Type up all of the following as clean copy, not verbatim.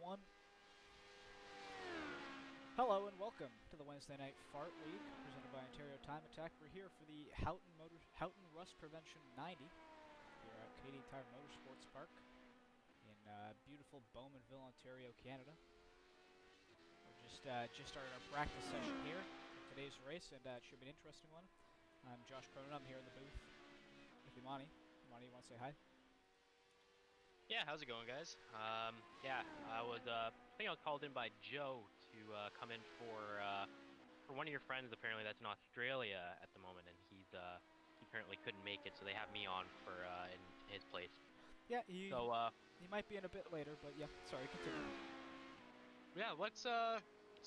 1. Hello and welcome to the Wednesday Night F.A.R.R.T League, presented by Ontario Time Attack. We're here for the Houghton Rust Prevention 90 here at Canadian Tire Motorsports Park in beautiful Bowmanville, Ontario, Canada. We're just started our practice session here for today's race, and it should be an interesting one. I'm Josh Cronin. I'm here in the booth with Imani. Imani, you want to say hi? Yeah, how's it going, guys? Yeah, I think I was called in by Joe to come in for one of your friends apparently that's in Australia at the moment, and he apparently couldn't make it, so they have me on for in his place. Yeah, he might be in a bit later, but yeah, sorry, continue. Yeah, so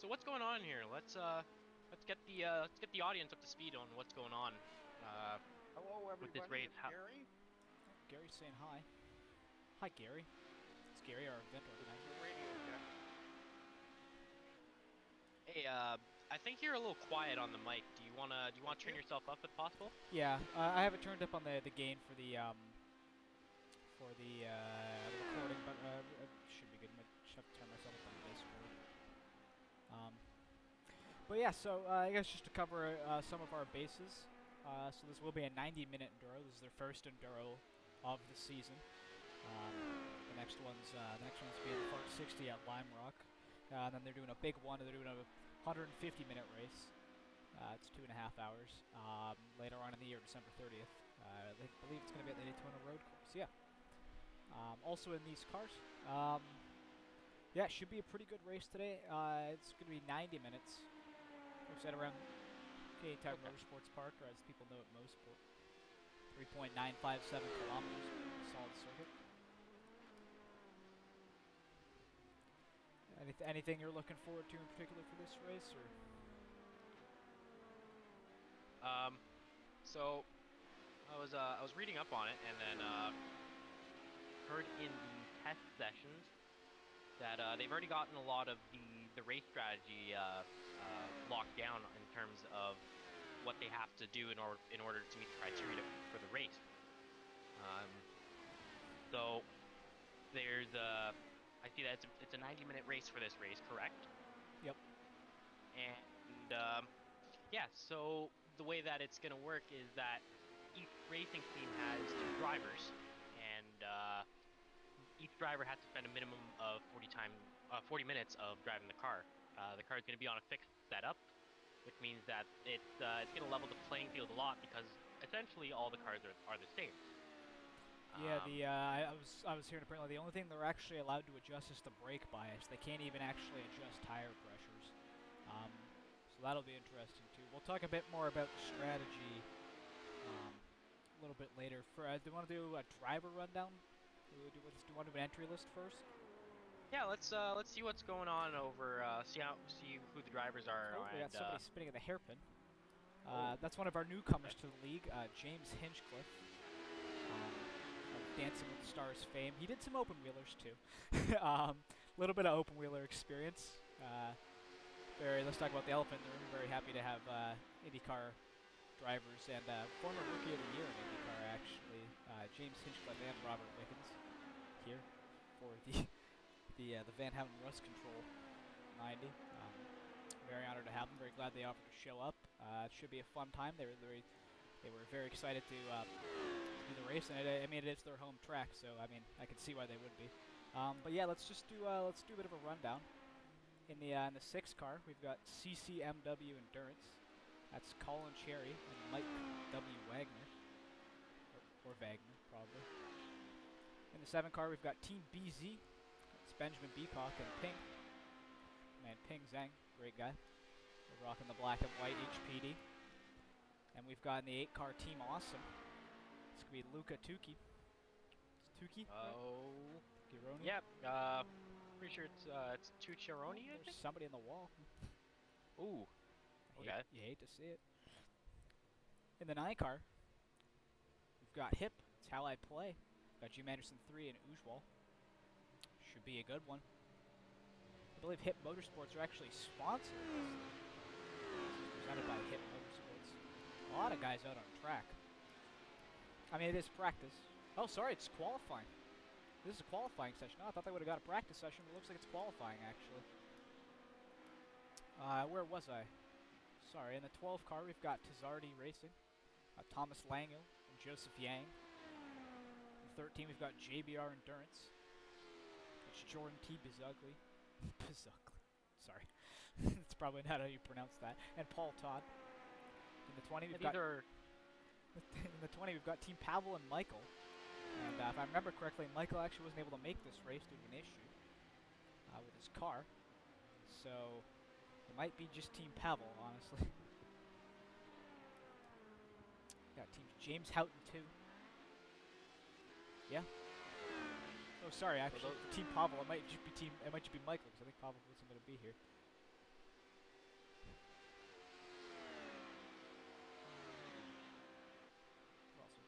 what's going on here? Let's get the audience up to speed on what's going on. Hello, everybody. With this race. It's Gary. Gary's saying hi. Hi, Gary. It's Gary, our event organizer. Radio check. Hey, I think you're a little quiet on the mic. Do you wanna turn yourself up if possible? Yeah, I have it turned up on the gain for the recording, but it should be good. I just have to turn myself up on the Discord. But yeah, so I guess just to cover some of our bases. So this will be a 90-minute enduro. This is their first enduro of the season. The next one's being the F.A.R.R.T 60 at Lime Rock. And then they're doing a big one. They're doing a 150-minute race. It's 2.5 hours. Later on in the year, December 30th. I believe it's going to be at the Daytona Road Course. Yeah. Also in these cars. Yeah, it should be a pretty good race today. It's going to be 90 minutes. We're set around Canadian Tire Motorsports Park, or as people know it, Mosport. 3.957 kilometers. Solid circuit. Anything you're looking forward to in particular for this race, or? So I was reading up on it, and then heard in the test sessions that they've already gotten a lot of the race strategy locked down in terms of what they have to do in order to meet the criteria for the race. So there's I see that it's a 90-minute race for this race, correct? Yep. And yeah, so the way that it's going to work is that each racing team has 2 drivers, and each driver has to spend a minimum of 40 minutes of driving the car. The car is going to be on a fixed setup, which means that it's going to level the playing field a lot because essentially all the cars are the same. Yeah, I was hearing apparently the only thing they're actually allowed to adjust is the brake bias. They can't even actually adjust tire pressures. So that'll be interesting too. We'll talk a bit more about the strategy a little bit later. Do you want to do a driver rundown? Do you want to do an entry list first? Yeah, let's see what's going on over. See who the drivers are. Oh, we got somebody spinning at the hairpin. Oh. That's one of our newcomers to the league, James Hinchcliffe. Of Dancing with the Stars fame. He did some open wheelers too. Little bit of open wheeler experience. Let's talk about the elephant in the room. Very happy to have IndyCar drivers and former Rookie of the Year in IndyCar, actually, James Hinchcliffe and Robert Wickens here for the Van Houten Rust Control 90. Very honored to have them. Very glad they offered to show up. It should be a fun time. They were very excited to do the race, and I mean it is their home track, so I mean I can see why they would be. But yeah, let's do a bit of a rundown. In the 6 car, we've got CCMW Endurance. That's Colin Cherry and Mike W. Wagner, or Wagner probably. In the 7 car, we've got Team BZ. It's Benjamin Beacock and Ping. Man, Ping Zhang, great guy. We're rocking the black and white HPD. And we've got in the 8 car Team Awesome. It's gonna be Luca Tucci. It's Tucci. Oh. Gironi. Yep. Pretty sure it's Tucciaroni. There's somebody in the wall. Ooh. Okay. You hate to see it. In the 9 car, we've got Hip. It's How I Play. We've got Jim Anderson 3 and Ujwal. Should be a good one. I believe Hip Motorsports are actually sponsored. This is presented by Hip Motorsports. A lot of guys out on track. I mean, it is practice. Oh, sorry, it's qualifying. This is a qualifying session. Oh, I thought they would have got a practice session, but it looks like it's qualifying, actually. Where was I? Sorry, in the 12 car, we've got Tizardi Racing, Thomas Langel, and Joseph Yang. In 13, we've got JBR Endurance. It's Jordan T. Bizugly. Bizugly. Sorry. That's probably not how you pronounce that. And Paul Todd. In the 20, we've got... In the 20, we've got Team Pavel and Michael. And if I remember correctly, Michael actually wasn't able to make this race due to an issue with his car. So, it might be just Team Pavel, honestly. Got Team James Houghton, too. Yeah. Oh, sorry, actually, Team Pavel, it might just be Michael, because I think Pavel wasn't going to be here.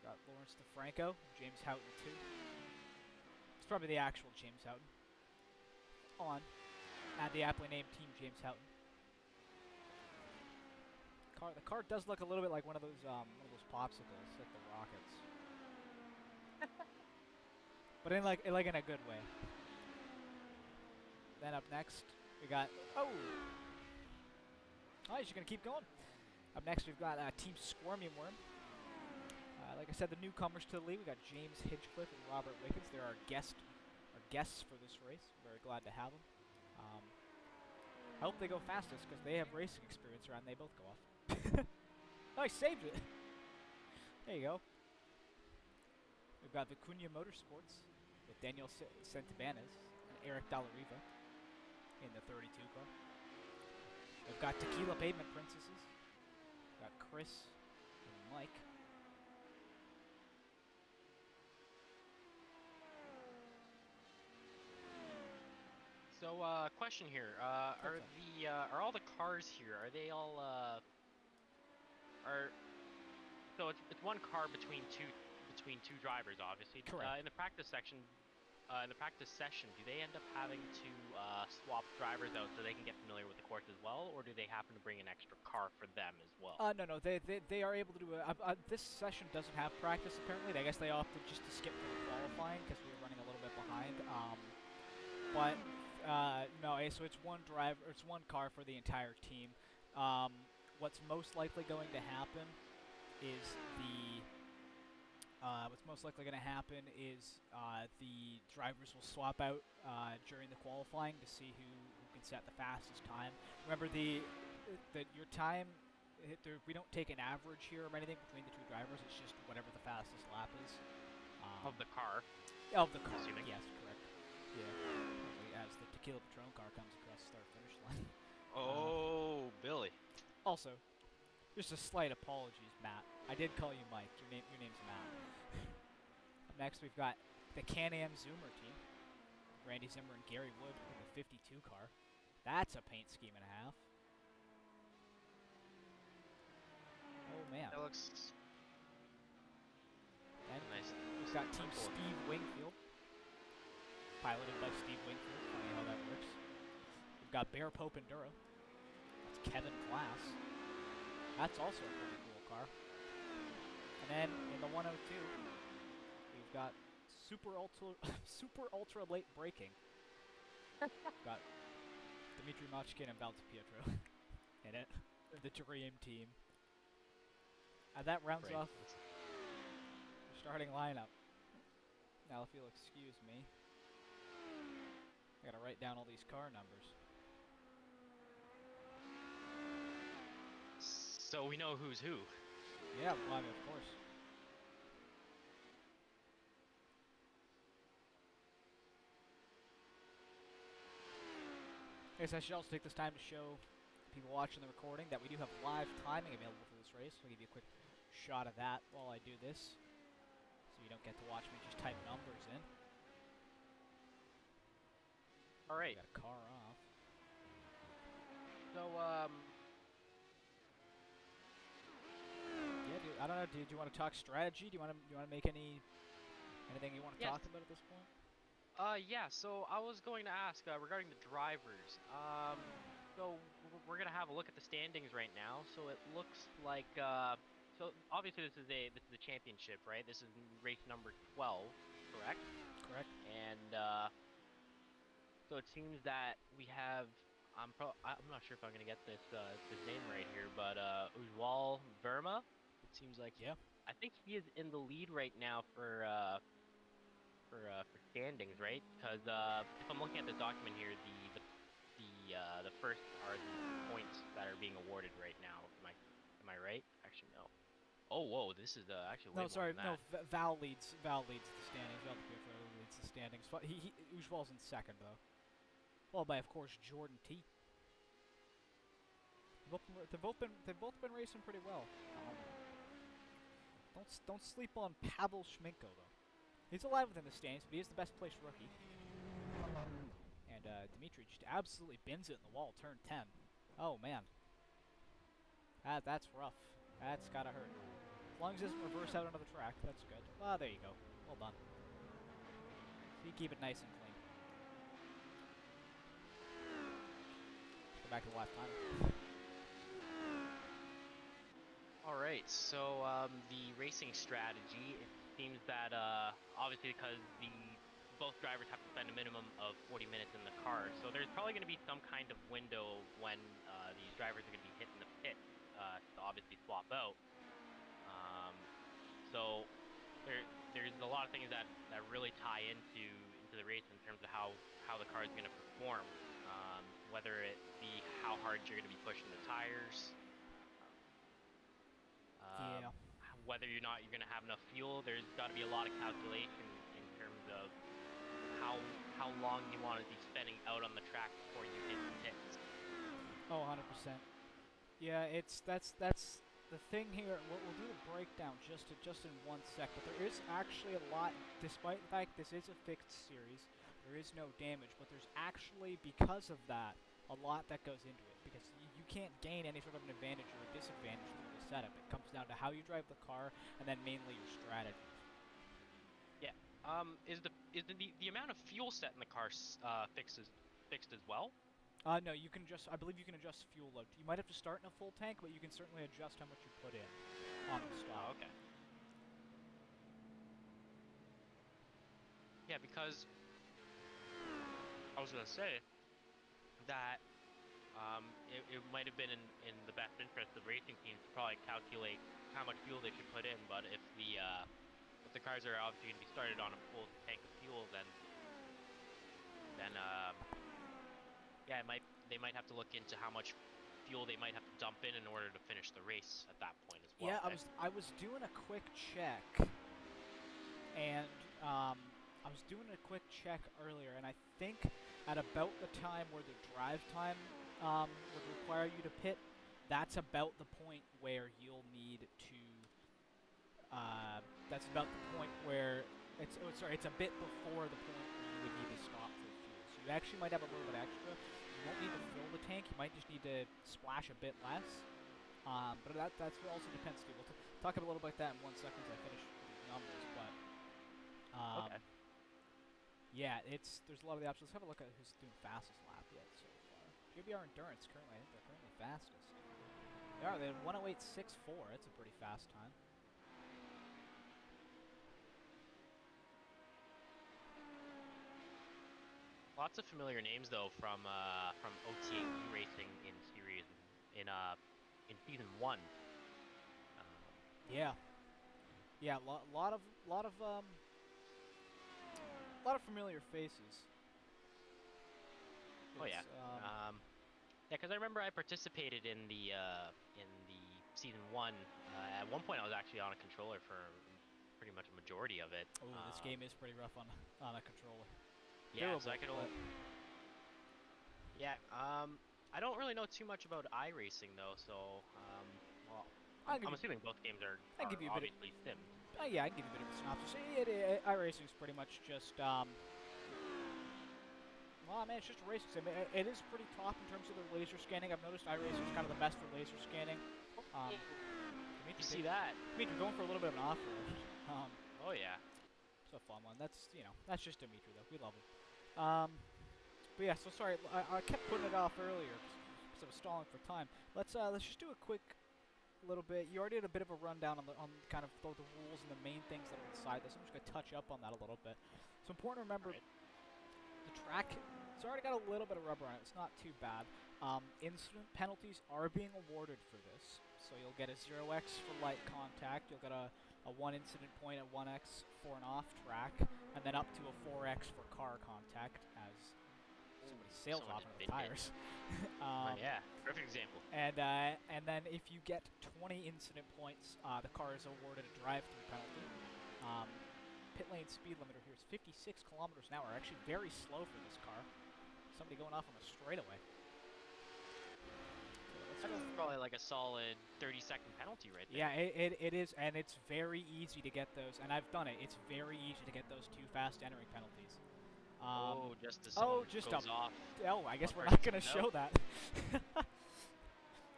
Got Lawrence DeFranco, James Houghton too. It's probably the actual James Houghton. On. And the aptly named Team James Houghton. The car does look a little bit like one of those popsicles, like the Rockets. But in a good way. Then up next, we got he's just gonna keep going. Up next, we've got Team Squirmy Worm. Like I said, the newcomers to the league, we got James Hinchcliffe and Robert Wickens. They're our guests for this race. Very glad to have them. I hope they go fastest because they have racing experience around. They both go off. Oh, I saved it. There you go. We've got Vicuña Motorsports with Daniel Santibanez and Eric Dallariva in the 32 car. We've got Tequila Pavement Princesses. We've got Chris and Mike. So, question here: are all the cars here? Are they all So it's one car between two drivers, obviously. Correct. In the practice session, do they end up having to swap drivers out so they can get familiar with the course as well, or do they happen to bring an extra car for them as well? No, they are able to do it. This session doesn't have practice apparently. I guess they opted just to skip the qualifying because we were running a little bit behind. No, so it's one driver. It's one car for the entire team. What's most likely going to happen is the drivers will swap out during the qualifying to see who can set the fastest time. Remember your time. We don't take an average here or anything between the two drivers. It's just whatever the fastest lap is. Of the car. Of the car. Assuming. Yes, correct. Yeah. As the Tequila Patron car comes across the start-finish line. Oh, Billy. Also, just a slight apologies, Matt. I did call you Mike. Your name's Matt. Up next, we've got the Can-Am Zoomer team. Randy Zimmer and Gary Wood in the 52 car. That's a paint scheme and a half. Oh, man. That looks... And nice. we've got Team Steve Wingfield. Piloted by Steve Wingfield. Funny how that works. We've got Bear Pope Enduro. That's Kevin Glass. That's also a pretty cool car. And then in the 102, we've got super ultra late braking. Got Dmitry Mochkin and Valtteri Pietro in it. The Dream team. And that rounds off the starting lineup. Now, if you'll excuse me, I gotta write down all these car numbers. So we know who's who. Yeah, well, I mean, of course. I guess I should also take this time to show people watching the recording that we do have live timing available for this race. I'll give you a quick shot of that while I do this, so you don't get to watch me just type numbers in. All right. Got a car off. So, yeah, dude, I don't know. Do you want to talk strategy? Do you want to make anything you want to talk about at this point? Yeah. So I was going to ask regarding the drivers. So we're gonna have a look at the standings right now. So it looks like so obviously this is a championship, right? This is race number 12, correct? Correct. and so it seems that we have. I'm not sure if I'm gonna get this name right here, but Ujwal Verma. It seems like Yeah. I think he is in the lead right now for standings, right? Because if I'm looking at the document here, the first are the points that are being awarded right now. Am I right? Actually, no. Oh, whoa! This is actually way No, more sorry, than no. that. Val leads. Val leads the standings. Val Pietro leads the standings. Ujwal's in second though, followed by, of course, Jordan T. They've both been racing pretty well. Don't sleep on Pavel Schminko though. He's alive within the standings, but he is the best placed rookie. And Dimitri just absolutely bins it in the wall. Turn 10. Oh man, that's rough. That's gotta hurt. As long as he doesn't reverse out onto the track, that's good. Ah, there you go. Well done. So you keep it nice and clean. Let's go back to the left time. Alright, so the racing strategy, it seems that obviously because both drivers have to spend a minimum of 40 minutes in the car, so there's probably going to be some kind of window when these drivers are going to be hitting the pit to obviously swap out. So there's a lot of things that really tie into the race in terms of how the car is going to perform, whether it be how hard you're going to be pushing the tires. Yeah. Whether or not you're going to have enough fuel, there's got to be a lot of calculation in terms of how long you want to be spending out on the track before you hit the pits. Oh, 100%. Yeah, that's the thing here. We'll do the breakdown just in 1 sec, but there is actually a lot, despite the fact this is a fixed series, there is no damage, but there's actually, because of that, a lot that goes into it, because you can't gain any sort of an advantage or a disadvantage through the setup. It comes down to how you drive the car, and then mainly your strategy. Yeah. Is the amount of fuel set in the car fixed as well? No, you can I believe you can adjust fuel load. You might have to start in a full tank, but you can certainly adjust how much you put in on the stop. Oh, okay. Yeah, because I was gonna say that it might have been in the best interest of racing teams to probably calculate how much fuel they should put in, but if the cars are obviously going to be started on a full tank of fuel, then yeah, they might have to look into how much fuel they might have to dump in order to finish the race at that point as well. Yeah, I was doing a quick check, and I was doing a quick check earlier, and I think at about the time where the drive time would require you to pit, that's about the point where you'll need to. That's about the point where it's a bit before the point where you would need to stop for fuel. So you actually might have a little bit extra. You won't need to fill the tank. You might just need to splash a bit less. But that also depends too. We'll talk a little about that in 1 second as I finish these numbers. But Okay. yeah, there's a lot of the options. Let's have a look at who's doing fastest lap yet so far. JBR Endurance currently, I think they're currently fastest. They are. They had 108.64. That's a pretty fast time. Lots of familiar names though from OTAe racing in series in season 1. Yeah. Yeah, lot of familiar faces. Oh yeah. Yeah, because I remember I participated in the season 1. At one point, I was actually on a controller for pretty much a majority of it. Oh, this game is pretty rough on a controller. Yeah, Durable, so I could only. Yeah. I don't really know too much about iRacing though, so well, I'm assuming both games are obviously sim. Yeah, I can give you a bit of a synopsis. iRacing is pretty much just well, man, it's just a racing sim. It is pretty top in terms of their laser scanning. I've noticed iRacing is kind of the best for laser scanning. You see that? Dimitri, going for a little bit of an off-road. Oh yeah. It's a fun one. That's that's just Dimitri though. We love him. But yeah, so sorry, I kept putting it off earlier because I was stalling for time. Let's just do a quick a little bit. You already had a bit of a rundown on kind of both the rules and the main things that are inside this. I'm just going to touch up on that a little bit. So important to remember, the track, it's already got a little bit of rubber on it. It's not too bad. Incident penalties are being awarded for this. So you'll get a 0x for light contact. You'll get a 1 incident point at 1x for an off track, and then up to a 4x for car contact as somebody sails off into the tires. Yeah, perfect example. And then if you get 20 incident points, the car is awarded a drive-through penalty. Pit lane speed limiter here is 56 kilometers an hour. Actually very slow for this car. Somebody going off on a straightaway. That's probably like a solid 30-second penalty right there. Yeah, it is, and it's very easy to get those, and I've done it. It's very easy to get those too fast entering penalties. Just as someone goes off. Oh, I guess we're not going to show that.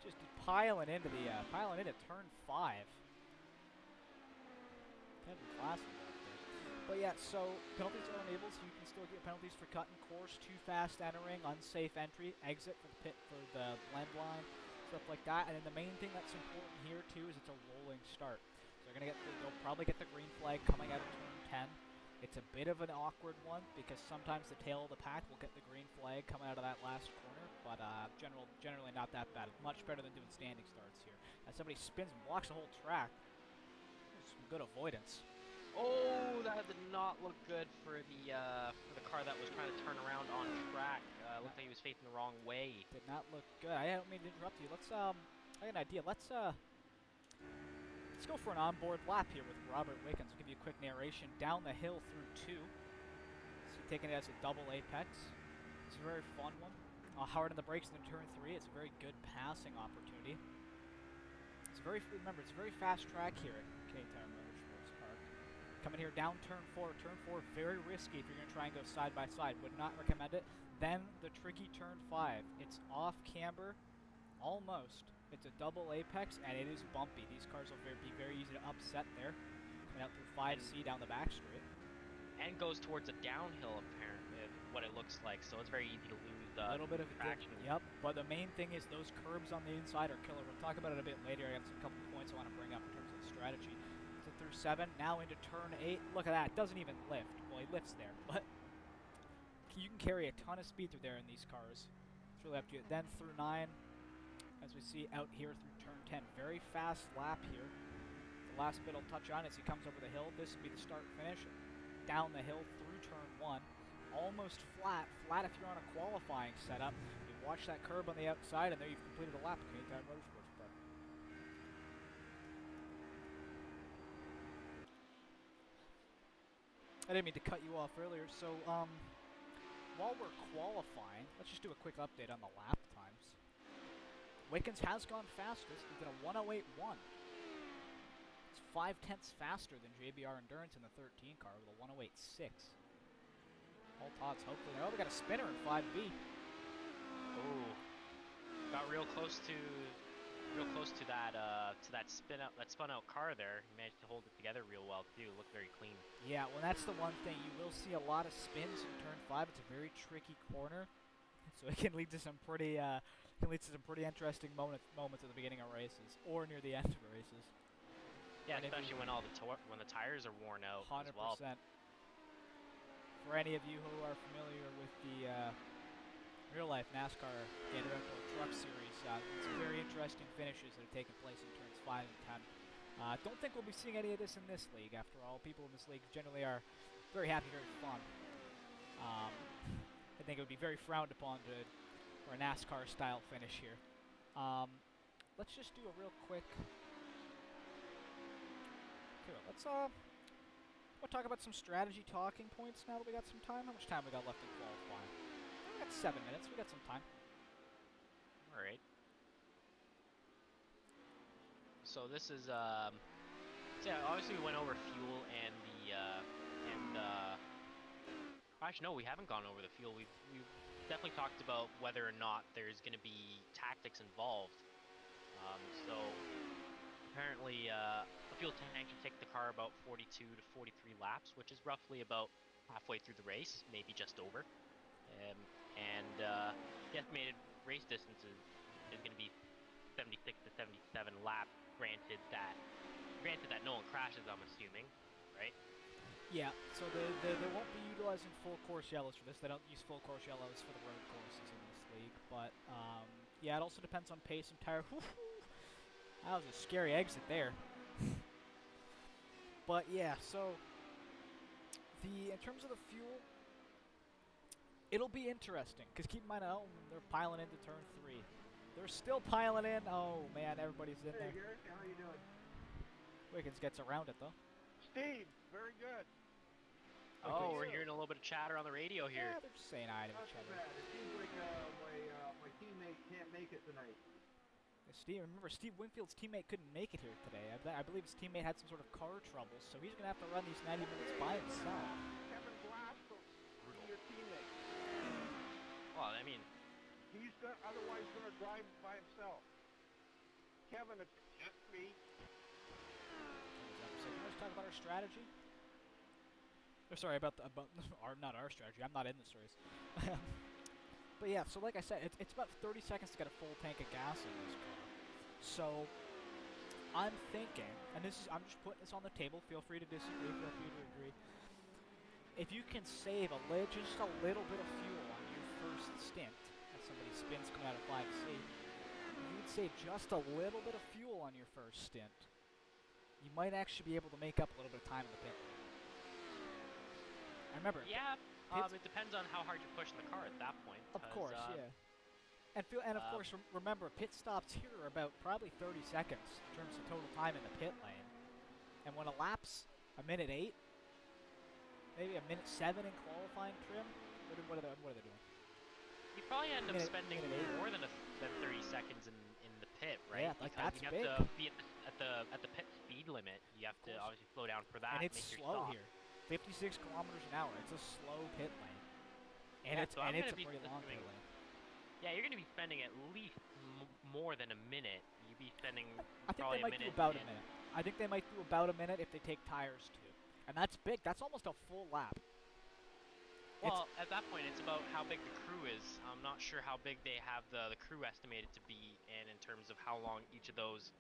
Just piling into turn 5. Kevin Classen. But yeah, so penalties are enabled, so you can still get penalties for cutting course, too fast entering, unsafe entry, exit for the pit for the blend line, stuff like that. And then the main thing that's important here too is it's a rolling start. So they'll probably get the green flag coming out of turn 10. It's a bit of an awkward one because sometimes the tail of the pack will get the green flag coming out of that last corner, but generally not that bad. Much better than doing standing starts here. As somebody spins and blocks the whole track, some good avoidance. Oh, that did not look good for the car that was trying to turn around on track. Looked like he was facing the wrong way. Did not look good. I don't mean to interrupt you. I got an idea. Let's go for an onboard lap here with Robert Wickens. I'll give you a quick narration. Down the hill through 2. So taking it as a double apex. It's a very fun one. Hard on the brakes in turn 3. It's a very good passing opportunity. Remember, it's a very fast track here at K-Tower Motorsports Park. Coming here down turn 4. Turn 4, very risky if you're going to try and go side by side. Would not recommend it. Then the tricky turn 5. It's off camber, almost. It's a double apex, and it is bumpy. These cars will be very easy to upset there. Coming out through 5C down the back straight. And goes towards a downhill, apparently, what it looks like. So it's very easy to lose a little bit of traction. Yep, but the main thing is those curbs on the inside are killer. We'll talk about it a bit later. I got some couple points I want to bring up in terms of the strategy. Through 7, now into turn 8. Look at that, doesn't even lift. Well, he lifts there, but you can carry a ton of speed through there in these cars. It's really up to you. Then through 9, as we see out here through turn 10. Very fast lap here. The last bit I'll touch on as he comes over the hill. This will be the start-finish. Down the hill through turn 1. Almost flat if you're on a qualifying setup. You watch that curb on the outside, and there you've completed a lap at K-Tower Motorsports Park. I didn't mean to cut you off earlier, so while we're qualifying, let's just do a quick update on the lap times. Wickens has gone fastest. He's got a 1:08.1. It's 5/10 faster than JBR Endurance in the 13 car with a 1:08.6. All Todd's hopefully. Oh, we got a spinner in 5B. Oh, got real close to that spun out car there. He managed to hold it together real well too. Looked very clean. Yeah, well, that's the one thing. You will see a lot of spins in turn 5. It's a very tricky corner, so it can lead to some pretty interesting moments at the beginning of races or near the end of races. Yeah, especially when when the tires are worn out. 100%. As well. For any of you who are familiar with the real-life NASCAR Gator Outdoor Truck Series, some very interesting finishes that have taken place in turns 5 and 10. Don't think we'll be seeing any of this in this league. After all, people in this league generally are very happy, very fun. I think it would be very frowned upon for a NASCAR-style finish here. Let's just do a real quick... Okay, we'll talk about some strategy talking points now that we got some time. How much time we got left in qualifying? We got 7 minutes. We got some time. All right. So this is yeah, obviously we went over fuel and actually no, we haven't gone over the fuel. We've definitely talked about whether or not there's going to be tactics involved. So apparently a fuel tank should take the car about 42 to 43 laps, which is roughly about halfway through the race, maybe just over. The estimated race distance is going to be 76 to 77 laps Granted that no one crashes, I'm assuming, right? Yeah, so they won't be utilizing full course yellows for this. They don't use full course yellows for the road courses in this league. But, yeah, it also depends on pace and tire. That was a scary exit there. But, yeah, so in terms of the fuel, it'll be interesting. Because keep in mind, they're piling into turn 3. They're still piling in. Oh, man, everybody's in there. Hey, Garrett, how you doing? Wiggins gets around it, though. Steve, very good. Oh, we're you? hearing a little bit of chatter on the radio here. Yeah, they're just saying hi to Not each too other. bad. It seems like my teammate can't make it tonight. Remember, Steve Winfield's teammate couldn't make it here today. I believe his teammate had some sort of car trouble, so he's going to have to run these 90 minutes by himself. Kevin Glasgow, your teammate. Well, I mean, He's otherwise going to drive by himself. Kevin, it's just me. So can we talk about our strategy? Or sorry, about not our strategy. I'm not in the stories. But yeah, so like I said, it's about 30 seconds to get a full tank of gas in this car. So I'm thinking, and I'm just putting this on the table. Feel free to disagree. Feel free to agree. If you can save just a little bit of fuel on your first stint, as somebody spins coming out of 5C, you would save just a little bit of fuel on your first stint. You might actually be able to make up a little bit of time in the pit. I remember. yeah, it depends on how hard you're pushing the car at that point. Of course, yeah. And of course, remember, pit stops here are about probably 30 seconds in terms of total time in the pit lane. And when a lap's a minute 8, maybe a minute 7 in qualifying trim, what are they doing? You probably end up spending more than 30 seconds in the pit, right? Yeah, like because that's you have big. to be at the pit speed limit. You have to obviously slow down for that. And it's make your slow stop. here, 56 kilometers an hour. It's a slow pit lane, and Yeah, it's so I'm a gonna be pretty long pit lane. Yeah, you're going to be spending at least more than a minute. You'd be spending I think probably they might do about a minute. I think they might do about a minute if they take tires too, and that's big. That's almost a full lap. Well, at that point, it's about how big the crew is. I'm not sure how big they have the crew estimated to be, and in terms of how long each of those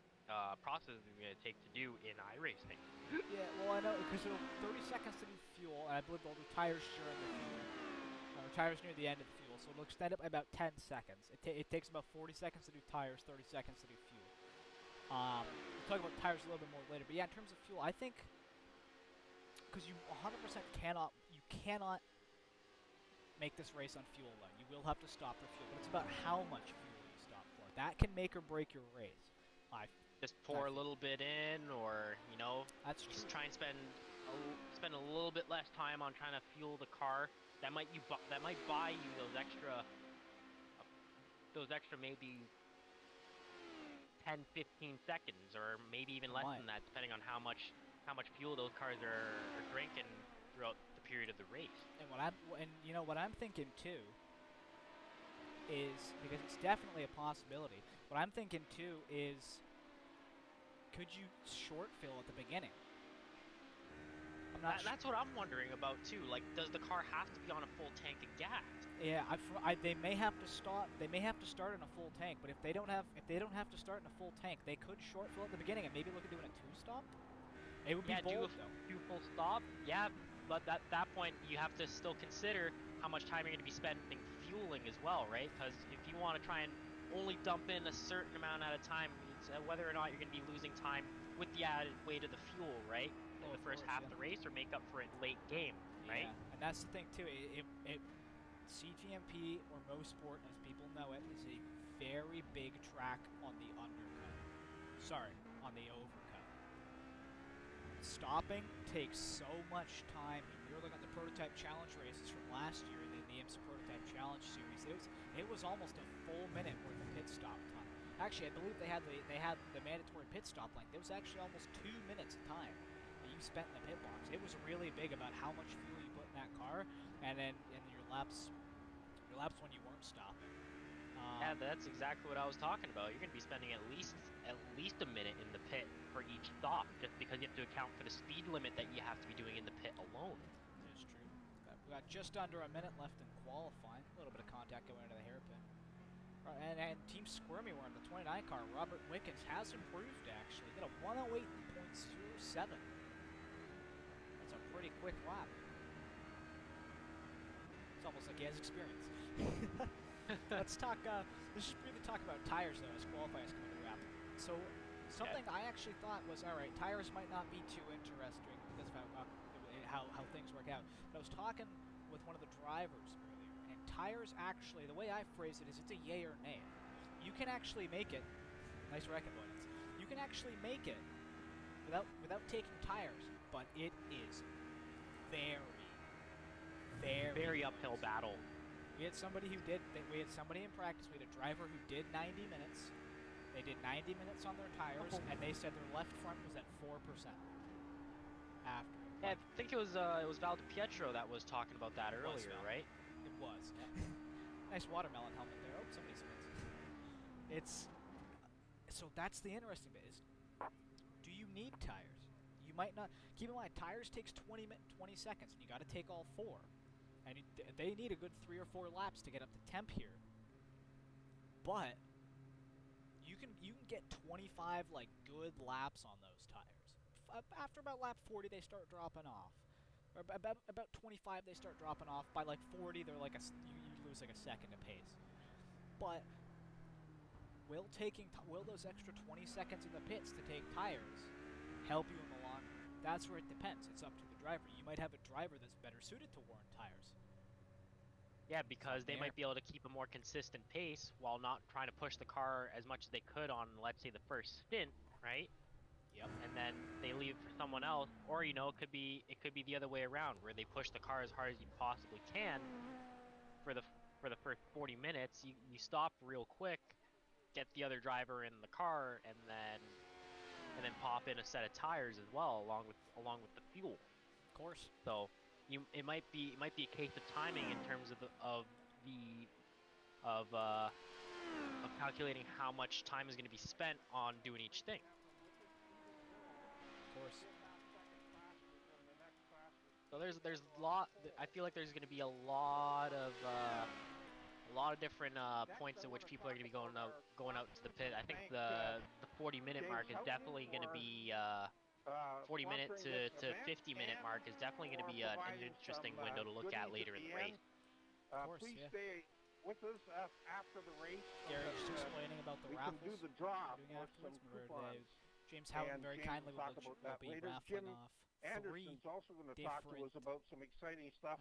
processes is going to take to do in iRacing. Yeah, well, I know, because it'll 30 seconds to do fuel, and I believe they'll do tires during the fuel. Tires near the end of the fuel, so it'll extend it by about 10 seconds. It takes about 40 seconds to do tires, 30 seconds to do fuel. We'll talk about tires a little bit more later, but yeah, in terms of fuel, I think, because you 100% cannot make this race on fuel alone. You will have to stop for fuel, but it's about how much fuel you stop for. That can make or break your race. Just pour a little bit in, or That's just true. try and spend a little bit less time on trying to fuel the car. That might buy you those extra maybe 10, 15 seconds, or maybe even less than that, depending on how much fuel those cars are drinking throughout the period of the race. And what I'm thinking too is, because it's definitely a possibility. What I'm thinking too is, could you short fill at the beginning? That's what I'm wondering about too. Like, does the car have to be on a full tank of gas? Yeah, they may have to start. They may have to start in a full tank. But if they don't have to start in a full tank, they could short fill at the beginning and maybe look at doing a 2-stop. It would be bold, though. Do a full stop. Yeah, but at that point you have to still consider how much time you're going to be spending fueling as well, right? Because if you want to try and only dump in a certain amount at a time, it's whether or not you're going to be losing time with the added weight of the fuel, right? In the first half of the race, or make up for it late game, right? Yeah, and that's the thing too. CTMP, or Mosport as people know it, is a very big track on the undercut. Sorry, on the overcut. Stopping takes so much time. When we were looking at the Prototype Challenge races from last year, the IMSA Prototype Challenge series, it was almost a full minute worth of pit stop time. Actually, I believe they had the mandatory pit stop length. It was actually almost 2 minutes of time that you spent in the pit box. It was really big about how much fuel you put in that car, and then your laps when you weren't stopping. Yeah, that's exactly what I was talking about. You're going to be spending at least a minute in the pit for each stop, just because you have to account for the speed limit that you have to be doing in the pit alone. That is true. We got just under a minute left in qualifying. A little bit of contact going into the hairpin. And Team Squirmy were on the 29 car. Robert Wickens has improved, actually. He did a 108.07. That's a pretty quick lap. It's almost like he has experience. Let's just briefly talk about tires, though, as qualifiers come into wrap. So, something I actually thought was, alright, tires might not be too interesting because of how things work out. But I was talking with one of the drivers earlier, and tires actually, the way I phrase it is it's a yay or nay. You can actually make it, nice wreck avoidance, you can actually make it without taking tires, but it is very uphill battle. We had somebody in practice, we had a driver who did 90 minutes. They did 90 minutes on their tires, and they said their left front was at 4% after. Yeah, I think it was Val DiPietro that was talking about that earlier, right? It was. Nice watermelon helmet there. Oh, somebody spins. So that's the interesting bit, is do you need tires? You might not. Keep in mind, tires takes 20 seconds, and you got to take all 4. And they need a good 3 or 4 laps to get up to temp here. But you can get 25 like good laps on those tires. After about lap 40, they start dropping off. Or about 25, they start dropping off. By like 40, they're like you lose like a second of pace. But will those extra 20 seconds in the pits to take tires help you in the long run? That's where it depends. It's up to the driver. You might have a driver that's better suited to worn tires. Yeah, because they might be able to keep a more consistent pace while not trying to push the car as much as they could on, let's say, the first stint, right? Yep. And then they leave for someone else, or it could be the other way around, where they push the car as hard as you possibly can for the first 40 minutes. You stop real quick, get the other driver in the car, and then pop in a set of tires as well, along with the fuel. Of course. So it might be a case of timing in terms of calculating how much time is going to be spent on doing each thing. Of course. So there's a lot. I feel like there's going to be a lot of different points at which people are going to be going out to the pit. I think the 40-minute mark is definitely going to be 40-minute to 50-minute mark is definitely going to be an interesting window to look at later in the race. Of course, please stay with us after the race. Gary's just explaining about the raffles. We can do the draw for some coupons. James Houghton very kindly will be raffling off Anderson's also going to talk to us about some exciting stuff.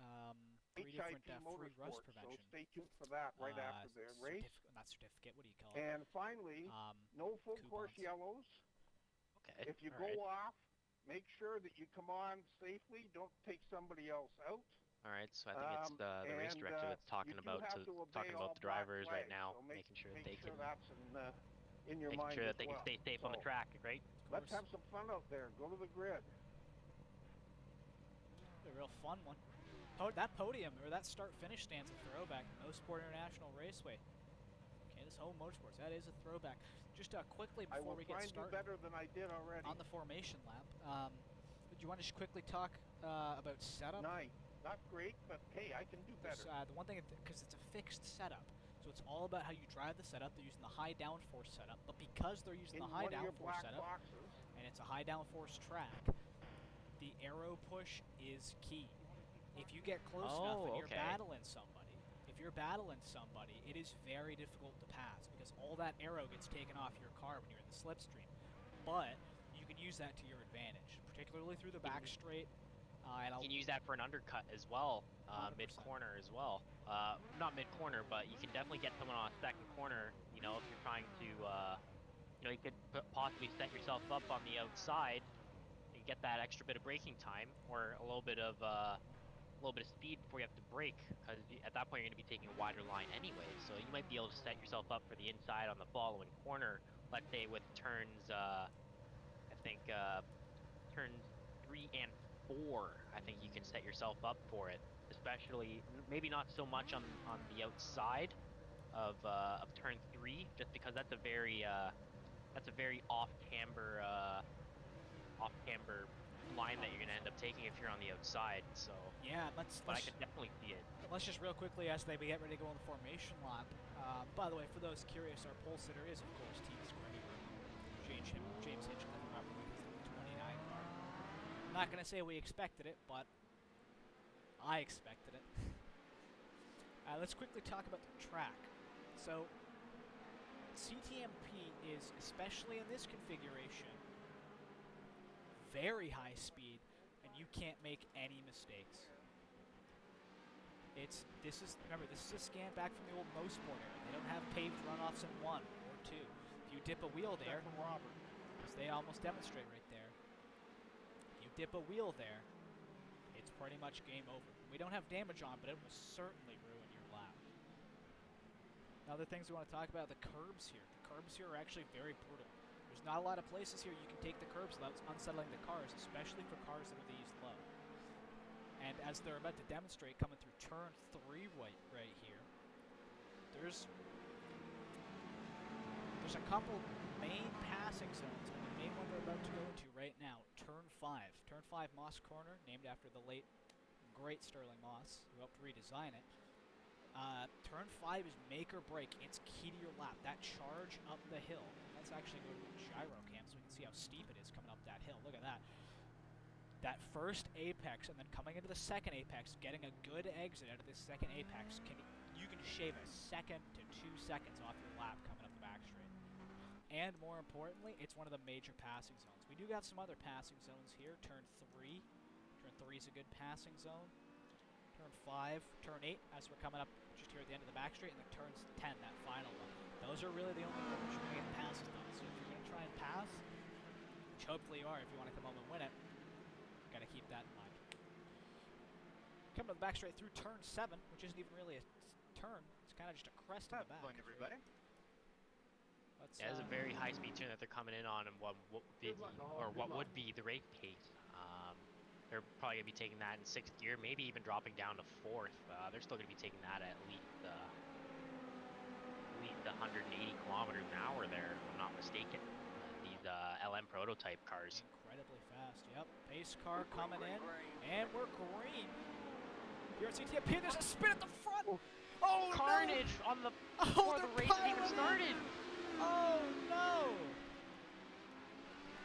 3 different free rust So prevention. stay tuned for that right after the race. Not certificate, what do you call it? And finally, no full course yellows. Okay. If you go off, make sure that you come on safely. Don't take somebody else out. All right, so I think it's the race director that's talking about the drivers right now, so making sure that they make can sure that's in your mind sure as that they well. can stay safe on the track, right? Let's have some fun out there. Go to the grid. A real fun one. That podium, or that start-finish stand's a throwback. No Sport International Raceway. Okay, this home motorsports, that is a throwback. Just quickly before we get started. I will try and do better than I did already. On the formation lap, do you want to just quickly talk about setup? Not great, but hey, I can do better. The one thing, because it's a fixed setup, so it's all about how you drive the setup. They're using the high downforce setup, but because they're using the high downforce setup, and it's a high downforce track, the aero push is key. If you get close enough and you're battling somebody, it is very difficult to pass because all that aero gets taken off your car when you're in the slipstream. But you can use that to your advantage, particularly through the back straight. You can use that for an undercut as well, mid-corner as well. Not mid-corner, but you can definitely get someone on a second corner, if you're trying to, you could possibly set yourself up on the outside and get that extra bit of braking time or a little bit of speed before you have to brake, because at that point you're going to be taking a wider line anyway. So you might be able to set yourself up for the inside on the following corner, let's say with turns, turns 3 and 4, I think you can set yourself up for it, especially maybe not so much on the outside of turn 3, just because that's a very off camber line that you're gonna end up taking if you're on the outside. So, Yeah, but I could definitely see it. let's just real quickly as they get ready to go on the formation lap. By the way, for those curious, our pole sitter is of course Team Square. James Hinchcliffe, remember, with his 29 car. I'm not gonna say we expected it, but I expected it. Let's quickly talk about the track. So, CTMP is, especially in this configuration, very high speed, and you can't make any mistakes. Remember, this is a scan back from the old Mosport era. They don't have paved runoffs in 1 or 2. If you dip a wheel there, From Robert. as they almost demonstrate right there, if you dip a wheel there, it's pretty much game over. We don't have damage on, but it will certainly ruin your lap. Other things we want to talk about, the curbs here. The curbs here are actually very brutal. There's not a lot of places here you can take the curbs without unsettling the cars, especially for cars that are these low. And as they're about to demonstrate coming through turn 3 right here, there's a couple main passing zones, and the main one we're about to go into right now, turn 5. Turn 5 Moss Corner, named after the late, great Sterling Moss, who helped redesign it. Turn 5 is make or break. It's key to your lap. That charge up the hill. Let's actually go to the gyro cam so we can see how steep it is coming up that hill. Look at that. That first apex and then coming into the second apex, getting a good exit out of this second apex, you can shave a second to 2 seconds off your lap coming up the back straight. And more importantly, it's one of the major passing zones. We do got some other passing zones here. Turn 3. Turn 3 is a good passing zone. Turn 5, turn 8, as we're coming up just here at the end of the back straight, and then turns 10, that final one. Those are really the only ones you're going to get passes on. So if you're going to try and pass, which hopefully you are if you want to come home and win it, got to keep that in mind. Coming to the back straight through turn 7, which isn't even really a turn. It's kind of just a crest in the back. Going, everybody. Yeah, it's a very high-speed turn that they're coming in on, and what would be the race pace. They're probably going to be taking that in 6th gear, maybe even dropping down to 4th. They're still going to be taking that at least 180 kilometers an hour there, if I'm not mistaken. These LM prototype cars. Incredibly fast, yep. Pace car coming in, and we're green. Here at CTMP, there's a spin at the front! Oh, Carnage no! on the before the race even started! Oh, no!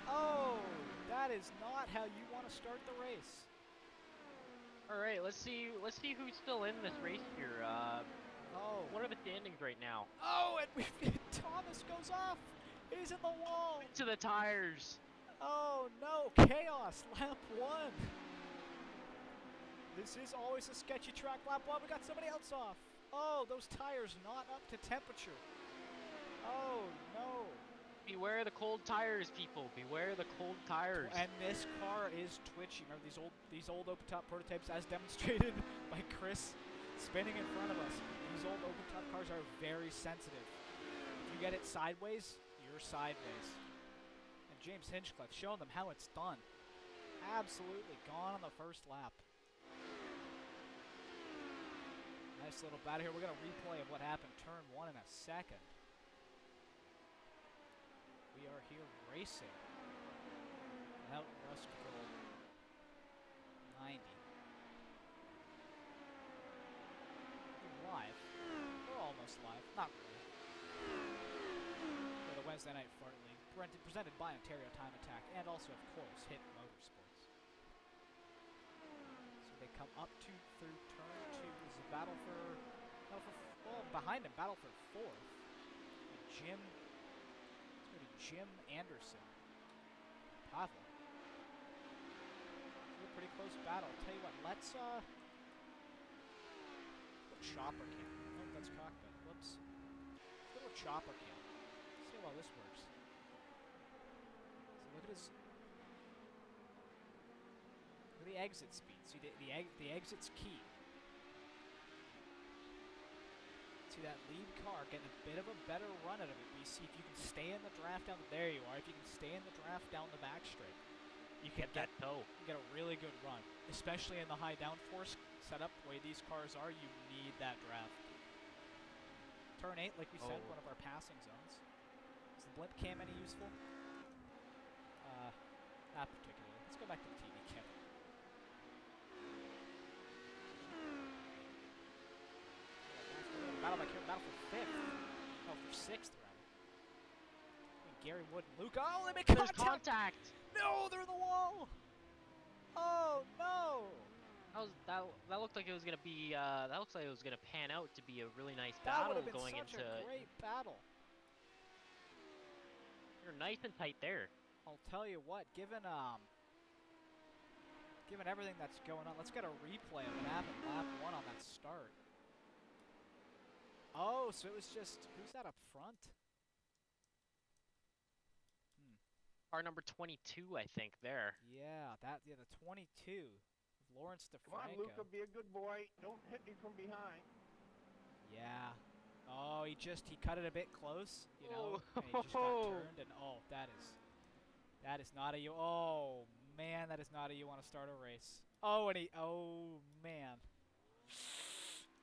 Oh, that is not how you want to start the race. All right, let's see who's still in this race here. What are the standings right now? Oh, and Thomas goes off. He's in the wall. To the tires. Oh no, chaos. Lap 1. This is always a sketchy track. Lap 1, we got somebody else off. Oh, those tires not up to temperature. Oh no. Beware the cold tires, people. Beware the cold tires. And this car is twitchy. Remember these old open top prototypes, as demonstrated by Chris spinning in front of us. These old open top cars are very sensitive. If you get it sideways, you're sideways. And James Hinchcliffe showing them how it's done. Absolutely gone on the first lap. Nice little battle here. We're going to replay of what happened turn 1 in a second. We are here racing out Rustful 90. We're live. We're almost live. Not really. For the Wednesday Night F.A.R.R.T League, presented by Ontario Time Attack, and also, of course, Hit Motorsports. So they come up through turn 2. This is a battle for behind him, battle for 4th. Jim Anderson. Pavel. It's a pretty close battle. I'll tell you what, let's chopper cam. Nope, that's cockpit. Whoops. Let's go to a chopper cam. Let's see how well this works. So look at his. Look at the exit speed. See the exit's key. See that lead car getting a bit of a better run out of it. You see if you can stay in the draft down. There you are. If you can stay in the draft down the back straight, you can get a really good run, especially in the high downforce setup. The way these cars are, you need that draft. Turn 8, like we said, one of our passing zones. Is the blimp cam any useful? Not particularly. Let's go go back to the TV, Kevin. Battle back here. Battle for 5th. Oh, for 6th, rather. And Gary Wood and Luca. Oh, they make There's contact! contact! No, they're in the wall! Oh, no! That looked like it was gonna be, that looks like it was gonna pan out to be a really nice That would battle have been going such into... a great battle. You're nice and tight there. I'll tell you what, given everything that's going on, let's get a replay of what happened lap 1 on that start. Oh, so it was just, who's that up front? Car number 22, I think, there. Yeah, the 22. Lawrence DeFranco. Come on, Luca, be a good boy. Don't hit me from behind. Yeah. Oh, he cut it a bit close, you know, Oh. and he just got turned, and oh, that is not a you. Oh, man, that is not a you want to start a race. Oh, oh, man.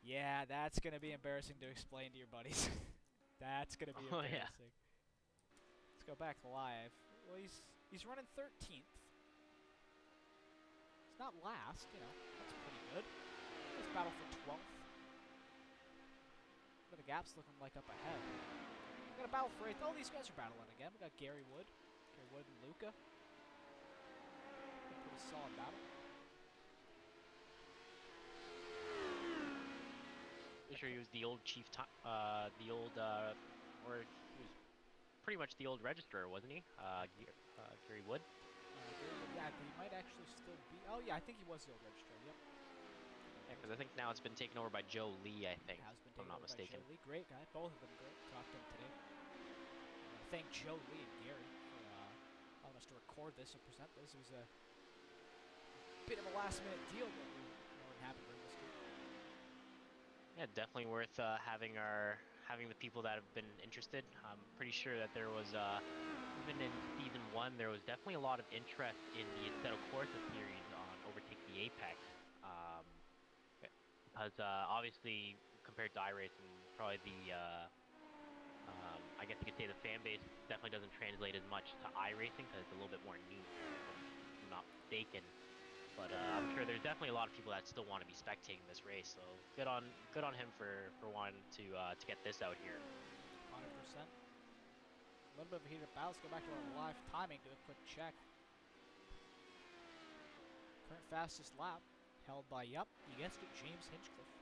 Yeah, that's going to be embarrassing to explain to your buddies. That's going to be embarrassing. Yeah. Let's go back live. Well, he's running 13th. It's not last, you know. That's pretty good. Let's battle for 12th. But the gap's looking like up ahead. We got a battle for 8th. Oh, these guys are battling again. We got Gary Wood and Luca. Pretty solid battle. Pretty sure he was the old chief, or he was pretty much the old registrar, wasn't he? Gary Wood. Yeah, but he might actually still be. Oh yeah, I think he was the old registrar. Yep. Yeah, because I think now it's been taken over by Joe Lee, I think, Has been if I'm not mistaken. Joe Lee. Great guy. Both of them great. Talked to him today. Thank Joe Lee and Gary for allowing us to record this and present this. It was a bit of a last-minute deal, but we were more than happy to bring this to you. Yeah, definitely worth having the people that have been interested. I'm pretty sure that there was even in season 1 there was definitely a lot of interest in the Assetto Corsa series on Overtake the Apex. Because obviously compared to iRacing, probably the I guess you could say the fan base definitely doesn't translate as much to iRacing because it's a little bit more niche, if I'm not mistaken. But I'm sure there's definitely a lot of people that still want to be spectating this race. So good on him for wanting to get this out here. 100%. A little bit of a heated battle. Let's go back to our live timing. Do a quick check. Current fastest lap held by, yep, you guessed it, James Hinchcliffe.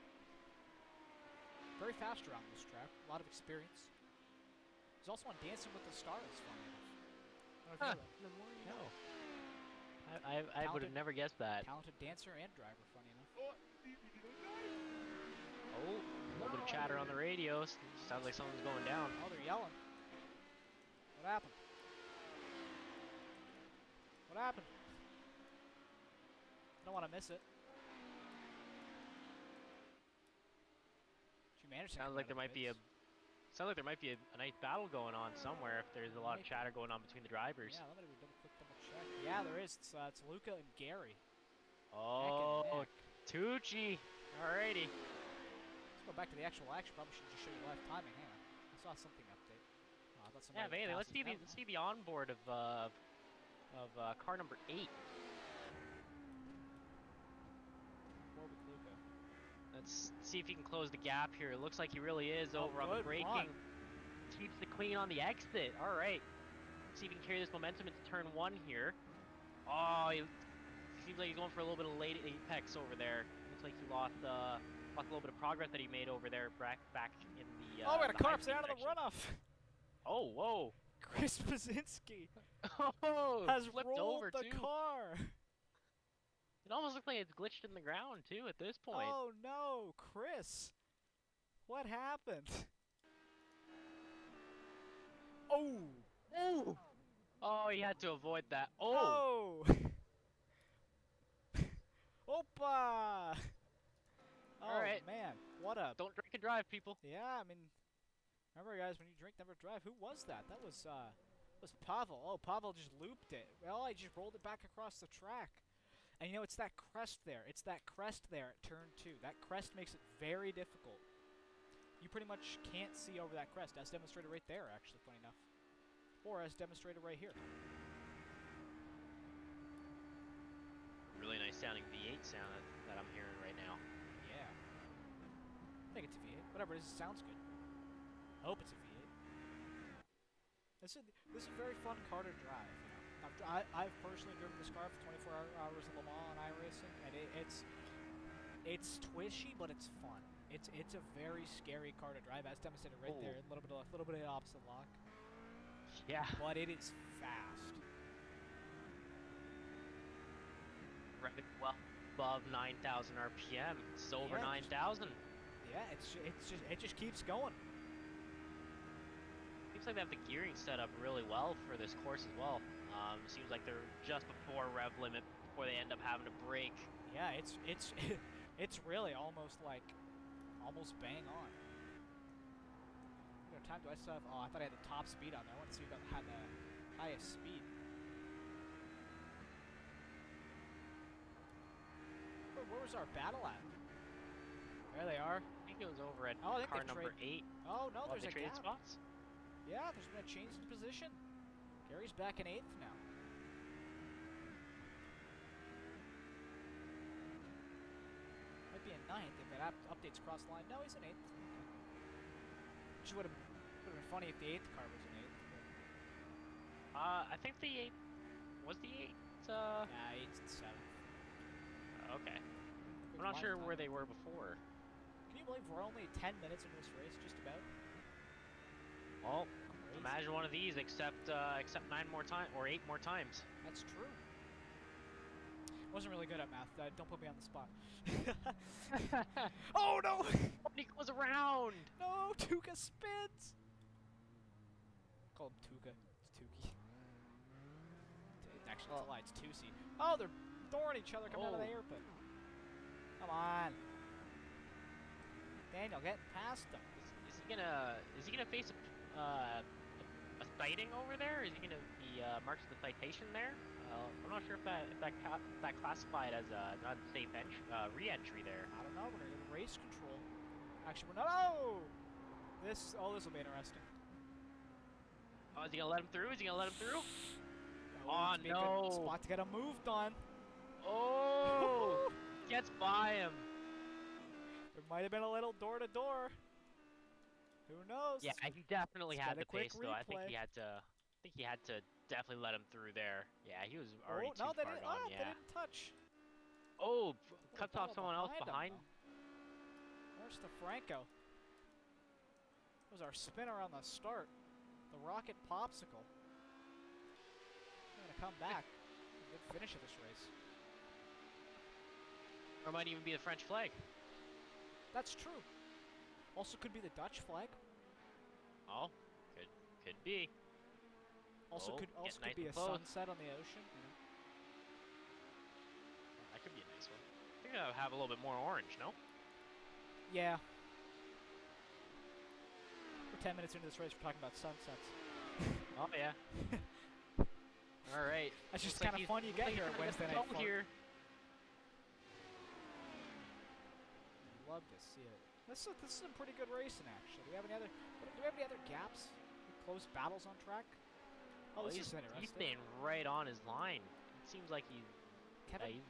Very fast around this track. A lot of experience. He's also on Dancing with the Stars, funny enough. No. I would have never guessed that. Talented dancer and driver, funny enough. Oh, a little bit of chatter on the radio. Sounds like something's going down. Oh, they're yelling. What happened? What happened? I don't want to miss it. Did you manage to Sounds like there might be a nice battle going on somewhere if there's a lot of chatter going on between the drivers. Yeah, let me do a quick double check. Yeah, there is. It's Luca and Gary. Oh, neck. Tucci. Alrighty. Let's go back to the actual action. Probably should just show you live timing. Hang on. I saw something update. I thought Yeah, somebody let's see the onboard of car number 8. Luca. Let's see if he can close the gap here. It looks like he really is over on the braking. Keeps the clean on the exit. All right. See if he can carry this momentum into turn 1 here. Oh, he seems like he's going for a little bit of late apex over there. Looks like he lost a little bit of progress that he made over there back in the. Oh, we got a car section. out of the runoff. Oh, whoa. Chris Pazinski has flipped rolled over the car. It almost looks like it's glitched in the ground too at this point. Oh no, Chris! What happened? Oh! Oh! Oh, he had to avoid that. Oh! Opa! All right, man, what a... Don't drink and drive, people. Yeah, I mean, remember guys, when you drink, never drive. Who was that? That was Pavel. Oh, Pavel just looped it. Well, I just rolled it back across the track. And you know, it's that crest there. It's that crest there at turn 2. That crest makes it very difficult. You pretty much can't see over that crest, as demonstrated right there, actually, funny enough. Or as demonstrated right here. really nice sounding V8 sound that I'm hearing right now. Yeah. I think it's a V8. Whatever it is, it sounds good. I hope it's a V8. This is a very fun car to drive. You know? I've personally driven this car for 24 hours in Le Mans on iRacing, and it's twishy, but it's fun. It's a very scary car to drive. As demonstrated right there, a little bit of opposite lock. Yeah. But it is fast. Right, well above 9,000 RPM. It's over 9,000. Yeah, it just keeps going. Seems like they have the gearing set up really well for this course as well. Seems like they're just before rev limit before they end up having to brake. Yeah, it's it's really almost bang on. What time do I still have? Oh, I thought I had the top speed on there. I want to see who had the highest speed. Where was our battle at? There they are. I think it was over at I think car number 8. Oh no, there's a traded gap. spots. Yeah, there's been a change in position. Gary's back in 8th now. Might be in 9th if that updates cross line. No, he's in 8th. Which would have been funny if the 8th car was in 8th. I think the 8 was the 8. Nah, 8th and 7th. Okay. I'm not sure where they were before. Can you believe we're only 10 minutes into this race, just about? Well, imagine one of these except 9 more times or 8 more times. That's true. Wasn't really good at math. Don't put me on the spot. Oh no! He goes around. No, Tuka spins. Call him Tuka. It's Tuki. Actually, it's a lie. It's Tusi. Oh, they're throwing each other coming out of the airpit. Come on, Daniel, get past them. Is he gonna face a citing over there? Is he gonna be marked with a citation there? I'm not sure if that classified as an unsafe re-entry there. I don't know. We're gonna get race control. Actually, we're not. Oh, this will be interesting. Oh, is he gonna let him through? Is he gonna let him through? Oh no! Spot to get a move done. Oh, gets by him. There might have been a little door to door. Who knows? Yeah, he definitely had the pace though. Replay. I think he had to definitely let him through there. Yeah, he was already too far gone. They didn't touch. Oh, cuts off someone else behind. Where's the Franco? That was our spinner on the start. The rocket popsicle. We're gonna come back. Good finish of this race. Or it might even be the French flag. That's true. Also could be the Dutch flag. Oh, could be. Also could be a sunset on the ocean. You know? That could be a nice one. I think I'll have a little bit more orange, no? Yeah. We're 10 minutes into this race. We're talking about sunsets. Oh yeah. All right. That's just kind of fun you get here at Wednesday night. Here. Love to see it. This is some pretty good racing, actually. Do we have any other gaps? Close battles on track? Oh, this is interesting. He's staying right on his line. It seems like he's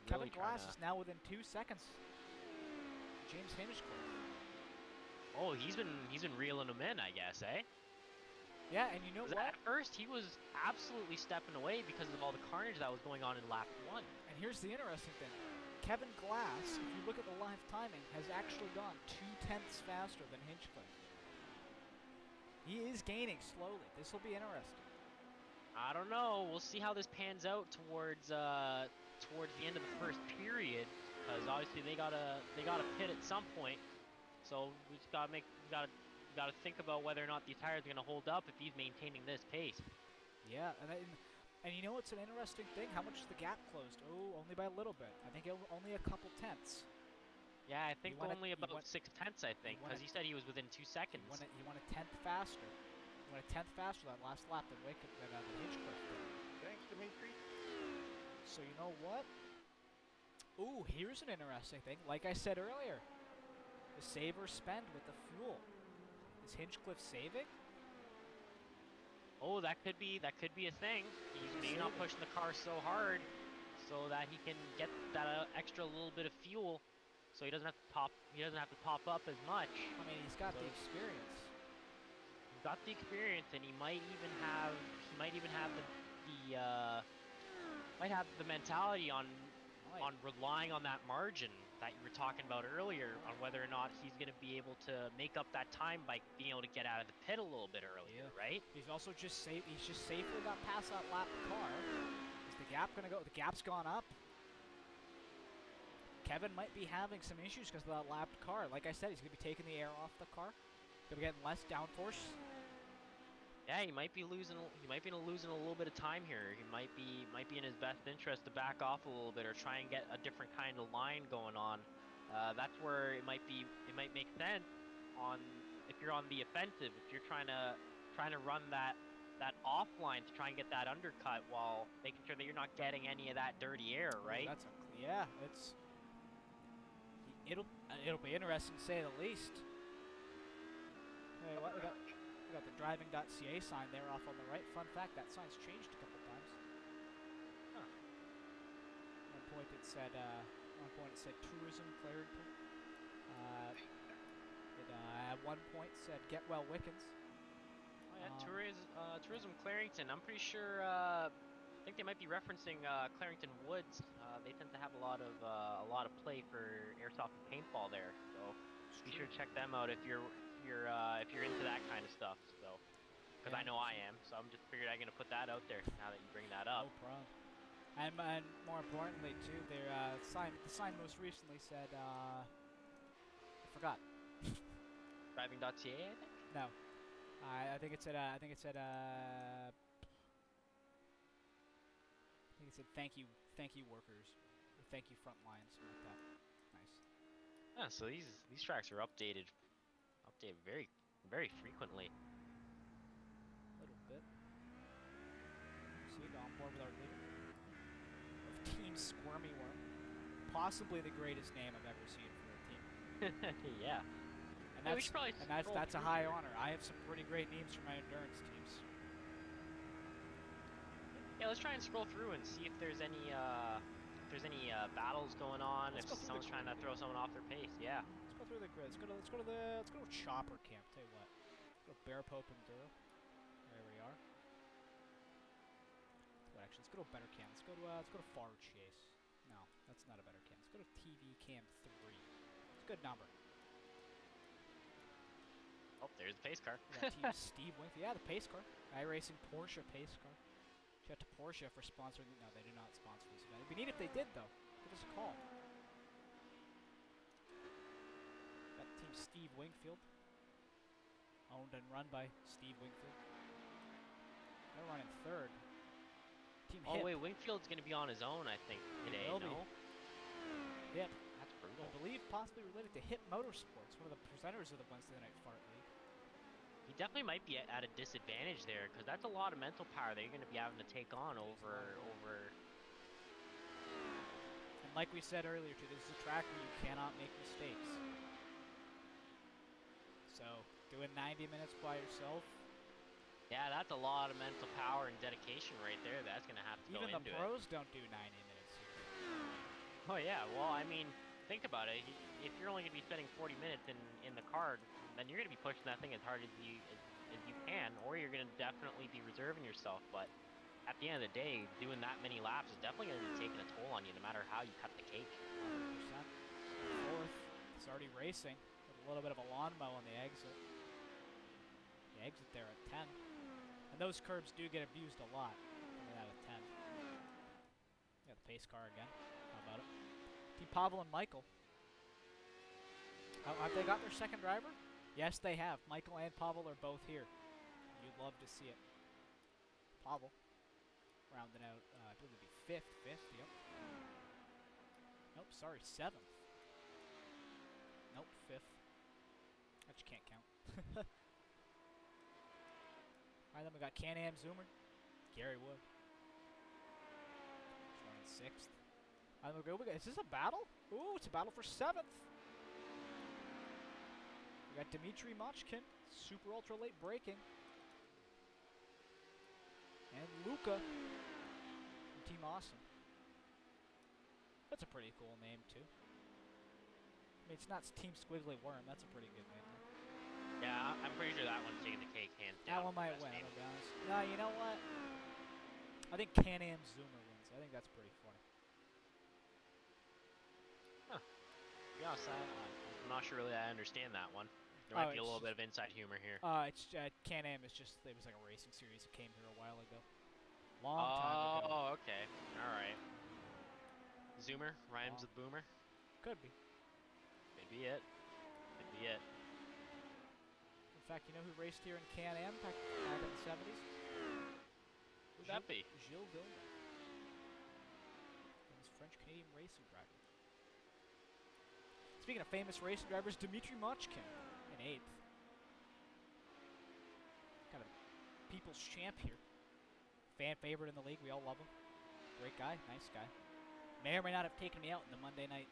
Kevin Glass is now within 2 seconds. James Hinchcliffe. Oh, he's been reeling him in, I guess, eh? Yeah, and you know what? At first, he was absolutely stepping away because of all the carnage that was going on in lap 1. And here's the interesting thing. Kevin Glass, if you look at the live timing, has actually gone 2/10 faster than Hinchcliffe. He is gaining slowly. This will be interesting. I don't know. We'll see how this pans out towards the end of the first period, because obviously they gotta pit at some point. So we just gotta think about whether or not these tires are gonna hold up if he's maintaining this pace. Yeah, and you know what's an interesting thing? How much is the gap closed? Oh, only by a little bit. I think only a couple tenths. Yeah, I think only about 6/10, I think, because he said he was within 2 seconds. You want a tenth faster. You want a tenth faster that last lap than Hinchcliffe did. Thanks, Dimitri. So you know what? Ooh, here's an interesting thing. Like I said earlier, the save or spend with the fuel. Is Hinchcliffe saving? Oh, that could be a thing. He's maybe not pushing the car so hard, so that he can get that extra little bit of fuel, so he doesn't have to top. He doesn't have to top up as much. I mean, he's got So the experience. He's got the experience, and he might even have. He might even have might have the mentality on relying on that margin that you were talking about earlier, on whether or not he's going to be able to make up that time by being able to get out of the pit a little bit earlier, right? He's also just safe. He's just safely got past that lap car. Is the gap gonna go? The gap's gone up. Kevin might be having some issues because of that lapped car. Like I said, he's gonna be taking the air off the car. Gonna be getting less downforce. Yeah, he might be losing. He might be losing a little bit of time here. He might be in his best interest to back off a little bit or try and get a different kind of line going on. That's where it might make sense on if you're on the offensive, if you're trying to run that offline to try and get that undercut while making sure that you're not getting any of that dirty air, right? Oh, it'll be interesting to say the least. Hey, what we got the driving.ca sign there off on the right. Fun fact, that sign's changed a couple times. Huh. One point it said tourism Clarington. At one point said get well Wickens. Oh yeah, tourism Clarington. I'm pretty sure. I think they might be referencing Clarington Woods. They tend to have a lot of play for airsoft and paintball there. So be sure to check them out if you're into that kind of stuff. So, because I know I am. So I'm just figured I'm gonna put that out there now that you bring that up. No problem. And more importantly too, their the sign most recently said I forgot. Driving.ca, I think. No, I think it said thank you workers, or thank you front line, something like that. Nice. Yeah, so these tracks are updated very frequently. A little bit. See, on board with our leader of Team Squirmy Worm, possibly the greatest name I've ever seen for a team. Yeah. And we should probably that's a high honor. I have some pretty great names for my endurance teams. Yeah, let's try and scroll through and see if there's any battles going on. If someone's trying to throw someone off their pace, yeah. Let's go through the grid. Let's go to Chopper Camp. Tell you what, let's go Bear Pope and Duro. There we are. Well, actually, let's go to Better Cam. Let's go to Far Chase. No, that's not a Better Cam. Let's go to TV Cam 3. It's a good number. Oh, there's the pace car. We got Team Steve Wingfield. Yeah, the pace car. iRacing Porsche pace car. Shout out to Porsche for sponsoring. No, they do not sponsor this event. It'd be neat if they did, though. Give us a call. Got Team Steve Wingfield. Owned and run by Steve Wingfield. They're running third. Team Oh, Hip. wait, Wingfield's going to be on his own, I think, today, no? Hip. That's brutal. I believe possibly related to Hip Motorsports, one of the presenters of the Wednesday Night F.A.R.R.T League. He definitely might be at a disadvantage there, because that's a lot of mental power that you're going to be having to take on over. And like we said earlier, too, this is a track where you cannot make mistakes. So, doing 90 minutes by yourself. Yeah, that's a lot of mental power and dedication right there. That's going to have to go into it. Even the pros don't do 90 minutes here. Oh, yeah. Well, I mean, think about it. If you're only going to be spending 40 minutes in the car, then you're going to be pushing that thing as hard as you can, or you're going to definitely be reserving yourself. But at the end of the day, doing that many laps is definitely going to be taking a toll on you, no matter how you cut the cake. 100%. Fourth, it's already racing with a little bit of a lawnmower on the exit. The exit there at 10. And those curbs do get abused a lot. Coming out at 10. Got the pace car again. How about it? Team Pavel and Michael. Have they got their second driver? Yes, they have. Michael and Pavel are both here. You'd love to see it. Pavel rounding out, I believe it'd be fifth, yep. Nope, sorry, 7th. Nope, 5th. That you can't count. Alright, then we got Can-Am Zoomer, Gary Wood. Running 6th. Is this a battle? Ooh, it's a battle for 7th. We got Dmitry Mochkin, super ultra late braking. And Luca from Team Awesome. That's a pretty cool name too. I mean, it's not Team Squiggly Worm. That's a pretty good name. Yeah, I'm pretty sure that one's taking the cake hands down. That one might best win. name. I'm gonna be honest. No, you know what? I think Can-Am Zoomer wins. I think that's pretty funny. To be honest, I'm not sure really I understand that one. There might be a little bit of inside humor here. It's Can-Am is just it was like a racing series that came here a while ago. Long time ago. Oh, okay. All right. Zoomer rhymes with boomer. Could be. Could be it. Could be it. In fact, you know who raced here in Can-Am back in the 70s? Who'd that be? Gilles Villeneuve. He was French-Canadian racing driver. Speaking of famous racing drivers, Dmitry Mochkin in 8th. Kind of people's champ here. Fan favorite in the league. We all love him. Great guy. Nice guy. May or may not have taken me out in the Monday night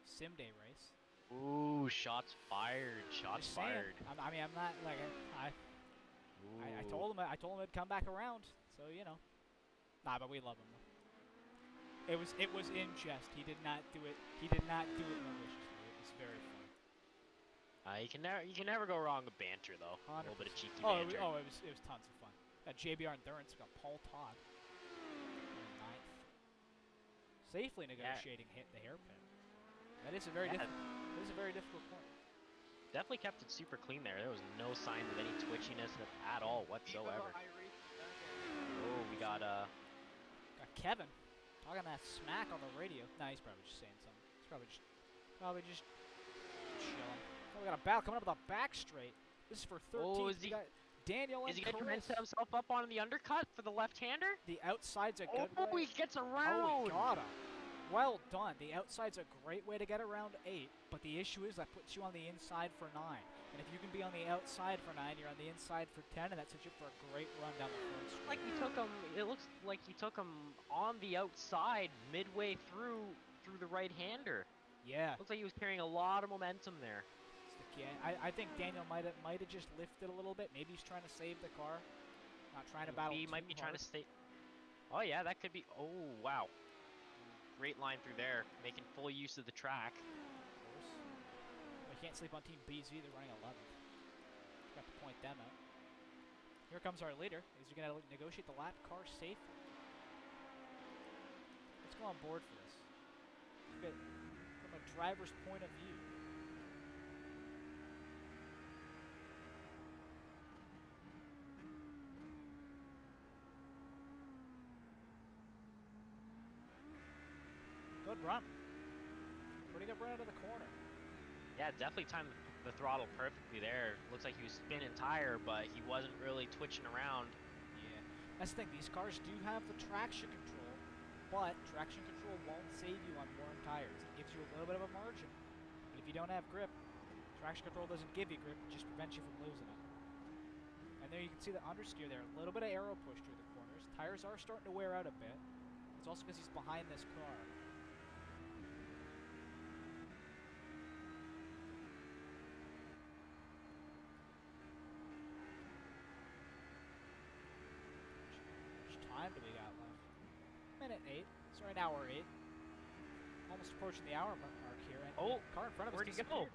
sim day race. Ooh, shots fired. Shots fired. I mean, I'm not like I told him I'd come back around. So you know, but we love him. It was in jest. He did not do it. He did not do it maliciously. It was very funny. You can never go wrong with banter though. 100%. A little bit of cheeky banter. It was tons of fun. Got JBR Endurance. Got Paul Todd. In 9th. Safely negotiating hit the hairpin. That is a very difficult point. Definitely kept it super clean there. There was no signs of any twitchiness at all whatsoever. Oh, we got Kevin talking that smack on the radio. Nah, he's probably just saying something. He's probably just chilling. Oh, we got a battle coming up with a back straight. This is for 13. Oh, is he? Daniel Is he going to set himself up on the undercut for the left-hander? The outside's a good way. Oh, he gets around. Oh, we got him. Well done. The outside's a great way to get around 8, but the issue is that puts you on the inside for 9. And if you can be on the outside for 9, you're on the inside for 10, and that sets you up for a great run down the front straight. Like he took him. It looks like he took him on the outside midway through the right-hander. Yeah. Looks like he was carrying a lot of momentum there. I think Daniel might have just lifted a little bit. Maybe he's trying to save the car, not trying to battle. He might be trying to stay. Oh yeah, that could be. Oh wow. Great line through there, making full use of the track. Of course. I can't sleep on Team B's either, running 11th. Got to point them out. Here comes our leader. Is he going to negotiate the lap car safely? Let's go on board for this. Look at from a driver's point of view. Good run. Pretty good run out of the corner. Yeah, definitely timed the throttle perfectly there. Looks like he was spinning tire, but he wasn't really twitching around. Yeah, that's the thing. These cars do have the traction control, but traction control won't save you on worn tires. It gives you a little bit of a margin. But if you don't have grip, traction control doesn't give you grip. It just prevents you from losing it. And there you can see the understeer there. A little bit of aero push through the corners. Tires are starting to wear out a bit. It's also because he's behind this car. Time do we got left? Minute 8. Sorry, an hour 8. Almost approaching the hour mark here. And the car in front of us where'd he go? disappeared.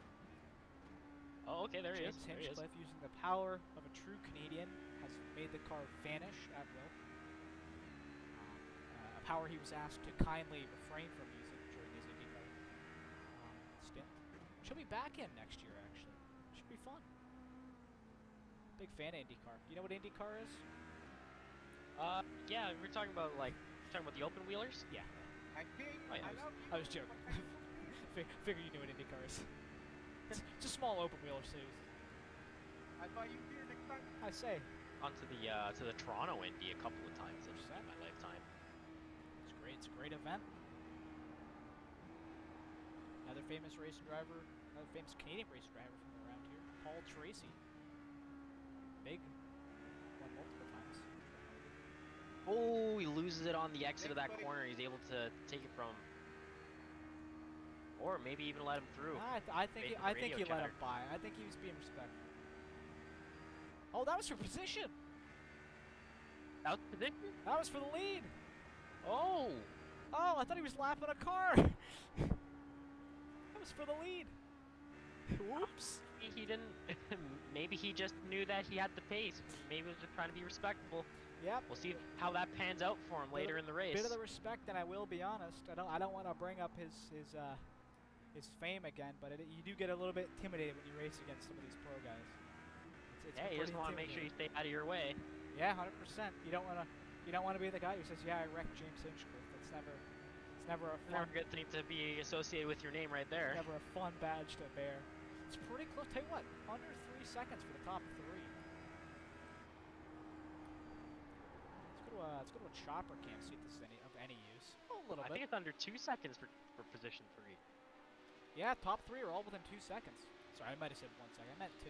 Oh, okay, there he is. James Hinchcliffe, using the power of a true Canadian, has made the car vanish at will. A power he was asked to kindly refrain from using during his IndyCar stint. She'll be back in next year, actually. Should be fun. Big fan of IndyCar. Do you know what IndyCar is? Yeah, we're talking about the open wheelers. Yeah. I think Oh, yeah, I was joking. Figure you knew what IndyCar is. It's a small open wheeler series. I thought you'd be here next time. I say. Onto the Toronto Indy a couple of times in 100%. my lifetime. It's great. It's a great event. Another famous racing driver, another famous Canadian racing driver from around here, Paul Tracy. Big. Won multiple times. Oh, he loses it on the exit of that corner. He's able to take it from, or maybe even let him through. I think he let him by. I think he was being respectful. Oh, that was for position. That was position. That was for the lead. Oh, Oh, I thought he was lapping a car. That was for the lead. Whoops. He didn't. Maybe he just knew that he had the pace. Maybe he was just trying to be respectful. Yep. We'll see how that pans out for him later in the race. Bit of the respect, and I will be honest. I don't want to bring up his fame again, but you do get a little bit intimidated when you race against some of these pro guys. Yeah, you just want to make sure you stay out of your way. Yeah, 100%. You don't want to be the guy who says, "Yeah, I wrecked James Hinchcliffe." It's never a fun, good thing to be associated with your name right there. Never a fun badge to bear. It's pretty close. Tell you what, under 3 seconds for the top 3. Let's go to a chopper cam, see if this is of any use. Oh, a little bit. I think it's under 2 seconds for position 3. Yeah, top 3 are all within 2 seconds. Sorry, I might have said 1 second. I meant 2.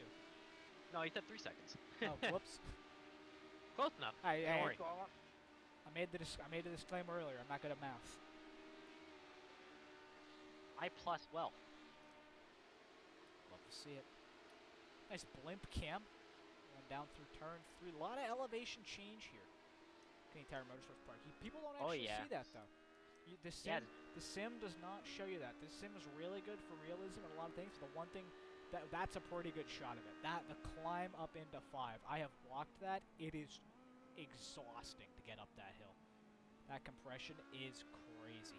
No, you said 3 seconds. Oh, whoops. Close enough. Don't worry. I made the disclaimer earlier. I'm not good at math. I plus well. Love to see it. Nice blimp cam. Going down through turn 3. A lot of elevation change here. Canadian Tire Motorsports Park. People don't actually see that though. The sim does not show you that. This sim is really good for realism and a lot of things. The one thing that's a pretty good shot of it. The climb up into 5. I have walked that. It is exhausting to get up that hill. That compression is crazy.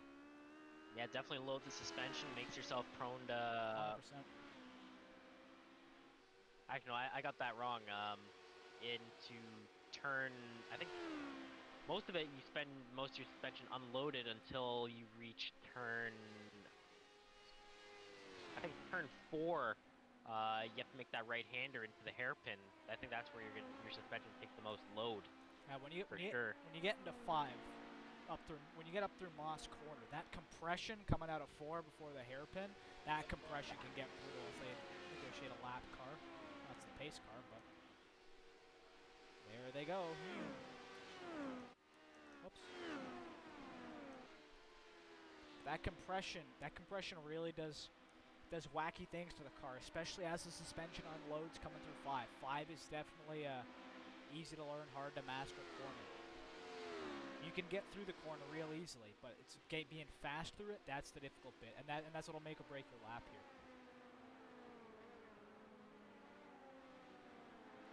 Yeah, definitely load the suspension. Makes yourself prone to. 100%. Actually, no, I got that wrong. Into turn, I think most of it you spend most of your suspension unloaded until you reach turn. I think turn 4. You have to make that right-hander into the hairpin. I think that's where your suspension takes the most load. When you sure. When you get into 5, when you get up through Moss Corner, that compression coming out of 4 before the hairpin, that compression can get brutal if they negotiate a lap car. That's the pace car, but there they go. Whoops. That compression really does wacky things to the car, especially as the suspension unloads coming through 5. 5 is definitely easy to learn, hard to master corner. You can get through the corner real easily, but it's being fast through it, that's the difficult bit, and that's what'll make or break your lap here.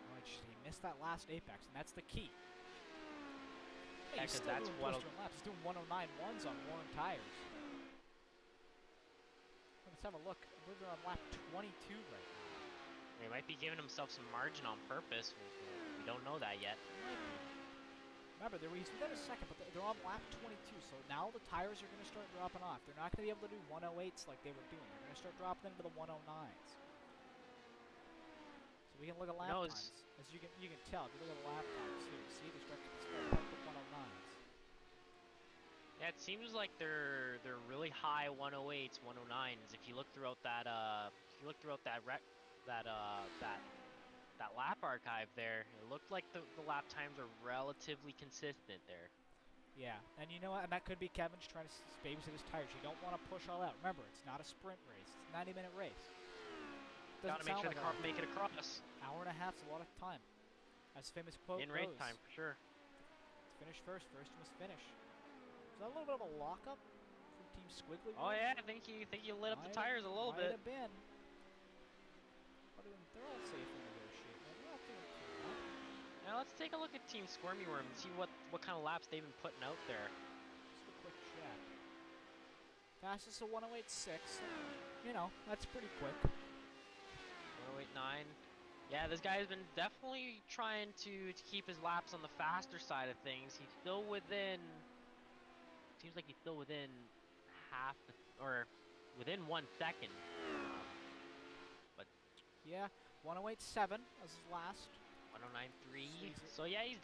Oh, he missed that last apex, and that's the key. Hey, he's still doing laps. He's doing 109.1s on worn tires. Let's have a look. I believe they're on lap 22 right now. They might be giving himself some margin on purpose. We don't know that yet. Remember, he's within a second, but they're on lap 22, so now the tires are going to start dropping off. They're not going to be able to do 108s like they were doing. They're going to start dropping into the 109s. So we can look at lap times. As you can tell, if you look at the lap times here, see, they start with 109s. Yeah, it seems like they're really high 108s, 109s. If you look throughout that that lap archive there, it looked like the lap times are relatively consistent there. Yeah, and you know what? And that could be Kevin's trying to babysit his tires. You don't want to push all out. Remember, it's not a sprint race. It's a 90-minute race. Gotta make sure the car make it across. Hour and a half's a lot of time. As the famous quote in race time, for sure. Let's finish first. First must finish. Is that a little bit of a lockup from Team Squiggly? Oh yeah, I think you lit up the tires a little bit. Might have been. They're all safe in negotiating. They're not doing too bad. Now let's take a look at Team Squirmy Worm and see what kind of laps they've been putting out there. Just a quick check. Fastest of 108.6. You know, that's pretty quick. 108.9. Yeah, this guy has been definitely trying to keep his laps on the faster side of things. He's still within. Seems like he's still within within 1 second. But yeah, 108.7 was his last. 109.3. So yeah, he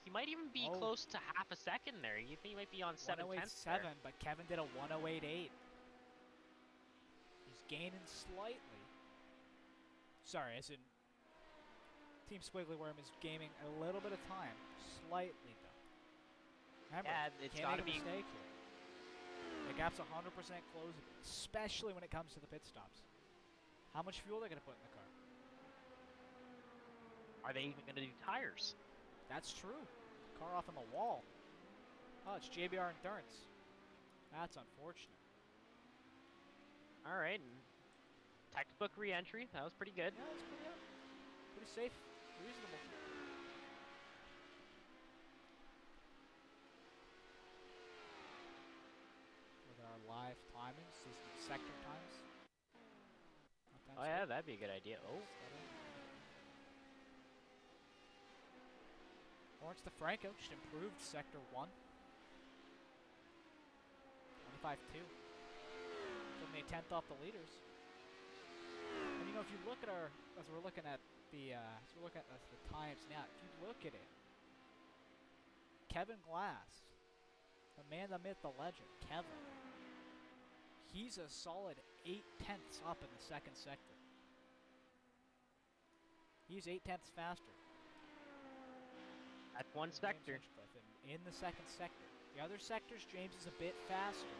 might even be close to half a second there. You think he might be on 7/10. But Kevin did a 108.8. He's gaining slightly. Sorry, as in Team Squiggly Worm is gaining a little bit of time, slightly though. Remember, yeah, it's got to be. Mistake here. The gap's 100% closable, especially when it comes to the pit stops. How much fuel are they going to put in the car? Are they even going to do tires? That's true. Car off on the wall. Oh, it's JBR Endurance. That's unfortunate. All right. Textbook re-entry. That was pretty good. Yeah, that's pretty safe, reasonable. With our live timings, these are sector times. Oh yeah, that'd be a good idea. Oh. Lawrence DeFranco just improved sector 1. 25-2. Only a tenth off the leaders. And you know, if you look at our, as we're looking at the times now, if you look at it, Kevin Glass, the man, the myth, the legend, Kevin, he's a solid 8/10 up in the second sector. He's 8/10 faster. That's one sector. In the second sector. The other sectors, James is a bit faster.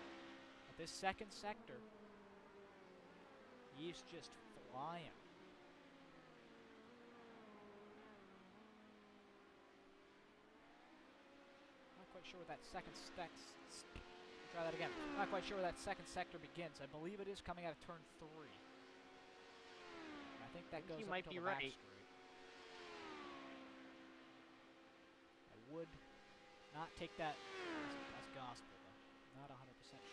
But this second sector, he's just flying. Not quite sure where that second try that again. Not quite sure where that second sector begins. I believe it is coming out of turn 3. And I think that goes You up might to be the right. back straight. I would not take that as gospel, though. Not 100%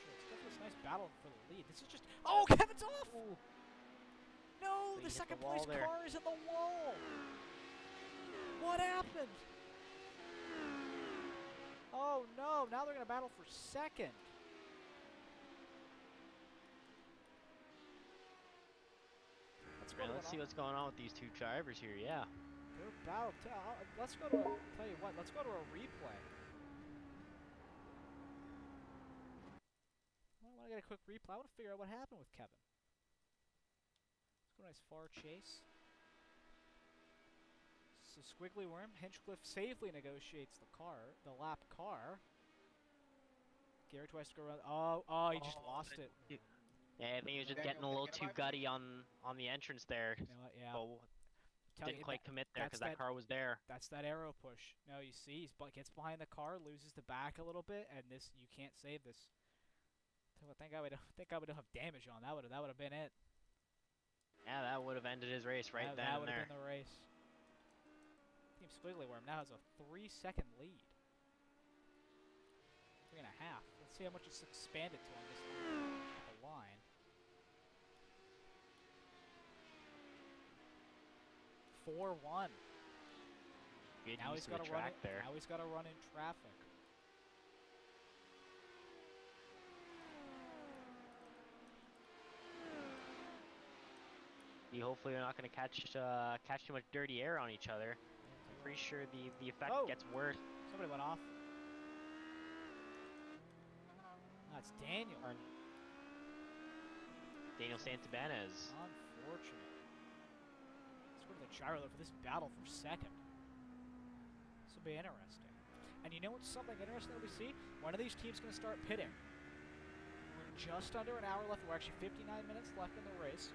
sure. It's definitely a nice battle for the lead. This is just... Oh, Kevin's off! Ooh. No, So the second place there. car is in the wall! What happened? Oh, no. Now they're going to battle for second. Let's see what's going on with these two drivers here, yeah. They're battle. Let's go to a... Tell you what, let's go to a replay. I want to get a quick replay. I want to figure out what happened with Kevin. Let's go to a nice far chase. So Squiggly Worm, Hinchcliffe safely negotiates the lap car. Gary tries to go around. Oh, he just lost it. Yeah, I think he was just getting a little too gutty on the entrance there. You know what, yeah. So didn't quite commit there because that car was there. That's that arrow push. No, you see, he gets behind the car, loses the back a little bit, and this you can't save this. Thank God we don't have damage on. That would have been it. Yeah, that would have ended his race right then and there. That would have been the race. Team Squiggly Worm now has a 3-second lead. 3.5. Let's see how much it's expanded to on this line. 4-1. Now he's got to run there. Now he's got to run in traffic. Hopefully we're not going to catch too much dirty air on each other. I'm pretty sure the effect gets worse. Somebody went off. That's Daniel. Daniel Santabanez. Unfortunate. Let's go to the gyro for this battle for second. This will be interesting. And you know what's something interesting that we see? One of these teams is going to start pitting. We're just under an hour left. We're actually 59 minutes left in the race.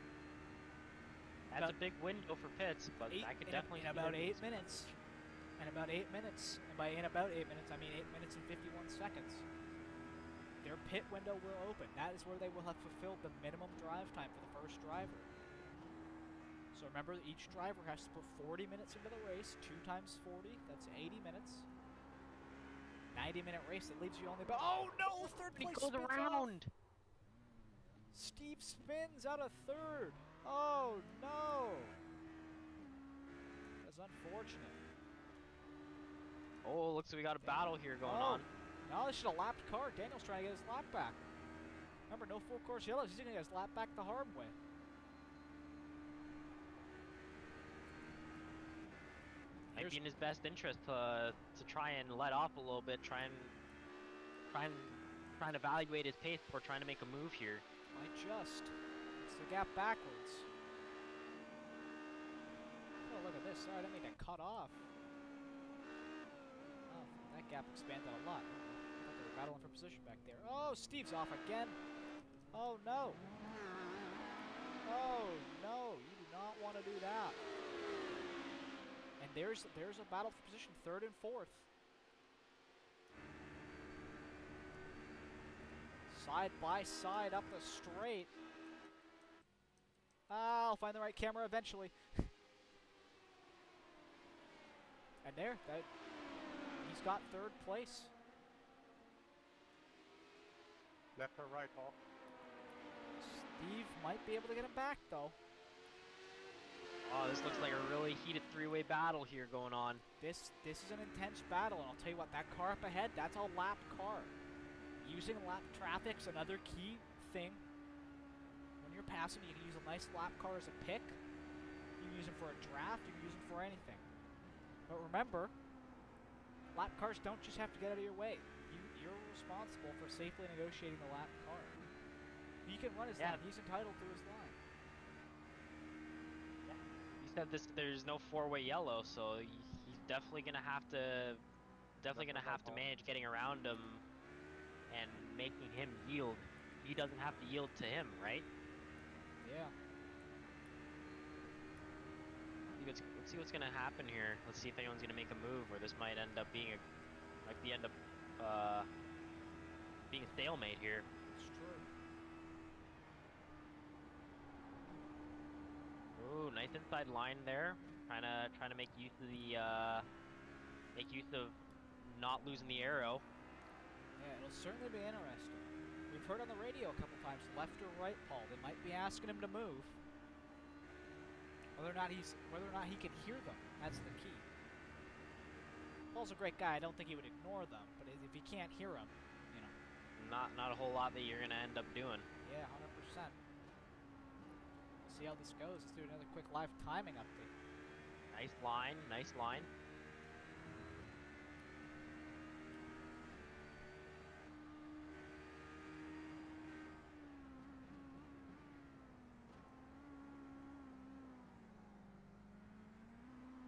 That's a big window for pits, but I could definitely in about 8 minutes. In about 8 minutes. And by in about 8 minutes, I mean 8 minutes and 51 seconds. Their pit window will open. That is where they will have fulfilled the minimum drive time for the first driver. So remember, each driver has to put 40 minutes into the race. 2 times 40, that's 80 minutes. 90-minute race, that leaves you only about... Oh no! Third place goes around! Steve spins out of third. Oh no! That's unfortunate. Oh, looks like we got a battle here going on. No, this is a lapped car. Daniel's trying to get his lap back. Remember, no full course yellows. He's going to get his lap back the hard way. Might be in his best interest to try and let off a little bit, try and evaluate his pace before trying to make a move here. Might just. It's the gap backwards. Oh, look at this. Sorry, I didn't mean to cut off. Oh, that gap expanded a lot. I thought they were battling for position back there. Oh, Steve's off again. Oh, no. Oh, no. You do not want to do that. And there's a battle for position, 3rd and 4th. side by side up the straight. I'll find the right camera eventually. And there, he's got third place. Left or right, Paul? Steve might be able to get him back, though. Oh, this looks like a really heated three-way battle here going on. This is an intense battle, and I'll tell you what, that car up ahead, that's a lap car. Using lap traffic's another key thing. When you're passing, you can use a nice lap car as a pick. You can use them for a draft, you can use them for anything. But remember, lap cars don't just have to get out of your way. You're responsible for safely negotiating the lap car. He can run his line. He's entitled to his line. He said there's no four-way yellow, so he's definitely gonna have to manage getting around him and making him yield. He doesn't have to yield to him, right? Yeah. Let's see what's gonna happen here. Let's see if anyone's gonna make a move, or this might end up being being a stalemate here. It's true. Ooh, nice inside line there. Trying to make use of not losing the arrow. Yeah, it'll certainly be interesting. We've heard on the radio a couple times, left or right, Paul. They might be asking him to move. Whether or not he can hear them, that's the key. Paul's a great guy. I don't think he would ignore them, but if he can't hear them, you know. Not a whole lot that you're gonna end up doing. Yeah, 100%. We'll see how this goes. Let's do another quick live timing update. Nice line, nice line.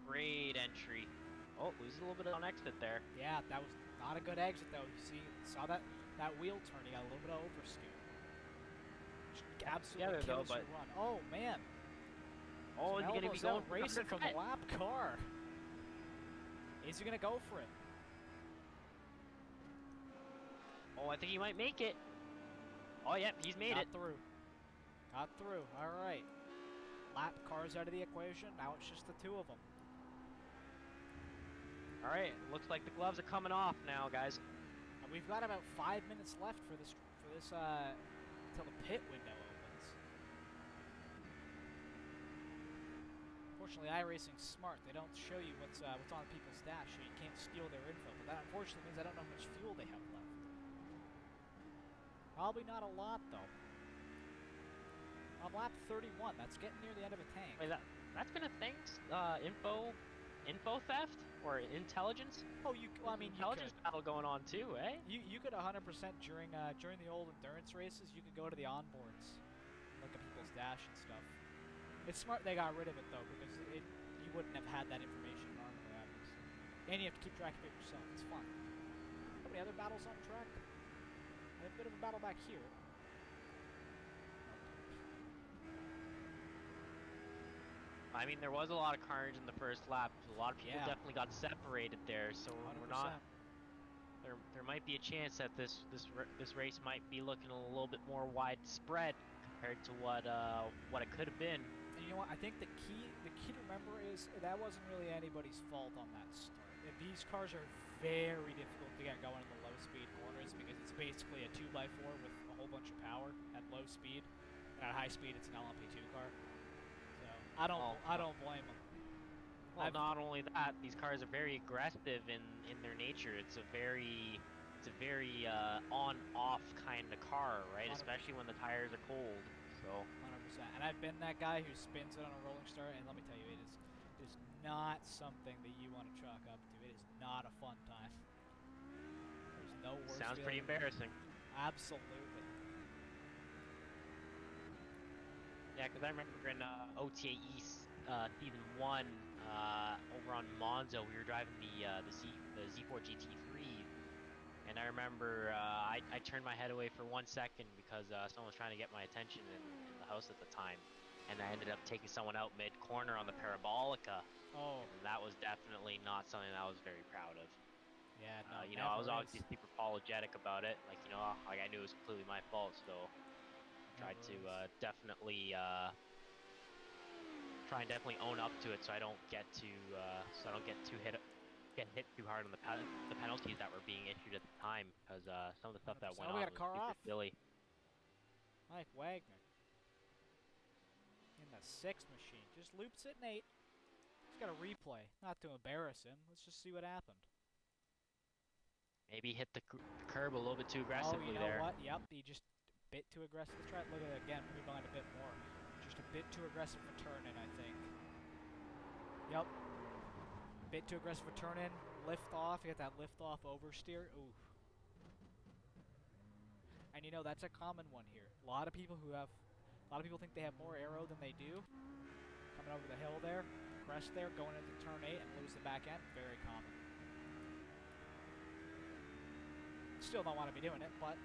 Great entry. Oh, loses a little bit on exit there. Yeah, that was not a good exit though. You saw that wheel turn. He got a little bit of oversteer. Absolutely kills your run. Oh man. Oh, is he gonna be going racing from the lap car? Is he gonna go for it? Oh, I think he might make it. Oh, yep, he's made it. Got through. All right. Lap cars out of the equation. Now it's just the two of them. All right, looks like the gloves are coming off now, guys. And we've got about 5 minutes left for this until the pit window opens. Unfortunately, iRacing's smart. They don't show you what's on people's dash, so you can't steal their info. But that unfortunately means I don't know how much fuel they have left. Probably not a lot though. On lap 31, that's getting near the end of a tank. Wait, that's been a thing? Info theft or intelligence? Oh, well, I mean, intelligence battle going on too, eh? You could 100% during the old endurance races. You could go to the onboards, look at people's dash and stuff. It's smart they got rid of it though, because you wouldn't have had that information normally, obviously. And you have to keep track of it yourself. It's fun. How many other battles on track? I have a bit of a battle back here. I mean, there was a lot of carnage in the first lap. A lot of people definitely got separated there, so 100%. we're not. There might be a chance that this race might be looking a little bit more widespread compared to what it could have been. And you know what? I think the key to remember is that wasn't really anybody's fault on that start. These cars are very difficult to get going in the low speed corners because it's basically a 2x4 with a whole bunch of power at low speed, and at high speed it's an LMP2 car. I don't blame them. Well, not only that, these cars are very aggressive in their nature. It's a very on-off kind of car, right? 100%. Especially when the tires are cold. So 100%. And I've been that guy who spins it on a rolling start, and let me tell you, it is not something that you want to chalk up to. It is not a fun time. There's no worse. Sounds pretty embarrassing. Absolutely. Yeah, because I remember in OTAe East Season 1 over on Monza, we were driving the Z4 GT3, and I remember I turned my head away for 1 second because someone was trying to get my attention in the house at the time, and I ended up taking someone out mid-corner on the Parabolica. Oh. And that was definitely not something that I was very proud of. Yeah, no, You know, I was never obviously is. super apologetic about it. Like, you know, like I knew it was completely my fault, so tried Never to is. definitely try and definitely own up to it, so I don't get hit too hard on the penalties that were being issued at the time, because some of the stuff that 100%. went Oh, we on got a was car super off. silly. Mike Wagner. In the 6 machine. Just loops it, Nate. He's got a replay. Not to embarrass him. Let's just see what happened. Maybe hit the curb a little bit too Oh, you aggressively know there. what? Yep, he just bit too aggressive. Let's try it. Look at it again. Rewind a bit more. Just a bit too aggressive for turn-in, I think. Yep. Bit too aggressive for turn-in. Lift off. You got that lift off oversteer. Ooh. And you know, that's a common one here. A lot of people think they have more aero than they do. Coming over the hill there, crest there, going into turn 8 and lose the back end. Very common. Still don't want to be doing it, but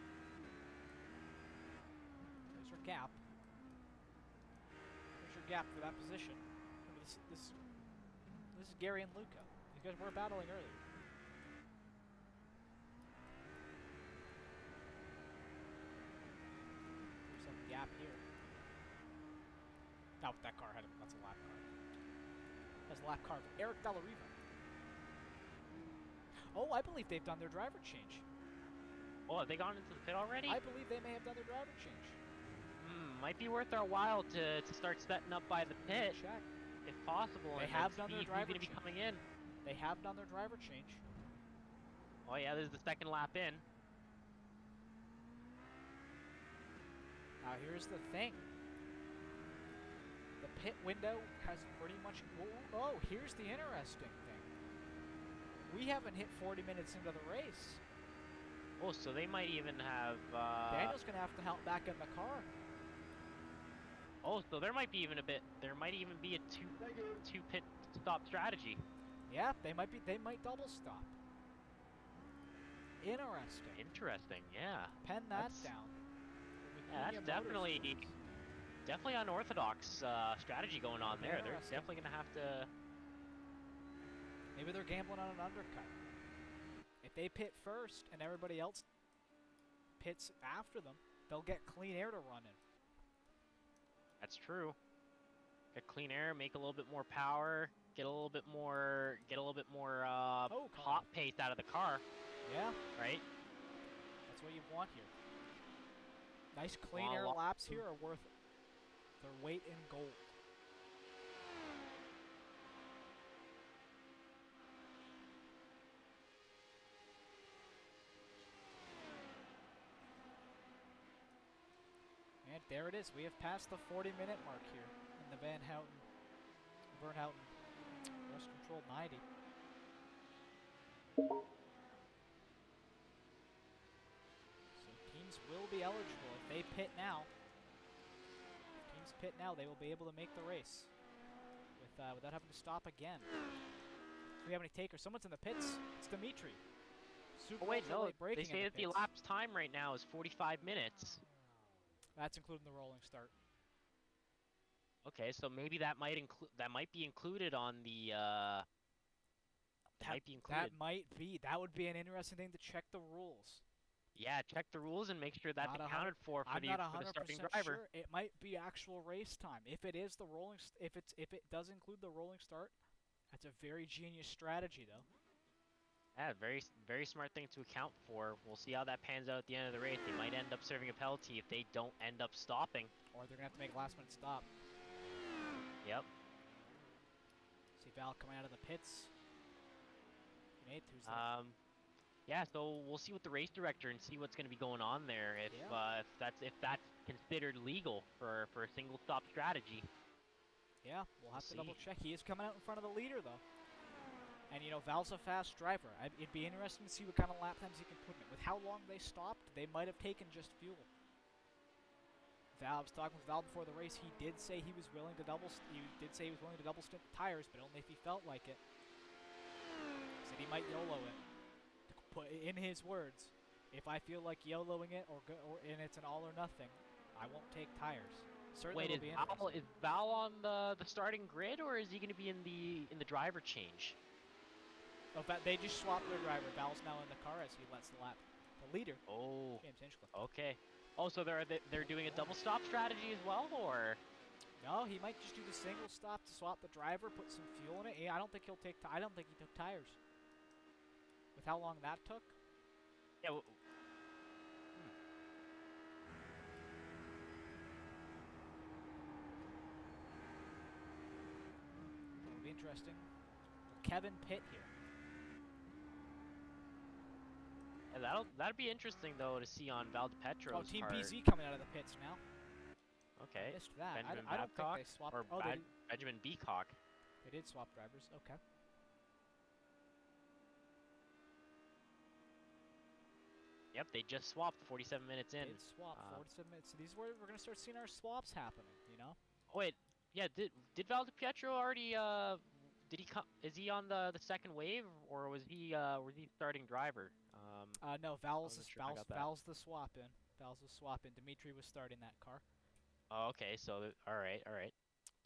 there's your gap. There's your gap for that position. This is Gary and Luca. These guys were battling earlier. There's some gap here. Not with that car ahead of him. That's a lap car. That's a lap car of Eric Dellariva. Oh, I believe they've done their driver change. Oh, have they gone into the pit already? I believe they may have done their driver change. Might be worth our while to start setting up by the pit, Check. if possible, They and have then done their see who's driver going to be change. coming in. They have done their driver change. Oh yeah, this is the second lap in. Now here's the thing. The pit window has pretty much... Oh, here's the interesting thing. We haven't hit 40 minutes into the race. Oh, so they might even have... Daniel's going to have to help back in the car. Oh, so there might be even a bit... There might even be a two pit stop strategy. Yeah, they might double stop. Interesting. Interesting, yeah. Pen that down. Yeah, that's definitely unorthodox strategy going on there. They're definitely going to have to... Maybe they're gambling on an undercut. If they pit first and everybody else pits after them, they'll get clean air to run in. That's true. Get clean air, make a little bit more power, get a little bit more hot pace out of the car. Yeah. Right? That's what you want here. Nice clean air laps here are worth their weight in gold. And there it is. We have passed the 40-minute mark here in the Van Houghton, Rust Control 90. So teams will be eligible if they pit now. If teams pit now, they will be able to make the race without having to stop again. Do we have any takers? Someone's in the pits. It's Dimitri. Oh wait, no. They say that the elapsed time right now is 45 minutes. That's including the rolling start. Okay, so maybe that might be included on the. That might be. That would be an interesting thing to check the rules. Yeah, check the rules and make sure that's accounted for the starting driver. Sure. It might be actual race time. If it is the rolling, if it does include the rolling start, that's a very genius strategy, though. Yeah, very smart thing to account for. We'll see how that pans out at the end of the race. They might end up serving a penalty if they don't end up stopping. Or they're gonna have to make a last-minute stop. Yep. See Val coming out of the pits. Nate, who's that? Yeah, so we'll see with the race director and see what's going to be going on there. If that's considered legal for a single stop strategy. Yeah, we'll have to double check. He is coming out in front of the leader though. And you know, Val's a fast driver. It'd be interesting to see what kind of lap times he can put in it. With how long they stopped, they might have taken just fuel. I was talking with Val before the race. He did say he was willing to double stint the tires, but only if he felt like it. He said he might YOLO it. Put in his words, if I feel like YOLOing it and it's an all or nothing, I won't take tires. Certainly wait, is Val on the starting grid, or is he going to be in the driver change? Oh, they just swapped their driver. Val's now in the car as he lets the leader, Oh, James Hinchcliffe. okay. Oh, so they're doing a double stop strategy as well, or? No, he might just do the single stop to swap the driver, put some fuel in it. Yeah, I don't think he'll take. I don't think he took tires. With how long that took. Yeah. It'll be interesting. Will Kevin pit here? Yeah, that'd be interesting though to see on Val Oh, DiPietro's Team part. BZ coming out of the pits now. Okay. I missed that. Benjamin I don't think Babcock they swapped. or Oh, Benjamin Beacock. they did swap drivers. Okay. Yep, they just swapped 47 minutes in. They did swap 47 minutes. So these are where we're gonna start seeing our swaps happening. You know. Oh, wait, yeah. Did Val DiPietro already? Did he come? Is he on the second wave, or was he starting driver? No, Val's wasn't sure if I got that. Val's the swap in. Val's the swap in. Dimitri was starting that car. Oh, okay. So all right.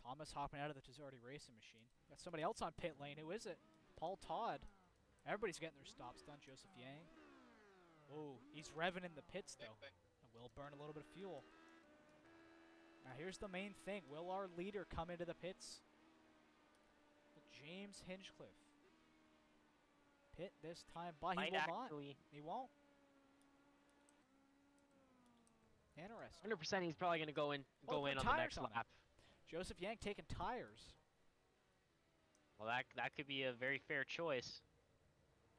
Thomas hopping out of the Tazardi racing machine. Got somebody else on pit lane. Who is it? Paul Todd. Everybody's getting their stops done. Joseph Yang. Oh, he's revving in the pits though. And will burn a little bit of fuel. Now here's the main thing. Will our leader come into the pits? James Hinchcliffe. Pit this time, but he will not. He won't. Interesting. 100%. He's probably gonna go in on the next lap. Joseph Yang taking tires. Well, that could be a very fair choice.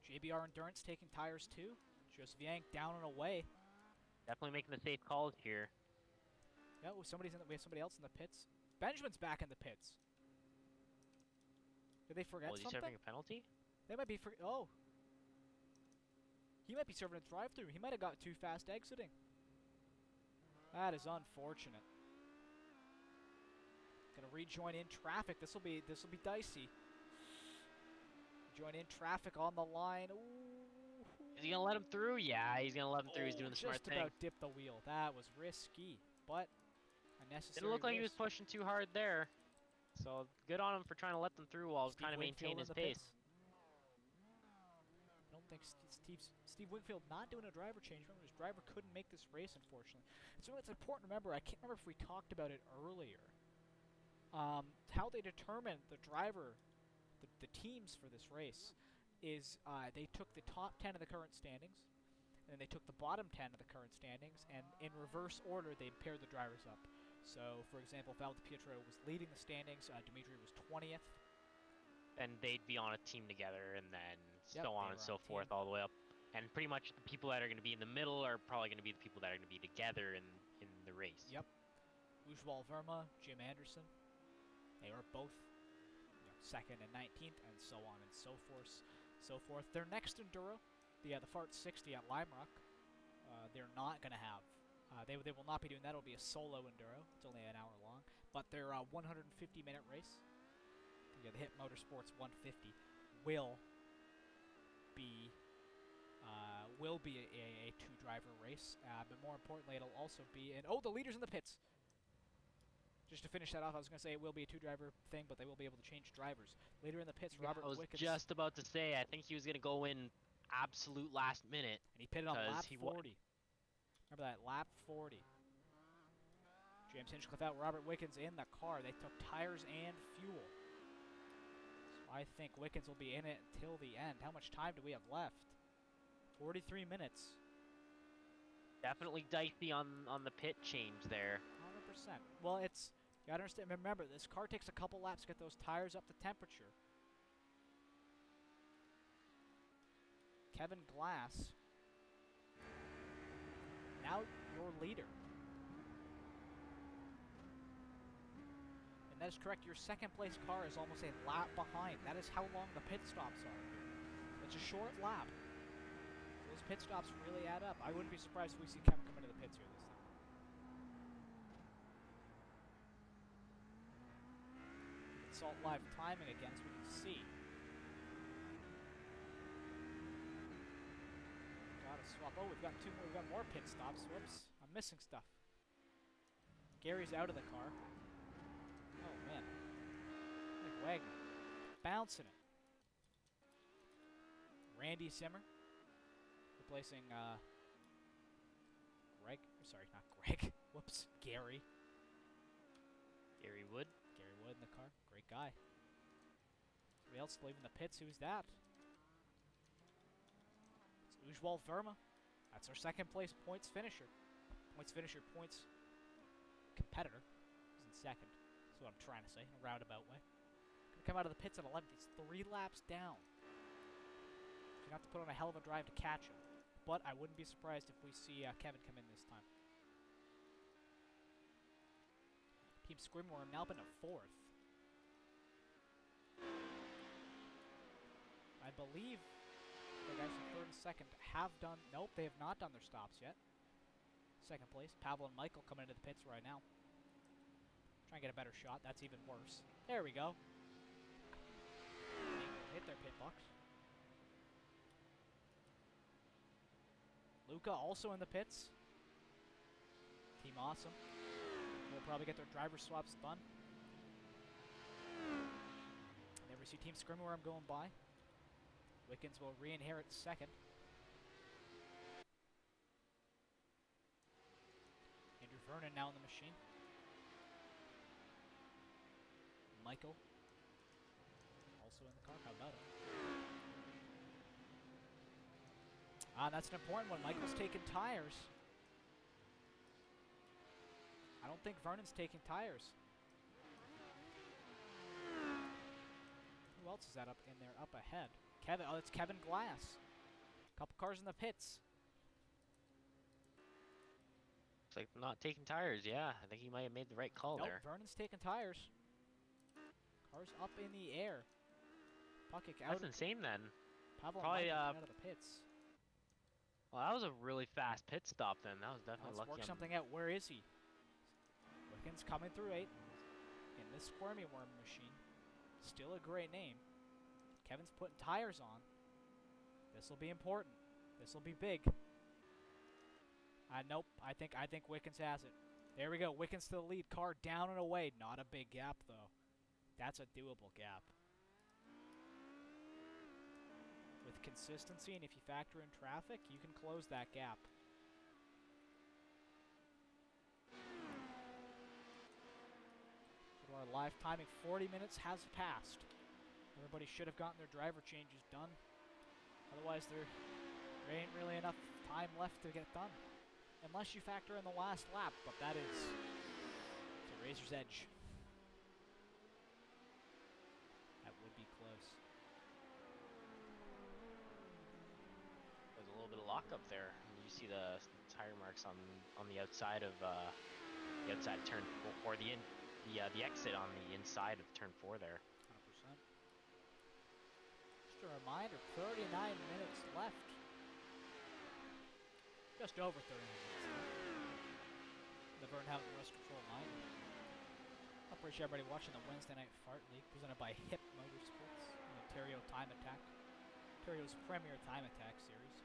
JBR Endurance taking tires too. Joseph Yang down and away. Definitely making the safe calls here. Yeah, we have somebody else in the pits. Benjamin's back in the pits. Did they forget Was he something? serving a penalty? They might be he might be serving a drive-through. He might have got too fast exiting. That is unfortunate. Gonna rejoin in traffic. This will be dicey. Join in traffic on the line. Ooh. Is he gonna let him through? Yeah, he's gonna let him through. He's doing the smart thing. Just about dipped the wheel. That was risky, but a necessary Didn't look like risk. he was pushing too hard there. So good on him for trying to let them through while trying to maintain his pace. I don't think Steve Wingfield not doing a driver change. Remember, his driver couldn't make this race, unfortunately. So it's important to remember. I can't remember if we talked about it earlier. How they determined the driver, the teams for this race, is they took the top 10 of the current standings, and then they took the bottom 10 of the current standings, and in reverse order they paired the drivers up. So, for example, Val DiPietro was leading the standings. Dimitri was 20th. And they'd be on a team together, and then so on and so forth, all the way up. And pretty much the people that are going to be in the middle are probably going to be the people that are going to be together in the race. Yep. Ujwal Verma, Jim Anderson. They were both second and 19th, and so on and so forth. Their next enduro, the F.A.R.R.T 60 at Lime Rock, they're not going to have. They will not be doing that. It'll be a solo enduro. It's only an hour long. But their 150-minute race, the Hit Motorsports 150, will be a two-driver race. But more importantly, it'll also be the leader's in the pits. Just to finish that off, I was going to say it will be a two-driver thing, but they will be able to change drivers. Later in the pits, Robert Wickens. I was just about to say, I think he was going to go in absolute last minute. And he pitted on lap 40. Remember that, lap 40. James Hinchcliffe out, Robert Wickens in the car. They took tires and fuel. So I think Wickens will be in it until the end. How much time do we have left? 43 minutes. Definitely dicey on the pit change there. 100%. Well, you gotta understand. Remember, this car takes a couple laps to get those tires up to temperature. Kevin Glass, now your leader. And that is correct. Your second place car is almost a lap behind. That is how long the pit stops are. It's a short lap. Those pit stops really add up. I wouldn't be surprised if we see Kevin come into the pits here this time. Salt live timing again so we can see. Gotta swap. Oh, we've got two more. We've got more pit stops. Whoops, I'm missing stuff. Gary's out of the car. Oh man, Nick Wagner bouncing it. Randy Simmer replacing Greg. Sorry, not Greg. Whoops, Gary. Gary Wood. Gary Wood in the car. Great guy. Somebody else leaving the pits. Who's that? It's Ujwal Verma. That's our second place points finisher. Points finisher, points competitor. He's in second. That's what I'm trying to say in a roundabout way. Gonna come out of the pits at 11th. He's 3 laps down. You're gonna have to put on a hell of a drive to catch him. But I wouldn't be surprised if we see Kevin come in this time. Team Scrimworm now been a 4th. I believe the guys from 3rd and 2nd have done... Nope, they have not done their stops yet. Second place. Pavel and Michael coming into the pits right now. Try and get a better shot. That's even worse. There we go. Hit their pit box. Luca also in the pits. Team Awesome. We'll probably get their driver swaps done. There we see Team Scrimworm going by. Wickens will re-inherit second. Andrew Vernon now in the machine. Michael also in the car. How about it? That's an important one. Michael's taking tires. I don't think Vernon's taking tires. Who else is that up in there, up ahead? Kevin. Oh, it's Kevin Glass. Couple cars in the pits. It's like not taking tires. Yeah, I think he might have made the right call Nope, there. Vernon's taking tires. Cars up in the air. Puckett out. That's insane then. Pavel Probably out of the pits. Well, that was a really fast pit stop then. That was definitely Let's lucky. work something out. Where is he? Wickens coming through 8 in this Squirmy Worm machine. Still a great name. Kevin's putting tires on. This will be important. This will be big. Nope. I think Wickens has it. There we go. Wickens to the lead. Car down and away. Not a big gap though. That's a doable gap. With consistency, and if you factor in traffic, you can close that gap. So our live timing, 40 minutes has passed. Everybody should have gotten their driver changes done. Otherwise, there ain't really enough time left to get done. Unless you factor in the last lap, but that is a razor's edge. That would be close. There's a little bit of lockup there. You see the tire marks on the outside of the outside turn 4, or the exit on the inside of turn 4 there. 100%. Just a reminder, 39 minutes left. Just over 30 minutes left. The Vern Houghton Rust Control line. I appreciate everybody watching the Wednesday Night F.A.R.R.T League presented by HIP Motorsports and Ontario Time Attack. Ontario's premier time attack series.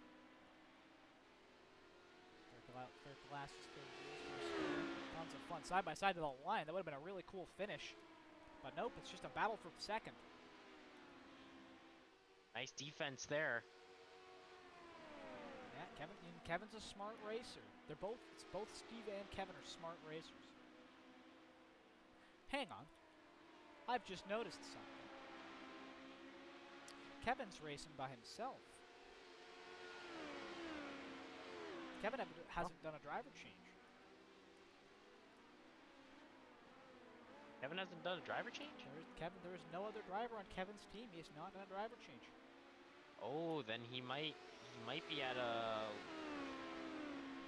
Third glasses, third wheels, tons of fun. Side by side to the line, that would have been a really cool finish. But nope, it's just a battle for second. Nice defense there. Yeah, Kevin's a smart racer. Both Steve and Kevin are smart racers. Hang on. I've just noticed something. Kevin's racing by himself. Kevin hasn't done a driver change. Kevin hasn't done a driver change? There is no other driver on Kevin's team. He has not done a driver change. Oh, then he might be at a...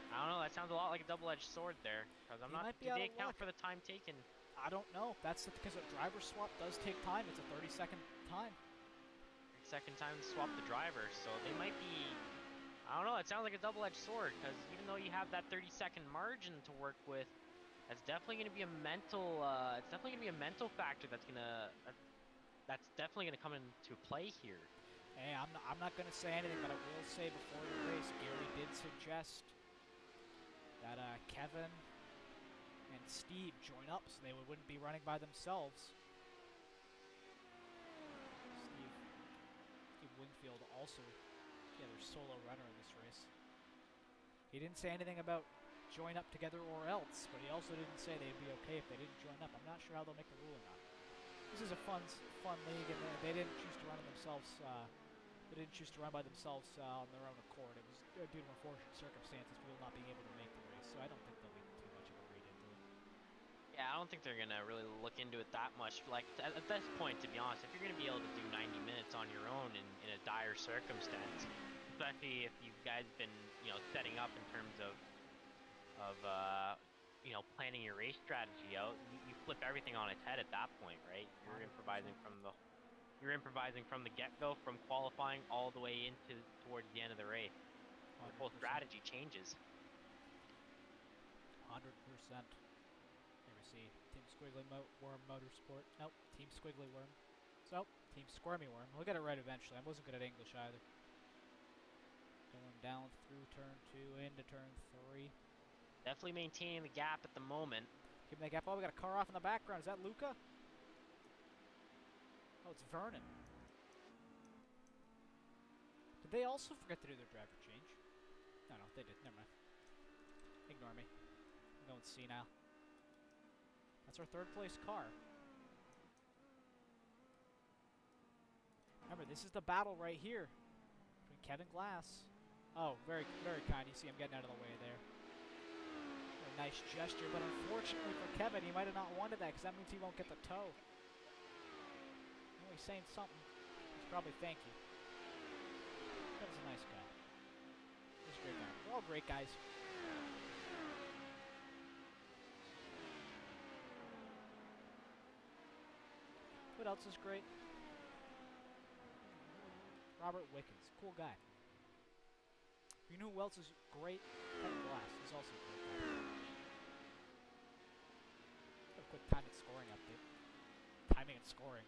I don't know, that sounds a lot like a double-edged sword there. Because I'm not... Do they account for the time taken? I don't know. That's because a driver swap does take time. It's a 30-second time. Second time to swap the driver, so they might be... I don't know, it sounds like a double-edged sword, because even though you have that 30-second margin to work with, that's definitely going to be a mental, it's definitely going to be a mental factor that's definitely going to come into play here. Hey, I'm not going to say anything, but I will say before the race, Gary did suggest that Kevin and Steve join up so they wouldn't be running by themselves. Steve Wingfield also Yeah, their solo runner in this race. He didn't say anything about join up together or else, but he also didn't say they'd be okay if they didn't join up. I'm not sure how they'll make the ruling on it. This is a fun league, and they didn't choose to run it themselves. They didn't choose to run by themselves on their own accord. It was due to unfortunate circumstances, people not being able to make the race. So I don't think there'll be too much of a read into it. Yeah, I don't think they're gonna really look into it that much. Like at this point, to be honest, if you're gonna be able to do 90 minutes on your own in a dire circumstance, especially if you guys been setting up in terms of planning your race strategy out, you flip everything on its head at that point, right? You're 100%. improvising from the get-go, from qualifying all the way towards the end of the race. Your whole 100%. strategy changes. 100%. Here we see Team Squiggly Worm Motorsport. Nope, Team Squiggly Worm. So, Team Squirmy Worm. We'll get it right eventually. I wasn't good at English either. Going down through turn 2 into turn 3. Definitely maintaining the gap at the moment. Keeping that gap. Oh, we got a car off in the background. Is that Luca? Oh, it's Vernon. Did they also forget to do their driver change? No, they did. Never mind. Ignore me. I'm going senile. That's our third place car. Remember, this is the battle right here between Kevin Glass. Oh, very, very kind. You see him getting out of the way there. A nice gesture, but unfortunately for Kevin, he might have not wanted that because that means he won't get the tow. Oh, he's saying something. He's probably thank you. Kevin's a nice guy. He's a great guy. We're all great guys. What else is great? Robert Wickens. Cool guy. You know who else is great? Kevin Glass. He's also a great guy. A quick timing scoring update. Timing and scoring.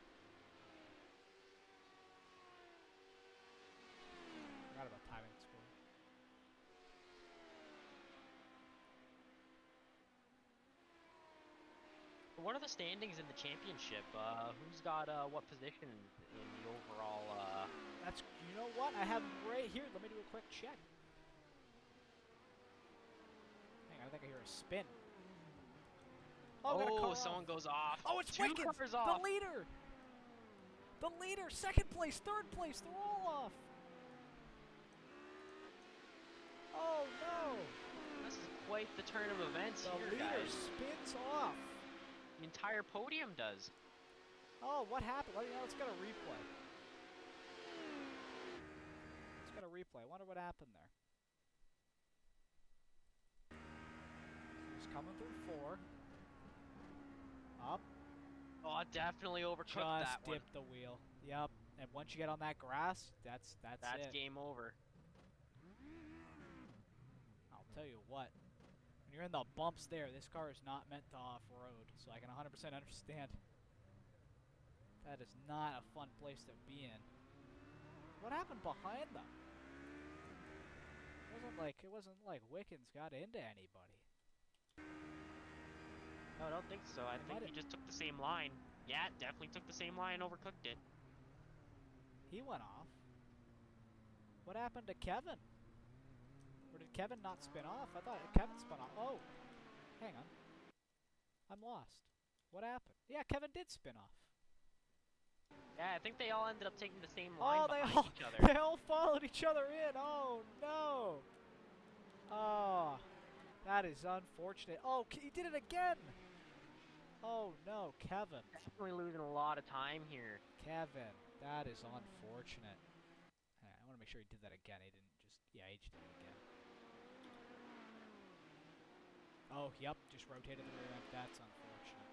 Forgot about timing and scoring. What are the standings in the championship? Who's got what positions in the overall? That's, you know what? I have right here. Let me do a quick check. Hang on, I think I hear a spin. Oh, we got a car someone off. goes off. Oh, it's Two Wickens, cars the off. leader. The leader, second place, third place, they're all off. Oh no! This is quite the turn of events The here, leader guys. spins off. The entire podium does. Oh, what happened? Let's get a replay. Let's get a replay. I wonder what happened there. He's coming through 4. Up. Oh, definitely overcooked Just that one. dipped the wheel. Yep. And once you get on that grass, that's it. Game over. I'll tell you what. When you're in the bumps there, this car is not meant to off-road, so I can 100% understand. That is not a fun place to be in. What happened behind them? It wasn't like Wickens got into anybody. No, I don't think so. I think he just took the same line. Yeah, definitely took the same line, overcooked it. He went off. What happened to Kevin? Or did Kevin not spin off? I thought Kevin spun off. Oh, hang on. I'm lost. What happened? Yeah, Kevin did spin off. Yeah, I think they all ended up taking the same line behind each other. They all followed each other in. Oh, no. Oh, that is unfortunate. Oh, he did it again. Oh, no, Kevin. Definitely losing a lot of time here. Kevin, that is unfortunate. I want to make sure he did that again. He didn't just... Yeah, he just did it again. Oh, yep, just rotated the rear end. That's unfortunate.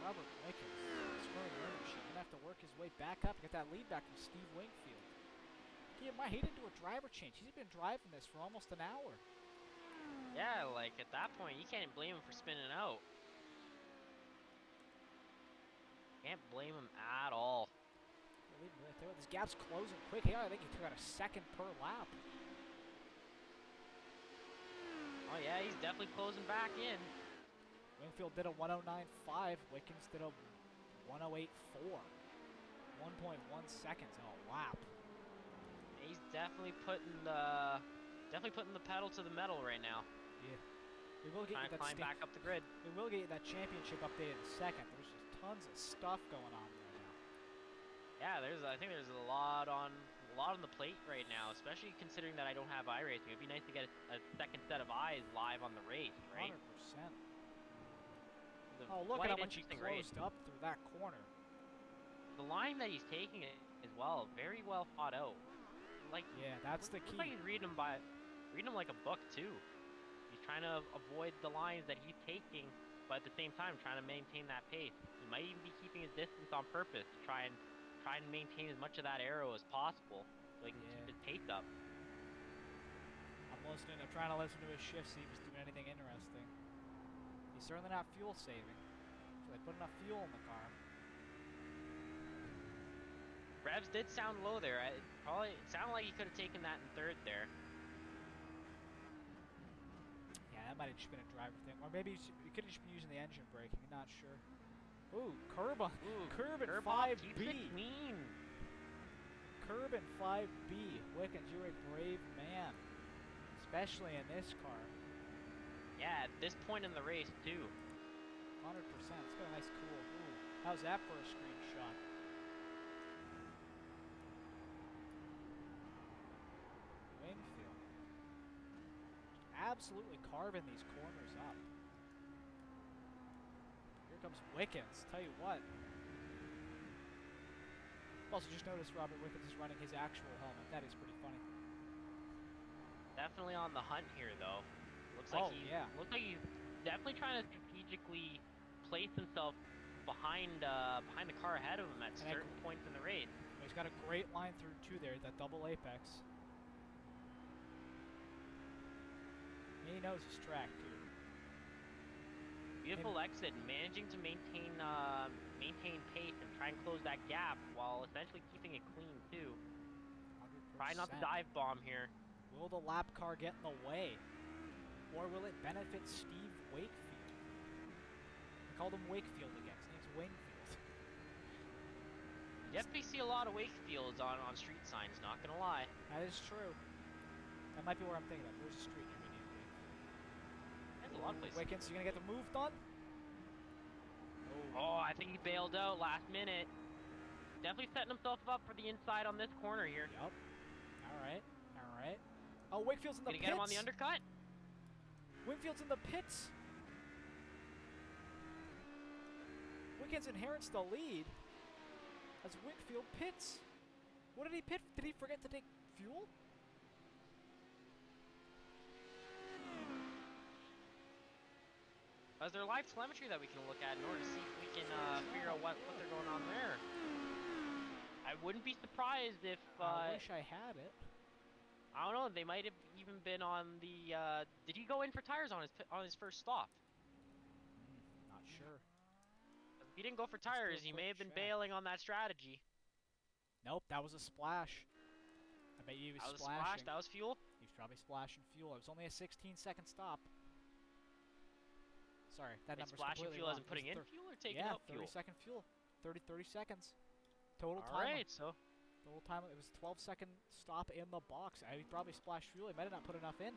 Robert Wickens, scoring running machine. Gonna have to work his way back up and get that lead back from Steve Wingfield. Keep in mind, he didn't do a driver change. He's been driving this for almost an hour. Yeah, like at that point, you can't blame him for spinning out. Can't blame him at all. This gap's closing quick. Here, I think he took out a second per lap. Oh yeah, he's definitely closing back in. Wingfield did a 109.5. Wickens did a 108.4. 1.1 seconds on a lap. He's definitely putting the pedal to the metal right now. Yeah. We will get Trying you to that climb back up the grid. We will get you that championship update in a second. There's just tons of stuff going on right now. Yeah, I think there's a lot on the plate right now, especially considering that I don't have iRacing. It'd be nice to get a second set of eyes live on the race, right? 100%. The Oh, look at how much he interesting race. closed up through that corner. The line that he's taking as well, very well thought out. Like, Yeah, that's the looks key. like he's reading them like a book too. He's trying to avoid the lines that he's taking, but at the same time trying to maintain that pace. He might even be keeping his distance on purpose to try and maintain as much of that arrow as possible so he can keep his pace up. I'm trying to listen to his shift, see if he's doing anything interesting. He's certainly not fuel saving. So they put enough fuel in the car. Revs did sound low there. It sounded like he could have taken that in third there. Yeah, that might have just been a driver thing. Or maybe he could have just been using the engine braking. I'm not sure. Ooh, curb in 5B. Keeps it clean. Curb in 5B. Wickens, you're a brave man. Especially in this car. Yeah, at this point in the race, too. 100%. It's got a nice cool. Ooh, how's that for a screenshot? Wingfield. Just absolutely carving these corners up. Here comes Wickens. Tell you what. Also, just noticed Robert Wickens is running his actual helmet. That is pretty funny. Definitely on the hunt here, though. Looks like he's definitely trying to strategically place himself behind the car ahead of him at certain points in the race. He's got a great line through too there, that double apex. He knows his track too. Beautiful exit, managing to maintain pace and try and close that gap while essentially keeping it clean too. 100%. Try not to dive bomb here. Will the lap car get in the way? Or will it benefit Steve Wakefield? I called him Wakefield again. His name's Wingfield. You definitely see a lot of Wakefields on street signs, not gonna lie. That is true. That might be where I'm thinking of. Where's the street near me? There's a lot of places. Wickens, you gonna get the move done? Oh, I think he bailed out last minute. Definitely setting himself up for the inside on this corner here. Yep. Alright. Alright. Oh, Wakefield's in the pits. Gonna get him on the undercut? Wingfield's in the pits. Wickens inherits the lead as Wakefield pits. What did he pit? Did he forget to take fuel? Is there live telemetry that we can look at in order to see if we can figure out what they're going on there? I wouldn't be surprised if... I wish I had it. I don't know, they might have even been on the... did he go in for tires on his first stop? Not sure. If he didn't go for tires, he may have been bailing on that strategy. Nope, that was a splash. I bet you he was splashing. That was fuel? He was probably splashing fuel. It was only a 16-second stop. Sorry, that number's splashing completely fuel wrong. as in putting in fuel or taking out fuel? 30-second fuel. 30 seconds. Total time. Alright, so... Total time, it was a 12-second stop in the box. He probably splashed fuel. He might have not put enough in.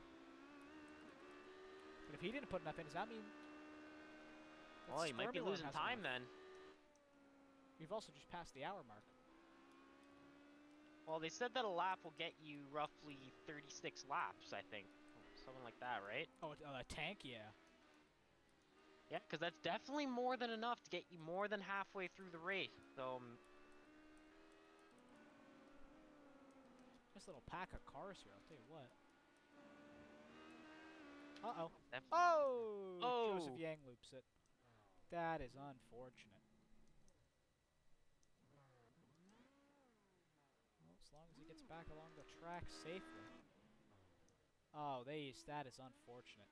But if he didn't put enough in, does that mean... Well, he might be losing time then. We've also just passed the hour mark. Well, they said that a lap will get you roughly 36 laps, I think. Something like that, right? Oh, a tank? Yeah. Yeah, because that's definitely more than enough to get you more than halfway through the race, so... Nice little pack of cars here, I'll tell you what. Uh-oh. Oh! Joseph Yang loops it. That is unfortunate. Well, as long as he gets back along the track safely. Oh, that is unfortunate.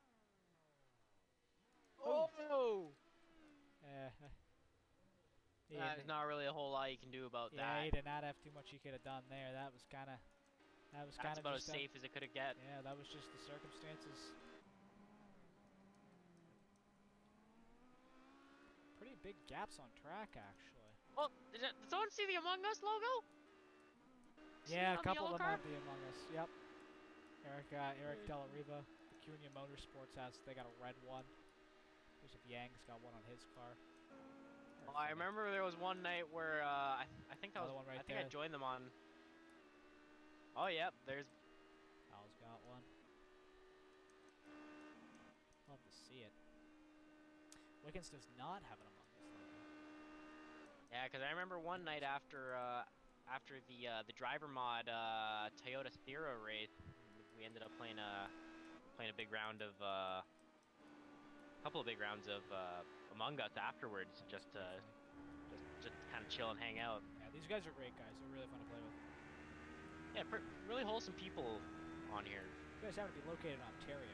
Oh! There's not really a whole lot you can do about that. Yeah, he did not have too much he could have done there. That was kind of... That's about as safe as it could have get. Yeah, that was just the circumstances. Pretty big gaps on track, actually. Oh, did someone see the Among Us logo? See Yeah, it a on the couple yellow of them car? have the Among Us. Yep. Eric Della Riva, the Cunha Motorsports has. They got a red one. There's a Yang's got one on his car. Oh, I remember there was one night where I think Another one right I think I there. joined them on. Oh yep, there's. Al's got one. Love to see it. Wickens does not have an Among Us logo. Yeah, because I remember one night after the driver mod Toyota Sierra race, we ended up playing a big round of couple of big rounds of Among Us afterwards, just kind of chill and hang out. Yeah, these guys are great guys. They're really fun to play with. Yeah, really wholesome people on here. You guys happen to be located in Ontario.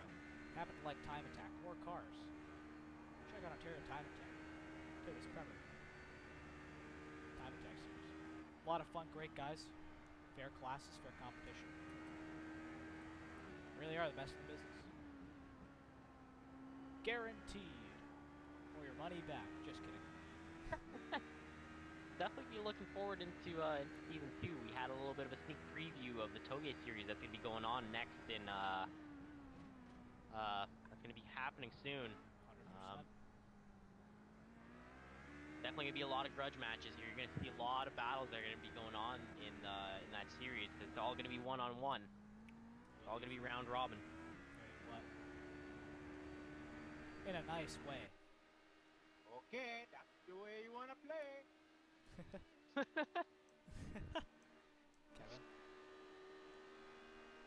Happen to like Time Attack or cars. Check out Ontario Time Attack. Ontario's Premier Time Attack series. A lot of fun, great guys. Fair classes, fair competition. Really are the best in the business. Guaranteed. Or your money back. Just kidding. Definitely be looking forward into season 2. We had a little bit of a sneak preview of the Toge series that's gonna be going on next in that's gonna be happening soon. 100%. Definitely gonna be a lot of grudge matches here. You're gonna see a lot of battles that are gonna be going on in that series. It's all gonna be one-on-one. It's all gonna be round robin. Tell you what. In a nice way. Okay, that's the way you want to play. Kevin.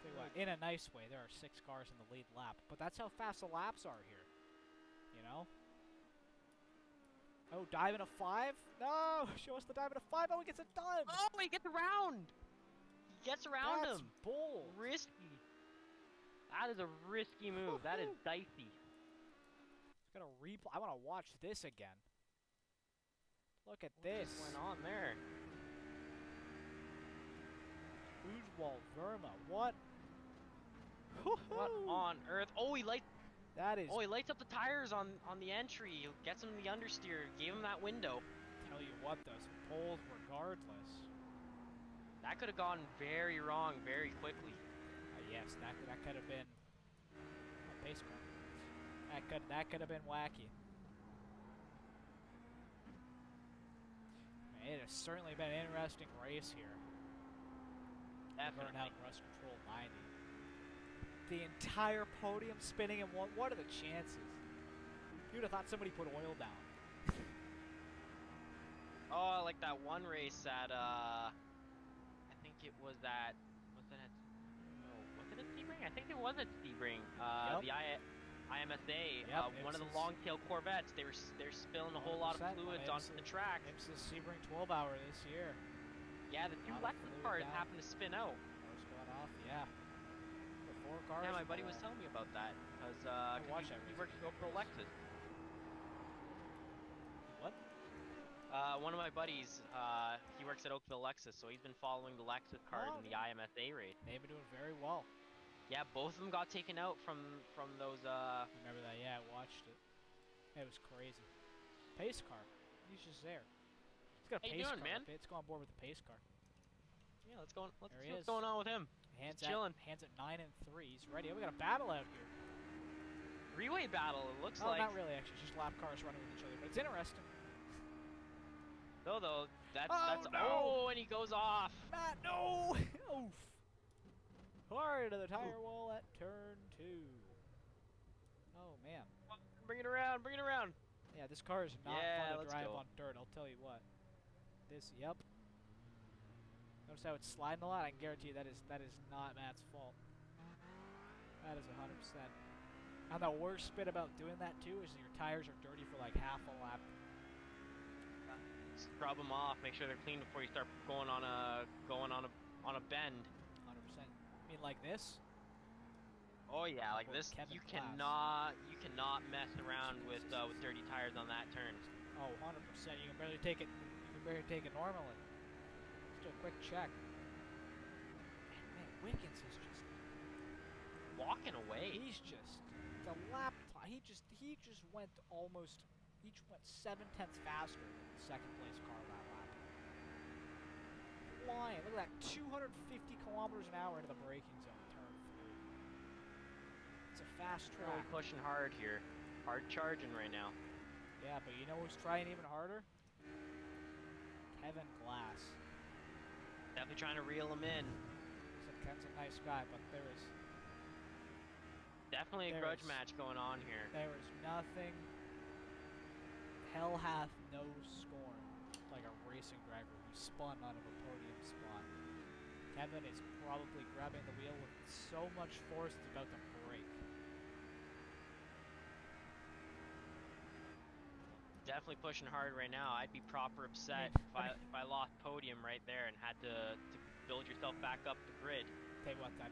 Tell you what, in a nice way, there are 6 cars in the lead lap, but that's how fast the laps are here. You know? Oh, dive in a 5? No! Show us the dive in a 5. Oh, he gets it done! Oh, he gets around! He gets around That's him! bold! Risky. That is a risky move. That is dicey. Gonna replay. I want to watch this again. Look at What this. just went on there? Ujwal Verma. What? What on earth? Oh, he lights. That is. Oh, he lights up the tires on the entry. He gets him the understeer. Gave him that window. Tell you what, though, some poles regardless. That could have gone very wrong very quickly. Yes, that could have been a pace car. That could have been wacky. Man, it has certainly been an interesting race here. Definitely. Burnout Rust Control 90. The entire podium spinning in one. What are the chances? You'd have thought somebody put oil down. Oh, like that one race at I think it was at was it at Sebring? I think it was at Sebring. Yep. The IMSA. Yep, One of the long-tail Corvettes. They're spilling a whole lot of fluids onto the track. IMSA Sebring 12 hour this year. Yeah, the 2 Lexus cars happened to spin out. Cars going off, yeah. The 4 cars. Yeah, my buddy was telling me about that because he works for Lexus. What? One of my buddies, he works at Oakville Lexus, so he's been following the Lexus cars in the IMSA race. They've been doing very well. Yeah, both of them got taken out from those. Remember that? Yeah, I watched it. It was crazy. Pace car. He's just there. He's got a pace car. Man? Let's go on board with the pace car. Yeah, let's see There what's going on with him. Hands chilling. Hands at 9 and 3. He's ready. Oh, we got a battle out here. Three-way battle. It looks Oh, like. not really. Actually, it's just lap cars running with each other, but it's interesting. Though that's no! oh, and he goes off. Matt, no! Oof. Hard to the tire wall at turn 2. Oh man. Bring it around. Bring it around. Yeah, this car is not fun to drive on dirt. I'll tell you what. Yep. Notice how it's sliding a lot. I can guarantee you that is not Matt's fault. That is 100%. And the worst bit about doing that too is your tires are dirty for like half a lap. Scrub them off. Make sure they're clean before you start going on a bend. 100%. I mean like this? Oh yeah, like this. Kevin You Klass. cannot mess around with dirty tires on that turn. Oh, 100%. You can barely take it. You can barely take it normally. Let's do a quick check. Man, Wickens is just walking away. He's just the lap. He just went almost. He went 7/10 faster than the second place car that lap. Look at that, 250 kilometers an hour into the braking zone, turn 3. It's a fast track. Really pushing hard here. Hard charging right now. Yeah, but you know who's trying even harder? Kevin Glass. Definitely trying to reel him in. Except Ken's a nice guy, but there is Definitely a grudge match going on here. There is nothing. Hell hath no scorn like a racing driver who spun out of a podium spot. Kevin is probably grabbing the wheel with so much force it's about to break. Definitely pushing hard right now. I'd be proper upset if I lost podium right there and had to build yourself back up the grid. Tell you what, I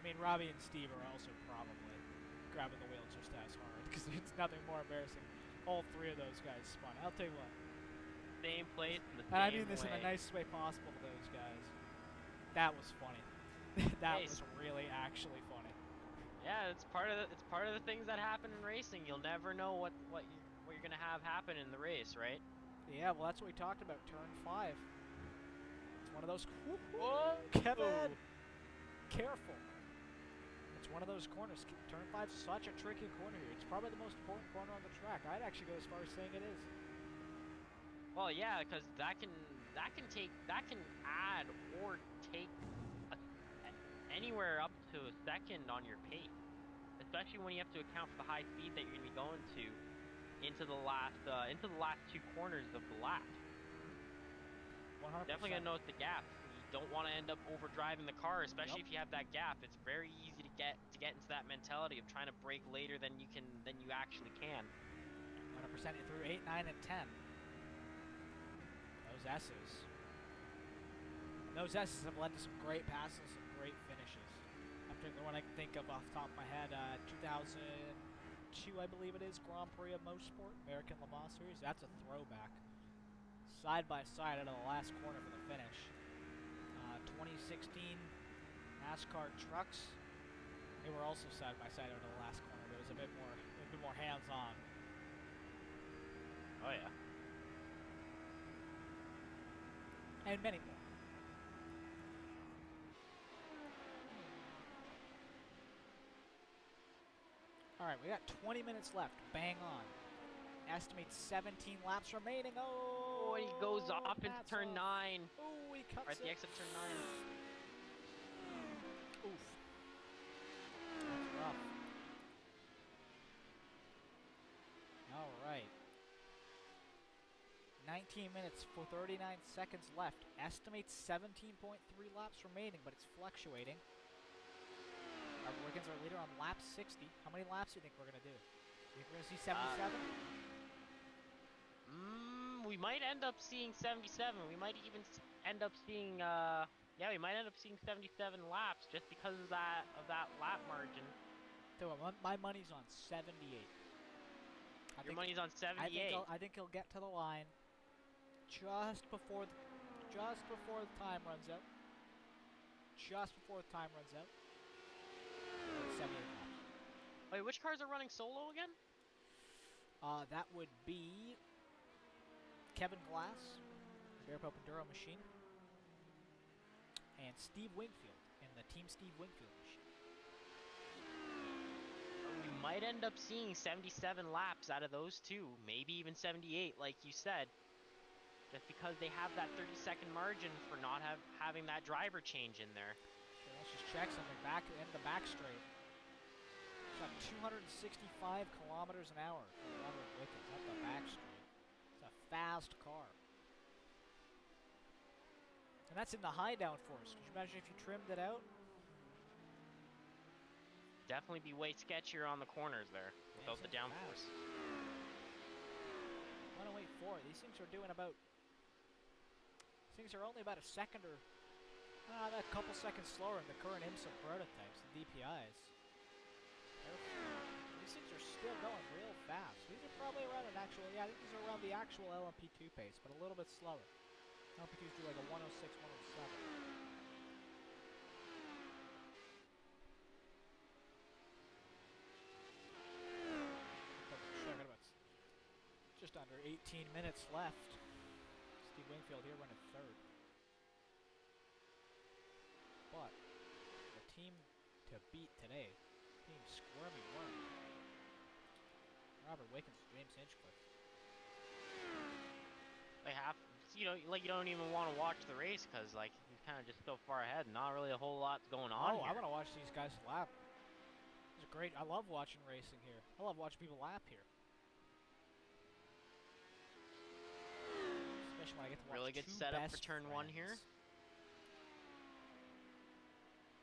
mean, Robbie and Steve are also probably grabbing the wheel just as hard because it's nothing more embarrassing. All 3 of those guys spun. I'll tell you what. Same place in the same way. And I mean this way. in the nicest way possible to those guys. That was funny. That was really actually funny. Yeah, it's part of the things that happen in racing. You'll never know what you're gonna have happen in the race, right? Yeah, well that's what we talked about. Turn 5. It's one of those. Whoa, Kevin, careful. It's one of those corners. Turn 5's such a tricky corner here. It's probably the most important corner on the track. I'd actually go as far as saying it is. Well, yeah, because that can add or take anywhere up to a second on your pace, especially when you have to account for the high speed that you're gonna be going to into the last 2 corners of the lap. 100%. Definitely gonna notice the gap. You don't want to end up overdriving the car, especially if you have that gap. It's very easy to get into that mentality of trying to brake later than you actually can. 100% through 8, 9, and 10. Those S's. Those S's have led to some great passes, some great finishes. I'm thinking the one I can think of off the top of my head, 2002, I believe it is, Grand Prix of Motorsport, American Le Mans Series. That's a throwback. Side by side out of the last corner for the finish. 2016 NASCAR trucks. They were also side by side out of the last corner, but it was a bit more hands-on. Oh yeah. And many more. Alright, we got 20 minutes left. Bang on. Estimate 17 laps remaining. Oh, he goes off into turn 9. Oh, he cuts right at the exit of turn 9. Oof. That's rough. Alright. 19 minutes for 39 seconds left. Estimate 17.3 laps remaining, but it's fluctuating. Our Wiggins are leader on lap 60. How many laps do you think we're going to do? You think we're going to see 77? We might end up seeing 77. We might even end up seeing, we might end up seeing 77 laps just because of that lap margin. So my money's on 78. Your money's on 78. I think he'll get to the line just before the time runs out. Just before the time runs out. 78 laps. Wait, which cars are running solo again? That would be Kevin Glass, Bear Pope Enduro machine, and Steve Wingfield in the Team Steve Wingfield machine. We might end up seeing 77 laps out of those two, maybe even 78, like you said, just because they have that 30-second margin for not having that driver change in there. Okay, let's just check something back in the back straight. It's got 265 kilometers an hour for Robert Wickens up the back straight. It's a fast car. And that's in the high downforce. Could you imagine if you trimmed it out? Definitely be way sketchier on the corners there without the downforce. 108.4. These things are doing about. These things are only about a second or a couple seconds slower than the current IMSA prototypes, the DPIs. These things are still going real fast. These are probably around an actual. Yeah, I think these are around the actual LMP2 pace, but a little bit slower. LMP2s do like a 106, 107. Just under 18 minutes left. Steve Wingfield here running third. but the team to beat today, Team Squirmy Worm, Robert Wickens, James Hinchcliffe. They have, you know, like you don't even want to watch the race because like he's kind of just so far ahead. Not really a whole lot going on Oh, here. I want to watch these guys lap. It's great. I love watching racing here. I love watching people lap here. Especially when I get to watch Really good two setup best for turn friends. 1 here.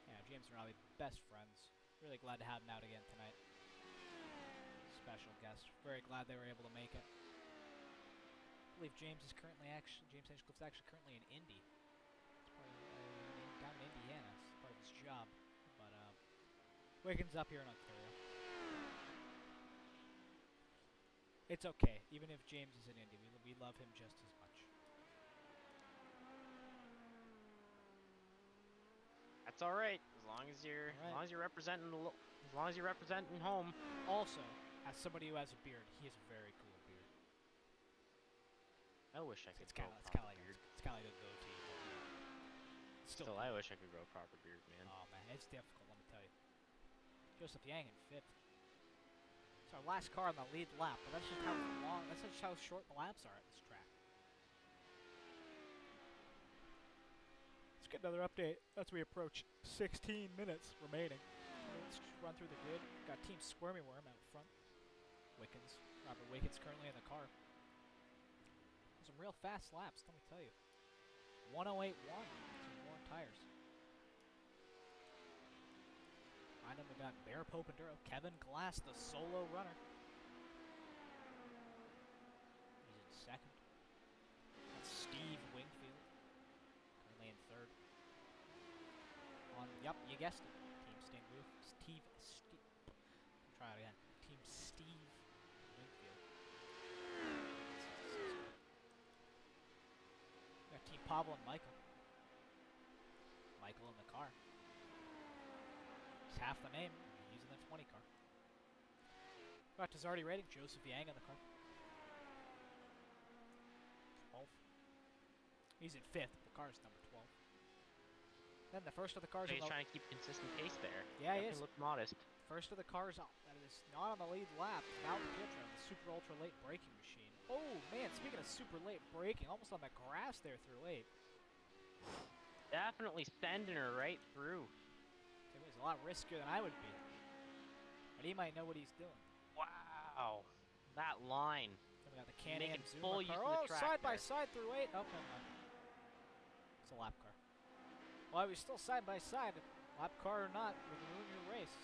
Yeah, James and Robbie, best friends. Really glad to have them out again tonight. Special guest. Very glad they were able to make it. I believe James is currently James Hinchcliffe's actually currently in Indy. It's part of, down in Indiana. It's part of his job. But Wiggins up here in Ontario. It's okay. Even if James is in Indy, we love him just as much. That's all right, as long as you're representing as long as you're representing home. Also, as somebody who has a beard, he has a very cool beard. I wish I could It's grow kind a of proper like beard. it's kind of like a goatee. But Still, cool. I wish I could grow a proper beard, man. Oh man, it's difficult. Let me tell you. Joseph Yang in 5th. It's our last car on the lead lap, but that's just how long. That's just how short the laps are at this track. Let's get another update as we approach 16 minutes remaining. Let's run through the grid. Got Team Squirmy Worm out front. Wickens. Robert Wickens currently in the car. Some real fast laps, let me tell you. 108.1. Some more tires. Behind him we got Bear Popenduro. Kevin Glass, the solo runner. He's in 2nd. That's Steve Wingfield. Currently in 3rd. Yep, you guessed it. Team try it again. Team Steve Wingfield. We got Team Pablo and Michael. Michael in the car. It's half the name. Using the 20 car. Got Tazardi rating. Joseph Yang in the car. 12. He's in 5th. The car's number 12. Then the first of the cars. So he's trying to keep consistent pace there. Yeah, he is. Look modest. First of the cars that is not on the lead lap. Now the pit road, the super ultra late braking machine. Oh man, speaking of super late braking, almost on the grass there through 8. Definitely sending her right through. It was a lot riskier than I would be. But he might know what he's doing. Wow. That line. Then we got the Can-Am Making Zoomer full car. use of the track side by there. side through 8. Oh, never mind. It's a lap car. Well, we're still side by side. Lap car or not, we can ruin your race.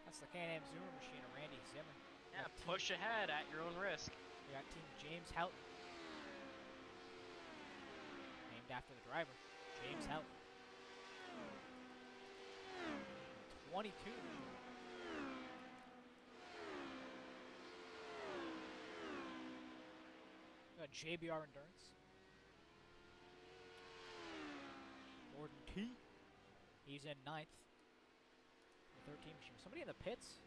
That's the Can-Am Zoomer machine of Randy Zimmer. Yeah, push ahead at your own risk. We got Team James Houghton. Named after the driver, James Houghton. 22. We got JBR Endurance. Gordon T. He's in 9th. The 13 machine. Somebody in the pits?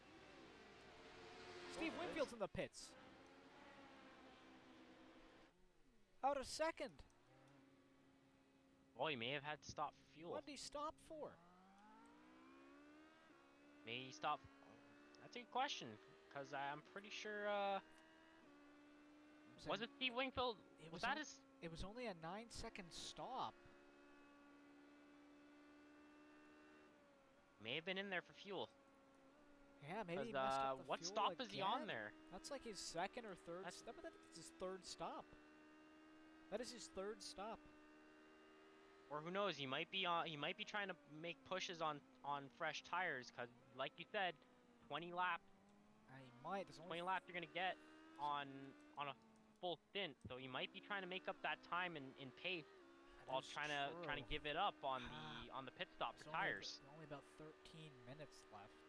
Steve Winfield's in the pits. Out of 2nd. Well, he may have had to stop for fuel. What did he stop for? May he stop? That's a good question, because I'm pretty sure. Was it Steve Wingfield? Was that his? It was only a 9-second stop. May have been in there for fuel. Yeah, maybe he messed up the what fuel stop is he on again. there? That's like his 2nd or 3rd stop. That's his 3rd stop. That is his 3rd stop. Or who knows? He might be on. He might be trying to make pushes on fresh tires, cause like you said, 20 laps. He might. There's only 20 laps you're gonna get on a full stint, so he might be trying to make up that time in pace while trying to give it up on the pit stop for tires. Only about 13 minutes left.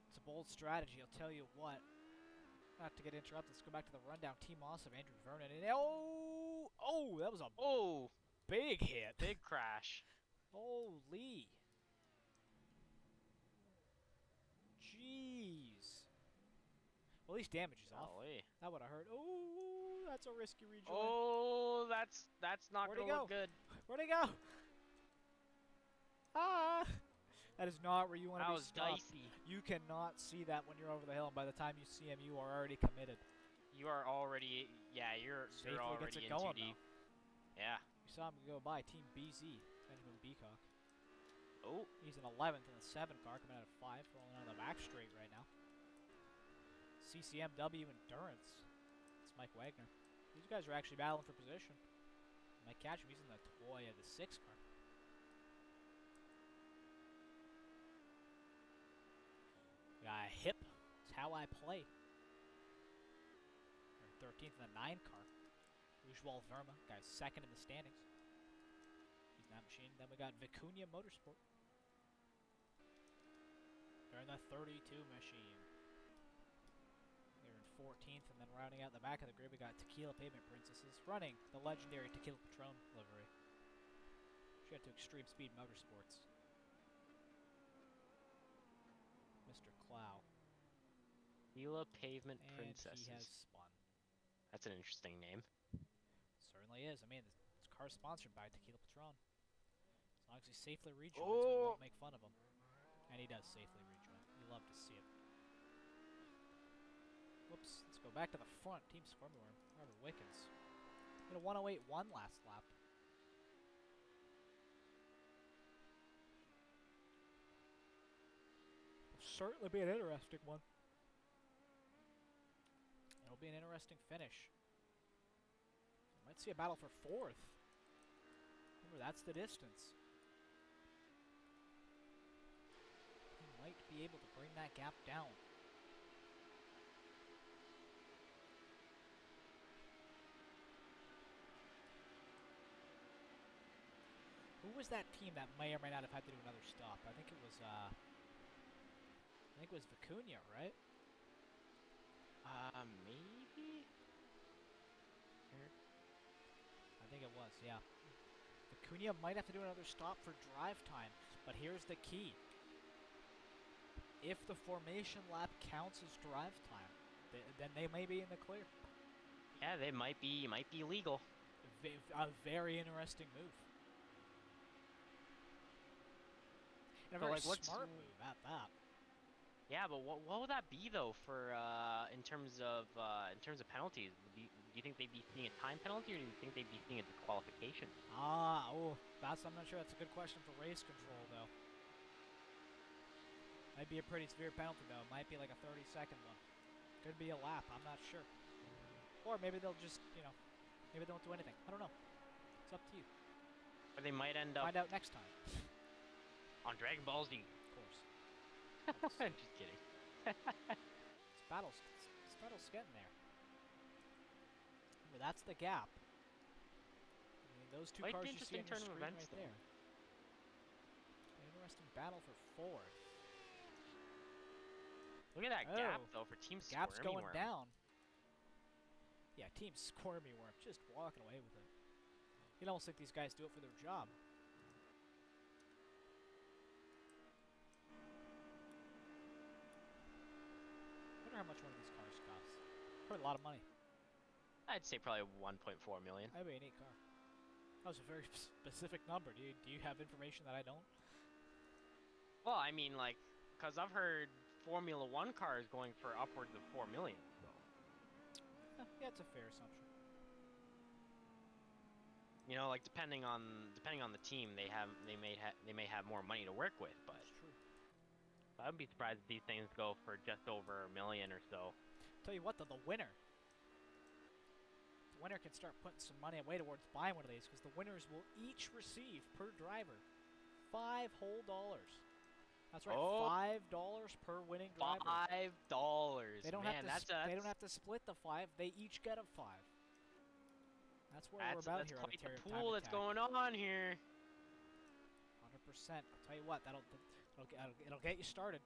It's a bold strategy, I'll tell you what. Not to get interrupted, let's go back to the rundown. Team Awesome, Andrew Vernon, and that was a big hit. Big crash. Holy. Jeez. Well, at least damage is off. Golly. That would have hurt. Oh, that's a risky rejoin. Oh, that's not Where'd he gonna go? look good. Where'd he go? Ah! That is not where you want to That be was stopped. dicey. You cannot see that when you're over the hill, and by the time you see him, you are already committed. You are already, yeah, you're Safely already gets it in going, too deep. though. Yeah. You saw him go by, Team BZ, Benjamin Beacock. Oh. He's in 11th in the 7 car, coming out of 5, rolling out of the back straight right now. CCMW Endurance. It's Mike Wagner. These guys are actually battling for position. Might catch him. He's in the toy of the 6 car. Hip. It's how I play. We're 13th in the 9 car. Ujwal Verma, guy's 2nd in the standings. He's in that machine. Then we got Vicuña Motorsport. They're in the 32 machine. They're in 14th, and then rounding out the back of the grid, we got Tequila Pavement Princesses running the legendary Tequila Patron livery. She got to Extreme Speed Motorsports. Mr. Clow. Tequila Pavement And Princesses. he has spun. That's an interesting name. Certainly is. I mean, this car's sponsored by Tequila Patron. As long as he safely rejoins, we won't make fun of him. And he does safely rejoin. You love to see it. Whoops. Let's go back to the front. Team Squirmworm. Robert Wickens. Hit a 108.1 last lap. Will certainly be an interesting one. It'll be an interesting finish. We might see a battle for 4th. Remember, that's the distance. He might be able to bring that gap down. Who was that team that may or may not have had to do another stop? I think it was Vicuña, right? Maybe? I think it was, yeah. Vicuña might have to do another stop for drive time, but here's the key. If the formation lap counts as drive time, then they may be in the clear. Yeah, they might be legal. A very interesting move. And a So, very like, what's smart move at that. Yeah, but what would that be though for in terms of penalties? Do you think they'd be seeing a time penalty, or do you think they'd be seeing a disqualification? I'm not sure. That's a good question for race control, though. Might be a pretty severe penalty, though. Might be like a 30-second one. Could be a lap. I'm not sure. Or maybe they'll just, maybe they won't do anything. I don't know. It's up to you. Or they might end up Find out next time. on Dragon Ball Z. Of course. Just kidding. This battle's getting there. Remember, that's the gap. I mean, those two Might cars be you see on interesting your turn of screen events, right though. there. An interesting battle for 4th. Look at that gap Oh, though for Team Gap's Squirmy going Worm. down. Yeah, Team Squirmy Worm just walking away with it. You'd almost think these guys do it for their job. I wonder how much one of these cars costs. Probably a lot of money. I'd say probably 1.4 million. That'd be a neat car. That was a very specific number. Do you have information that I don't? Well, I mean, like, cause I've heard Formula One cars going for upwards of 4 million. So. Yeah, it's a fair assumption. You know, like depending on the team, they may have more money to work with, but That's true. I'd be surprised if these things go for just over $1 million or so. Tell you what, though, the winner can start putting some money away towards buying one of these, because the winners will each receive per driver $5 whole. That's right, Oh. $5 per winning driver. $5. They don't Man, they don't have to split the 5. They each get a 5. That's what we're about here on quite Ontario the Time pool that's Attack. going on here. 100%. I'll tell you what, it'll get you started.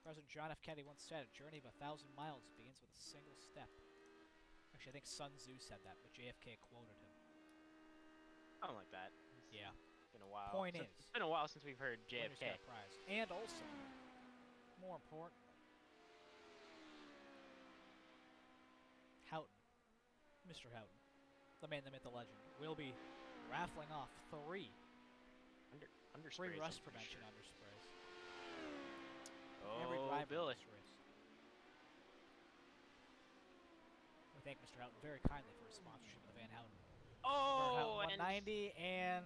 President John F. Kennedy once said, "A journey of 1,000 miles begins with a single step." Actually, I think Sun Tzu said that, but JFK quoted him. Something like that. Yeah. It's been a while. Point is, It's been a while since we've heard winners JFK. get a prize. And also, more important, Houghton, Mr. Houghton, the man, the myth, the legend, will be raffling off 3 Underspray. Free rust I'm pretty prevention sure. undersprays. Oh, Every driver Billy. in this race. We thank Mr. Houghton very kindly for his sponsorship of the Van Houten. Van Oh, Houten and 190 and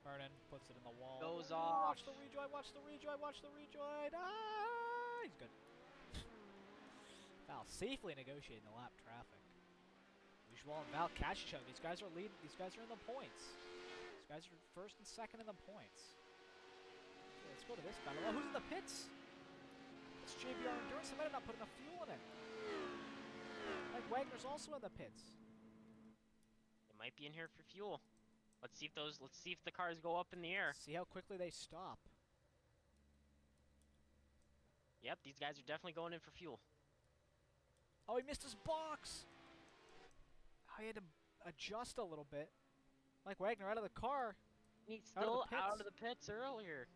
Vernon puts it in the wall. goes Ooh, off. Watch the rejoin, watch the rejoin, watch the rejoin. Ah, he's good. Val safely negotiating the lap traffic. Ujwal and Val catch each other. These guys are leading. These guys are in the points. These guys are first and second in the points. Okay, let's go to this battle. Oh, who's in the pits? It's JBR Endurance. They might have not put enough fuel in it. Mike Wagner's also in the pits. It might be in here for fuel. Let's see if the cars go up in the air. See how quickly they stop. Yep, these guys are definitely going in for fuel. Oh, he missed his box. Oh, he had to adjust a little bit. Mike Wagner out of the car. He's Out of the still out pits. of the pits earlier.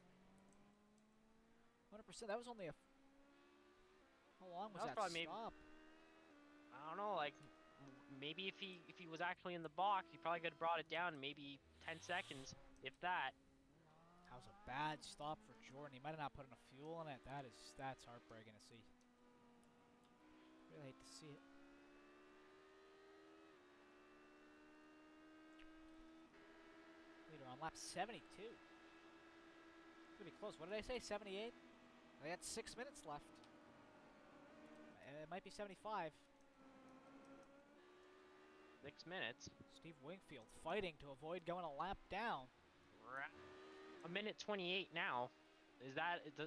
100%. That was only a. How long was That was that probably maybe- stop? I don't know, like maybe if he was actually in the box, he probably could have brought it down in maybe 10 seconds, if that. That was a bad stop for Jordan. He might have not put enough fuel in it. That's heartbreaking to see. Really hate to see it. Leader on lap 72. It's gonna be close. What did I say? 78? They had 6 minutes left. It might be 75. 6 minutes. Steve Wingfield fighting to avoid going a lap down. A minute 28 now. Does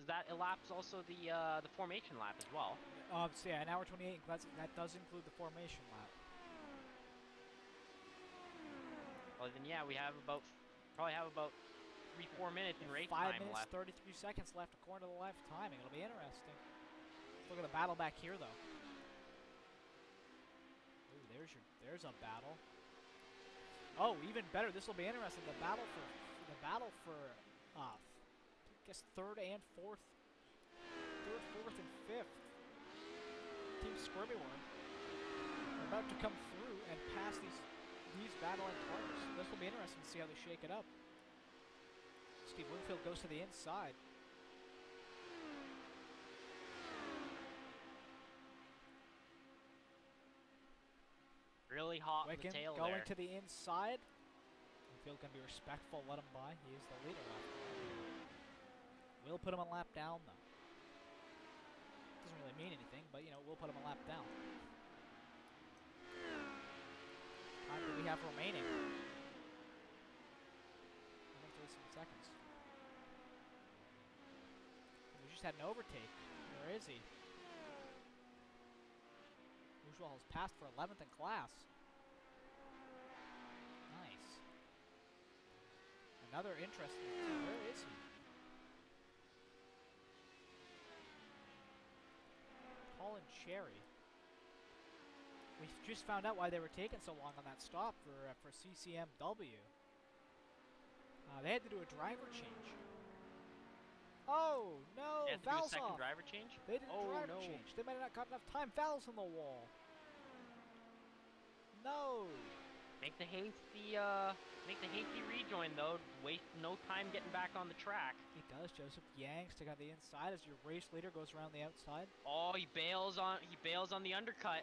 that elapse also the formation lap as well? So yeah, an hour 28. That does include the formation lap. Well then, yeah, we have probably have about 3-4 minutes in race 5 time minutes, left. 33 seconds left according to the live timing. It'll be interesting. Let's look at the battle back here, though. Ooh, there's a battle. Oh, even better. This will be interesting. The battle for I guess third, fourth, and fifth. Team Squirmy Worm are about to come through and pass these battling cars. This will be interesting to see how they shake it up. Steve Wingfield goes to the inside. Really hot in the Wickham tail going there. to the inside. Wingfield can be respectful, let him by. He is the leader. We'll put him a lap down, though. Doesn't really mean anything, but, we'll put him a lap down. How time do we have remaining? 137 seconds. We just had an overtake. Where is he? Ujwal has passed for 11th in class. Nice. Another interesting. Where is he? Colin Cherry. We just found out why they were taking so long on that stop for CCMW. They had to do a driver change. Oh no! They had to do a Val's second off. driver change? They did a Oh, driver no. change. They might have not got enough time. Val's on the wall. No. Make the hasty rejoin though. Waste no time getting back on the track. He does. Joseph Yang stick on the inside as your race leader goes around the outside. Oh, he bails on the undercut.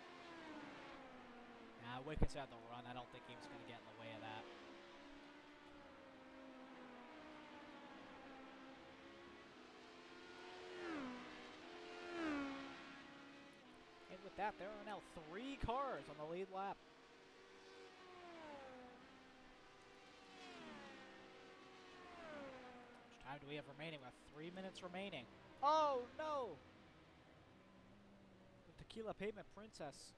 Nah, Wickens had the run. I don't think he was going to get in the way of that. And with that, there are now 3 cars on the lead lap. How much time do we have remaining? We have 3 minutes remaining. Oh, no! The Tequila Pavement Princess.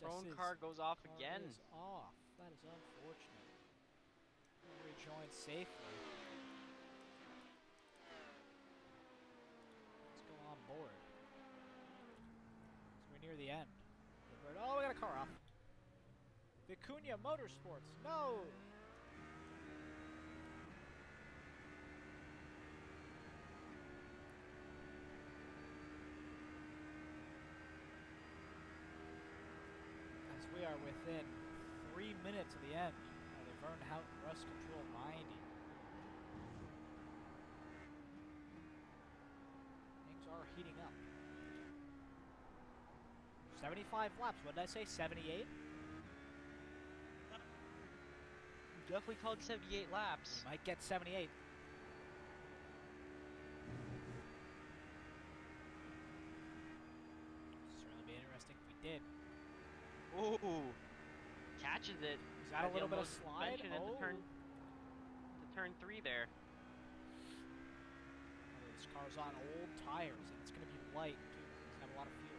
Prone car goes off car again. is off. That is unfortunate. Rejoin safely. Let's go on board. So we're near the end. Oh, we got a car off. Vicuña Motorsports. No! As we are within 3 minutes of the end of the Houghton Rust Control 90. heating up. 75 laps. What did I say? 78? Definitely called 78 laps. We might get 78. Certainly be interesting if we did. Ooh, catches it. Is that a Has little bit of almost slide? suspension into turn 3 there. Oh, this car's on old tires, and it's going to be light, too. It's got a lot of fuel.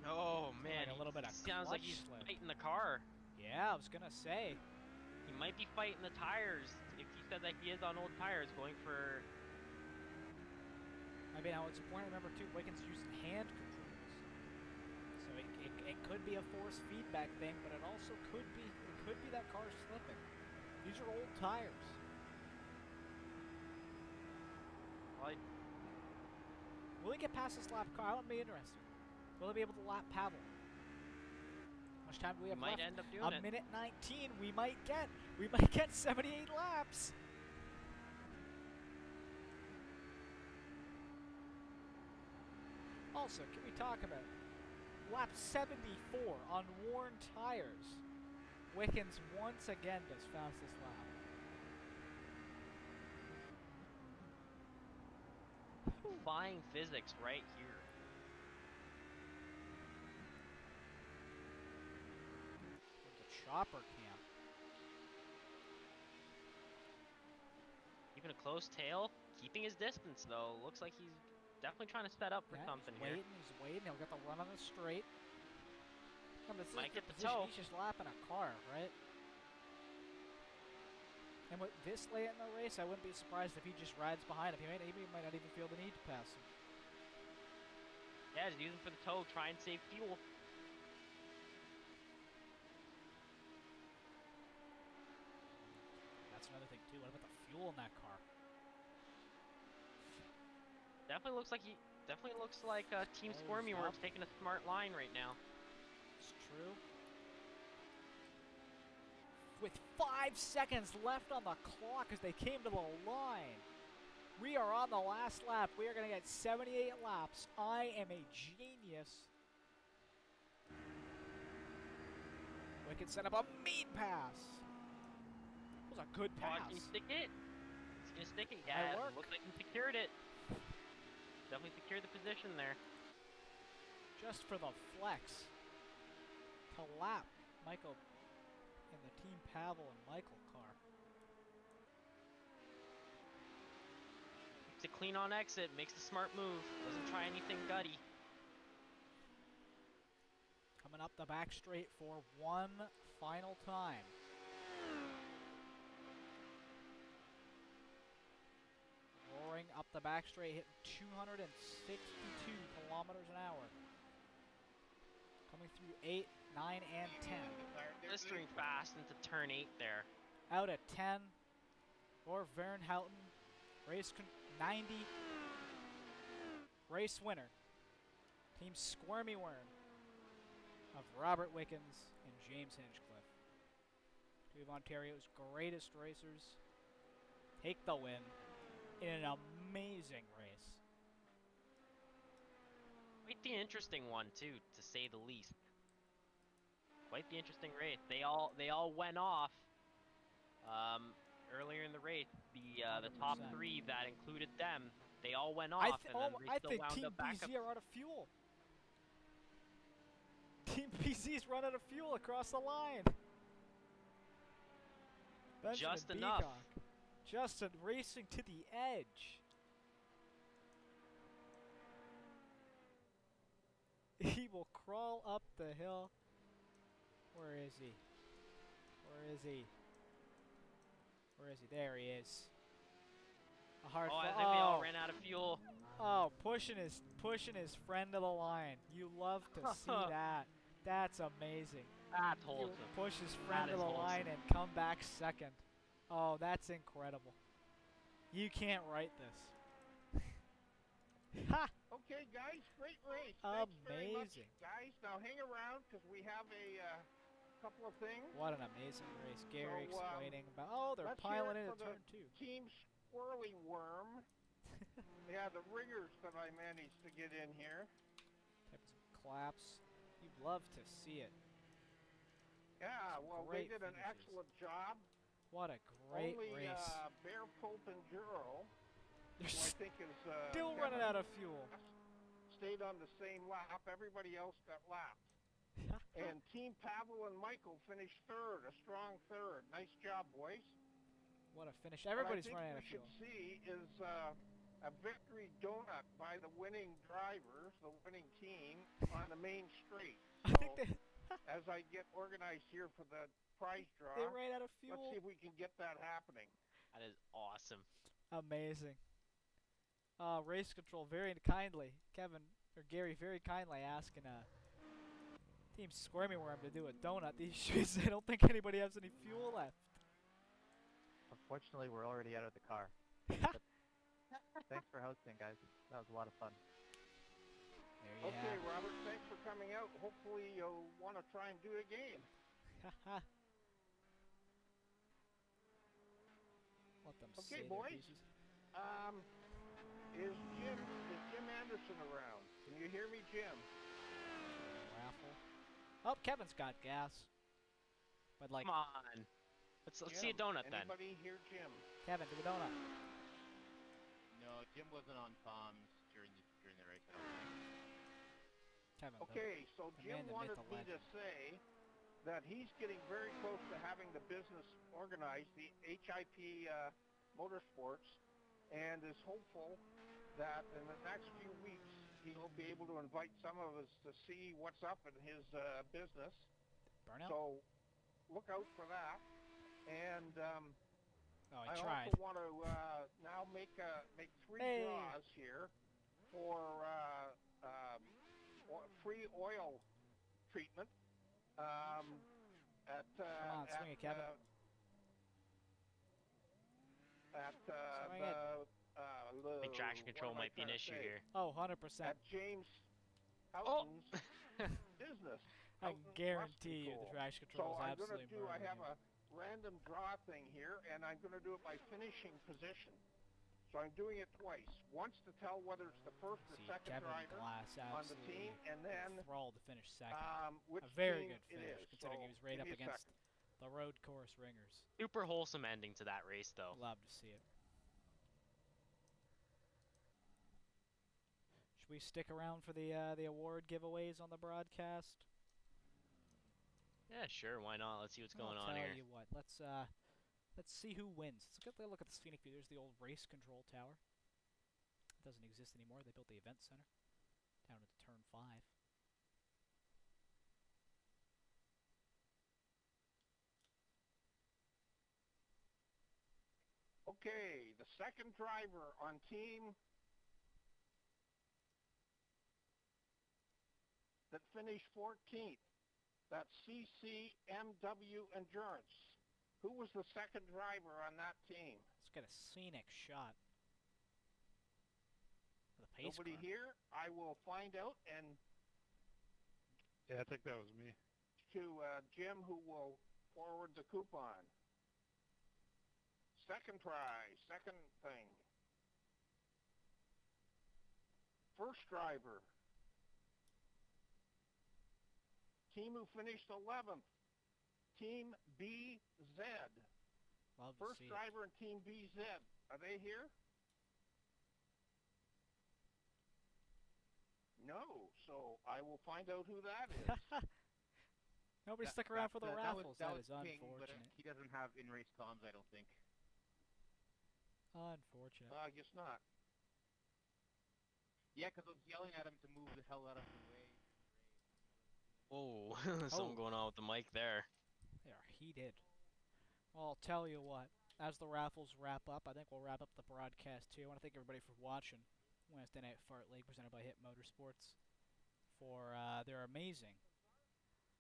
Oh man, like a little bit of sounds like he's clutch slip. fighting the car. Yeah, I was going to say. He might be fighting the tires. If he said that he is on old tires, going for. I mean, it's important to remember, too, Wiggins using hand controls. So it could be a force feedback thing, but it also could be that car slipping. These are old tires. Well, Will he get past this lap car? That'll be interesting. Will he be able to lap Pavel? How much time do we have might left? end up doing A it. minute 19. We might get 78 laps. Also, can we talk about lap 74 on worn tires? Wiggins once again does fastest lap. Defying physics right here. The chopper cam. Even a close tail, keeping his distance though. Looks like he's definitely trying to set up for something here. He's waiting. He'll get the run on the straight. Might get the position. toe. He's just lapping a car, right? And with this late in the race, I wouldn't be surprised if he just rides behind him. He might not even feel the need to pass him. Yeah, just using for the toe, try and save fuel. That's another thing too. What about the fuel in that car? Definitely looks like Team Slows Squirmy up. Worm's taking a smart line right now. It's true. With 5 seconds left on the clock as they came to the line. We are on the last lap. We are going to get 78 laps. I am a genius. We can set up a meat pass. That was a good pass. Can you stick it? He's gonna stick it. Might Yeah, work. looks like he secured it. Definitely secured the position there. Just for the flex. To lap Michael in the Team Pavel and Michael car. It's a clean on exit, makes the smart move, doesn't try anything gutty. Coming up the back straight for one final time. Roaring up the back straight, hitting 262 kilometers an hour. Coming through 8, 9, and 10. Blistering fast into turn 8 there. Out at 10 for Vern Houghton. Race 90. Race winner. Team Squirmy Worm of Robert Wickens and James Hinchcliffe. Two of Ontario's greatest racers take the win in an amazing race. Quite the interesting one too, to say the least. Quite the interesting race. They all went off earlier in the race. The top 100%. 3 that included them, they all went off, and then they I still think wound Team up back up. BZ are out of fuel. Team BZ's run out of fuel across the line. Benjamin Just enough. Beacock. Justin racing to the edge. He will crawl up the hill. Where is he? Where is he? Where is he? There he is. A hard Oh, I fall. think they all ran out of fuel. Oh, pushing his friend to the line. You love to see that. That's amazing. That's You wholesome. push his friend That to is the line wholesome. and come back second. Oh, that's incredible. You can't write this. Ha! Okay, guys, great race. Thanks very much, Amazing. guys. Now hang around because we have couple of things. What an amazing race. Gary So, explaining about, oh, they're Let's hear piling it in for at the turn 2. Team Squirrely Worm. Yeah, the riggers that I managed to get in here. Kept some claps. You'd love to see it. Yeah, Some well, they great did an finishes. excellent job. What a great Only race. Bear Pope and Juro, They're who I think is still running out of fuel. stayed on the same lap. Everybody else got lapped. And Team Pavel and Michael finished third, a strong third. Nice job, boys. What a finish. Everybody's what running out I of think fuel. we should see is a victory donut by the winning drivers, the winning team, on the main straight. I So, think they, as I get organized here for the prize draw, they ran out of fuel. let's see if we can get that happening. That is awesome. Amazing. Race control very kindly. Kevin, or Gary, very kindly asking Team Squirmy Worm to do a donut these streets. I don't think anybody has any fuel left. Unfortunately, we're already out of the car. Thanks for hosting, guys. That was a lot of fun. There you Okay, have Robert, thanks for coming out. Hopefully you'll want to try and do it again. it. Let them Okay, say their boys. pieces. Is Jim Anderson around? Can you hear me, Jim? Raffle. Oh, Kevin's got gas. But like, Come on. Let's see a donut then. Anybody hear Jim? Kevin, do a donut. No, Jim wasn't on comms during the race. I don't think. Kevin, Okay, so the Jim man, the myth, wanted the me to legend. say that he's getting very close to having the business organized, the HIP Motorsports, and is hopeful that in the next few weeks he'll be able to invite some of us to see what's up in his business. Burnout? So look out for that. And Oh, I I tried. also want to now make 3 Hey. draws here for free oil treatment at Come on, swing it, Kevin. Swing it. I think traction control might be an issue here. Oh, 100%. At James Houghton's business. I can Houghton's guarantee you Rust the Control. traction control So is I'm absolutely going to do, I murdering have him. a random draw thing here, and I'm going to do it by finishing position. So I'm doing it twice. Once to tell whether it's the first or See, second Kevin driver Glass on the absolutely team, and then enthralled to finish second. which A very team good it finish, is. considering So he was right give up me a against second. the road course ringers. Super wholesome ending to that race, though. Love to see it. Should we stick around for the award giveaways on the broadcast? Yeah, sure. Why not? Let's see what's going I'll on tell here. you what. Let's see who wins. Let's get a look at the scenic view. There's the old race control tower. It doesn't exist anymore. They built the event center down at turn 5. Okay, the second driver on team that finished 14th. That's CCMW Endurance. Who was the second driver on that team? Let's get a scenic shot. The pace Nobody car. here? I will find out, and Yeah, I think that was me. to Jim, who will forward the coupon. Second try, second thing. First driver. Team who finished 11th. Team BZ. Love to First see driver in Team BZ. Are they here? No. So I will find out who that is. it. Nobody stuck around for the raffles. That is King, but unfortunate. he doesn't have in-race comms, I don't think. Unfortunate. I guess not. Yeah, because I was yelling at him to move the hell out of the way. Whoa, something going on with the mic there. They are heated. Well, I'll tell you what. As the raffles wrap up, I think we'll wrap up the broadcast too. I want to thank everybody for watching Wednesday Night F.A.R.R.T League presented by Hip Motorsports for their amazing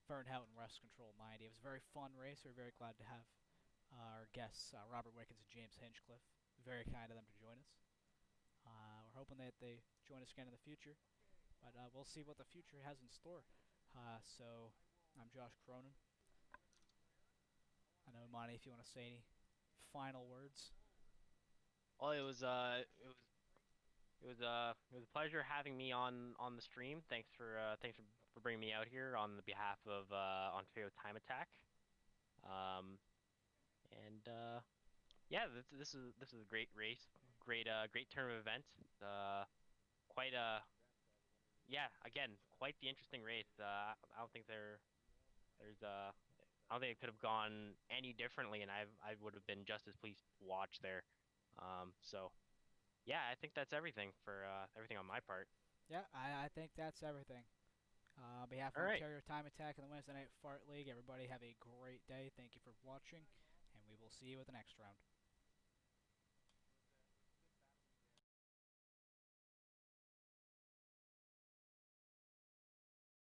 F.A.R.R.T and Rust Control 90. It was a very fun race. We're very glad to have our guests, Robert Wickens and James Hinchcliffe. Very kind of them to join us. We're hoping that they join us again in the future, but we'll see what the future has in store. So I'm Josh Cronin. know, Monty, if you want to say any final words. Well, it was a pleasure having me on the stream. Thanks for bringing me out here on the behalf of Ontario Time Attack. Um, and yeah, this is a great race, great turn of events. Quite yeah, again, quite the interesting race. I don't think there's I don't think it could have gone any differently, and I would have been just as pleased to watch there. So yeah, I think that's everything for everything on my part. Yeah, I think that's everything. On behalf All of right. Ontario Time Attack and the Wednesday Night F.A.R.T League, everybody have a great day. Thank you for watching, and we will see you at the next round.